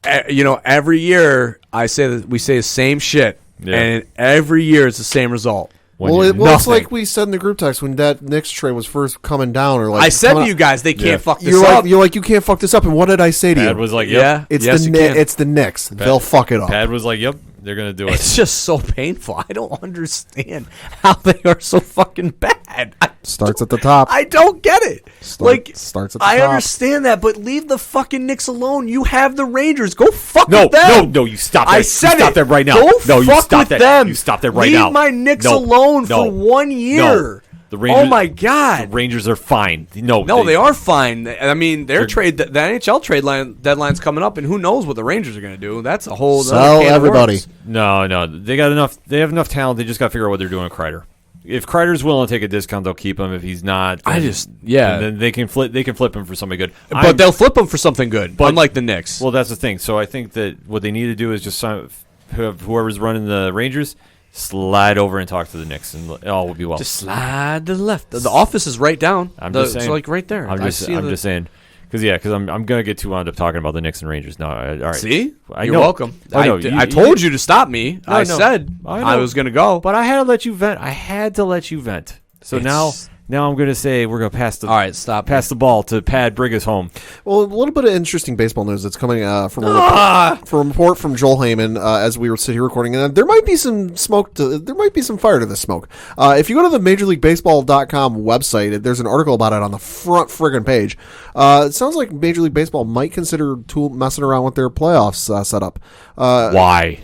Speaker 4: every year I say that we say the same shit, and every year it's the same result.
Speaker 3: It's like we said in the group text when that Knicks trade was first coming down. Or like,
Speaker 4: I said to you guys, they can't fuck this
Speaker 3: up.
Speaker 4: up.
Speaker 3: You're like, you can't fuck this up. And what did I say to you?
Speaker 1: Pad was like, yep.
Speaker 3: It's the Knicks. They'll fuck it up.
Speaker 1: Pad was like, yep, they're going to do it.
Speaker 4: It's just so painful. I don't understand how they are so fucking bad.
Speaker 3: Starts at the top.
Speaker 4: I don't get it.
Speaker 3: Starts at the top.
Speaker 4: I understand that, but leave the fucking Knicks alone. You have the Rangers. Go fuck with them.
Speaker 1: No, you stop that.
Speaker 4: I said
Speaker 1: you stop that right now.
Speaker 4: Go
Speaker 1: no, you
Speaker 4: fuck
Speaker 1: stop
Speaker 4: with
Speaker 1: that.
Speaker 4: them.
Speaker 1: You stop that right now.
Speaker 4: Leave my Knicks alone for 1 year.
Speaker 1: No. The Rangers,
Speaker 4: oh my God!
Speaker 1: The Rangers are fine. No,
Speaker 4: they are fine. I mean, the NHL trade deadline's coming up, and who knows what the Rangers are going to do? That's a whole
Speaker 3: sell everybody.
Speaker 1: No, they got enough. They have enough talent. They just got to figure out what they're doing with Kreider. If Kreider's willing to take a discount, they'll keep him. If he's not, then they can flip. They can flip him for something good.
Speaker 4: But they'll flip him for something good, unlike the Knicks.
Speaker 1: Well, that's the thing. So I think that what they need to do is just have whoever's running the Rangers slide over and talk to the Knicks, and all will be well.
Speaker 4: Just slide to the left. The office is right down.
Speaker 1: Just saying.
Speaker 4: It's like right there.
Speaker 1: I'm just saying. Because I'm gonna get too wound up talking about the Knicks and Rangers. No, all right.
Speaker 4: See, you're welcome. I told you to stop me. I said I was gonna go,
Speaker 1: but I had to let you vent. So now Now I'm going to say we're going to pass the
Speaker 4: All right, stop.
Speaker 1: pass the ball to Pad. Bring us home.
Speaker 3: Well, a little bit of interesting baseball news that's coming from a report from Joel Heyman as we were sitting here recording, and there might be some smoke. There might be some fire to this smoke. If you go to the MajorLeagueBaseball.com website, there's an article about it on the front friggin' page. It sounds like Major League Baseball might consider messing around with their playoffs setup.
Speaker 1: Why?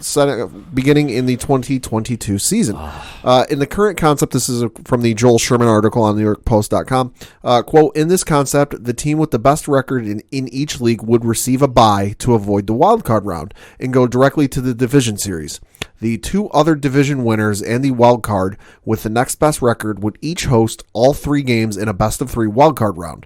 Speaker 3: Beginning in the 2022 season. In the current concept, this is from the Joel Sherman article on NewYorkPost.com. Quote, in this concept, the team with the best record in each league would receive a bye to avoid the wild card round and go directly to the division series. The two other division winners and the wild card with the next best record would each host all 3 games in a best of 3 wild card round.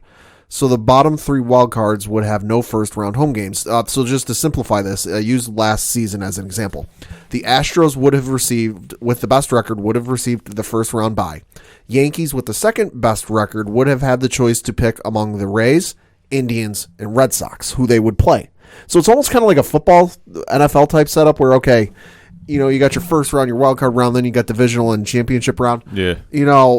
Speaker 3: So the bottom 3 wild cards would have no first round home games. So just to simplify this, use last season as an example. The Astros would have received, with the best record, would have received the first round bye. Yankees with the second best record would have had the choice to pick among the Rays, Indians, and Red Sox, who they would play. So it's almost kind of like a football NFL type setup where, okay, you got your first round, your wild card round, then you got divisional and championship round.
Speaker 1: Yeah.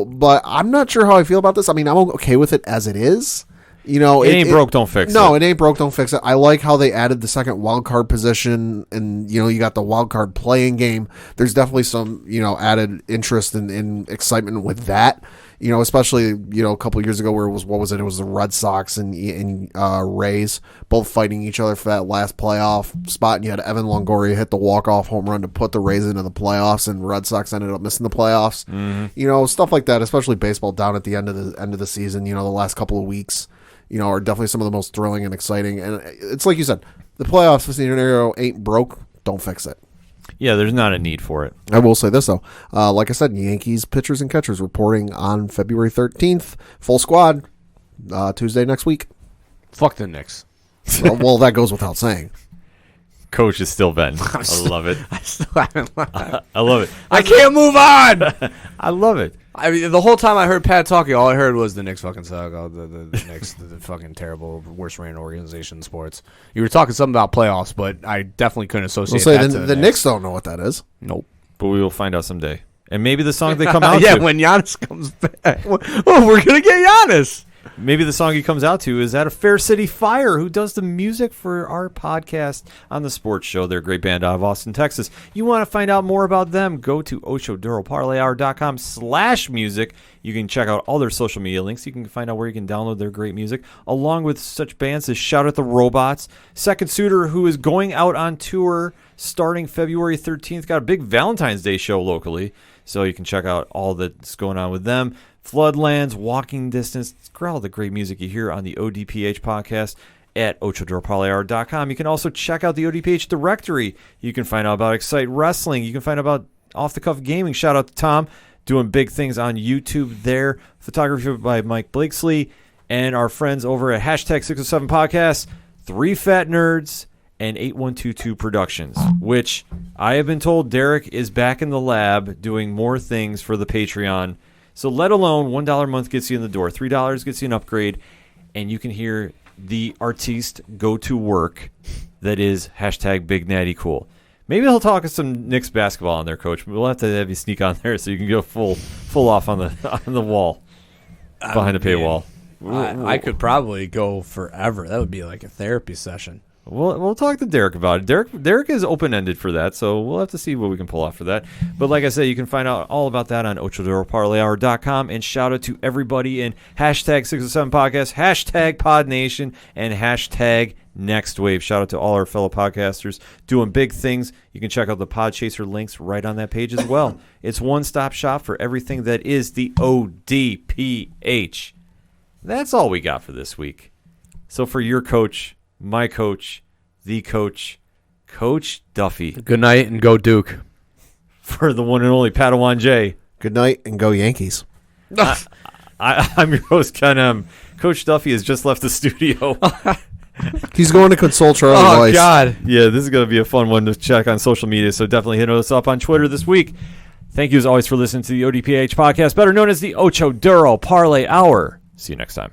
Speaker 3: But I'm not sure how I feel about this. I mean, I'm okay with it as it is. It
Speaker 1: ain't broke, don't fix it.
Speaker 3: No, it ain't broke, don't fix it. I like how they added the second wild card position, and you got the wild card playing game. There's definitely some added interest and excitement with that. Especially a couple of years ago where it was it was the Red Sox and Rays both fighting each other for that last playoff spot, and you had Evan Longoria hit the walk-off home run to put the Rays into the playoffs, and Red Sox ended up missing the playoffs. Mm-hmm. Stuff like that, especially baseball down at the end of the season. The last couple of weeks. Are definitely some of the most thrilling and exciting. And it's like you said, the playoffs scenario ain't broke. Don't fix it.
Speaker 1: Yeah, there's not a need for it.
Speaker 3: I will say this, though. Like I said, Yankees pitchers and catchers reporting on February 13th. Full squad, Tuesday next week.
Speaker 4: Fuck the Knicks.
Speaker 3: Well, that goes without saying.
Speaker 1: Coach is still Ben. I love it.
Speaker 4: I still haven't
Speaker 1: I love it.
Speaker 4: I can't move on.
Speaker 1: I love it.
Speaker 4: I mean, the whole time I heard Pat talking, all I heard was the Knicks fucking suck. Oh, the Knicks, the fucking terrible, worst ran organization in sports. You were talking something about playoffs, but I definitely couldn't associate that to
Speaker 3: the Knicks don't know what that is.
Speaker 4: Nope.
Speaker 1: But we will find out someday. And maybe the song they come out
Speaker 4: yeah,
Speaker 1: to.
Speaker 4: when Giannis comes back. Oh, we're going to get Giannis.
Speaker 1: Maybe the song he comes out to is out of Fair City Fire, who does the music for our podcast on the sports show. They're a great band out of Austin, Texas. You want to find out more about them, go to OchoDuroParlayHour.com/music. You can check out all their social media links. You can find out where you can download their great music, along with such bands as Shout at the Robots, Second Suitor, who is going out on tour starting February 13th. Got a big Valentine's Day show locally, so you can check out all that's going on with them. Floodlands, Walking Distance, all the great music you hear on the ODPH podcast at OchoDuroParlayHour.com. You can also check out the ODPH directory. You can find out about Excite Wrestling. You can find out about Off the Cuff Gaming. Shout out to Tom, doing big things on YouTube there. Photography by Mike Blakesley. And our friends over at Hashtag 607 Podcast, 3 Fat Nerds, and 8122 Productions, which I have been told Derek is back in the lab doing more things for the Patreon. So let alone $1 a month gets you in the door, $3 gets you an upgrade, and you can hear the artiste go to work that is hashtag Big Natty Cool. Maybe he'll talk some Knicks basketball on there, Coach. We'll have to have you sneak on there so you can go full off on the wall, behind the paywall.
Speaker 4: I could probably go forever. That would be like a therapy session.
Speaker 1: We'll talk to Derek about it. Derek is open-ended for that, so we'll have to see what we can pull off for that. But like I said, you can find out all about that on OchoDuroParlayHour.com, and shout out to everybody in hashtag 607 Podcast, hashtag PodNation, and hashtag NXTWAVE. Shout out to all our fellow podcasters doing big things. You can check out the Podchaser links right on that page as well. It's one-stop shop for everything that is the ODPH. That's all we got for this week. So for your coach, my coach, the coach, Coach Duffy.
Speaker 4: Good night and go Duke.
Speaker 1: For the one and only Padawan J.
Speaker 3: Good night and go Yankees.
Speaker 1: I'm your host, Ken M. Coach Duffy has just left the studio.
Speaker 3: He's going to console Charlie Weiss.
Speaker 4: Oh, God.
Speaker 1: Yeah, this is going to be a fun one to check on social media, so definitely hit us up on Twitter this week. Thank you, as always, for listening to the ODPH podcast, better known as the Ocho Duro Parlay Hour. See you next time.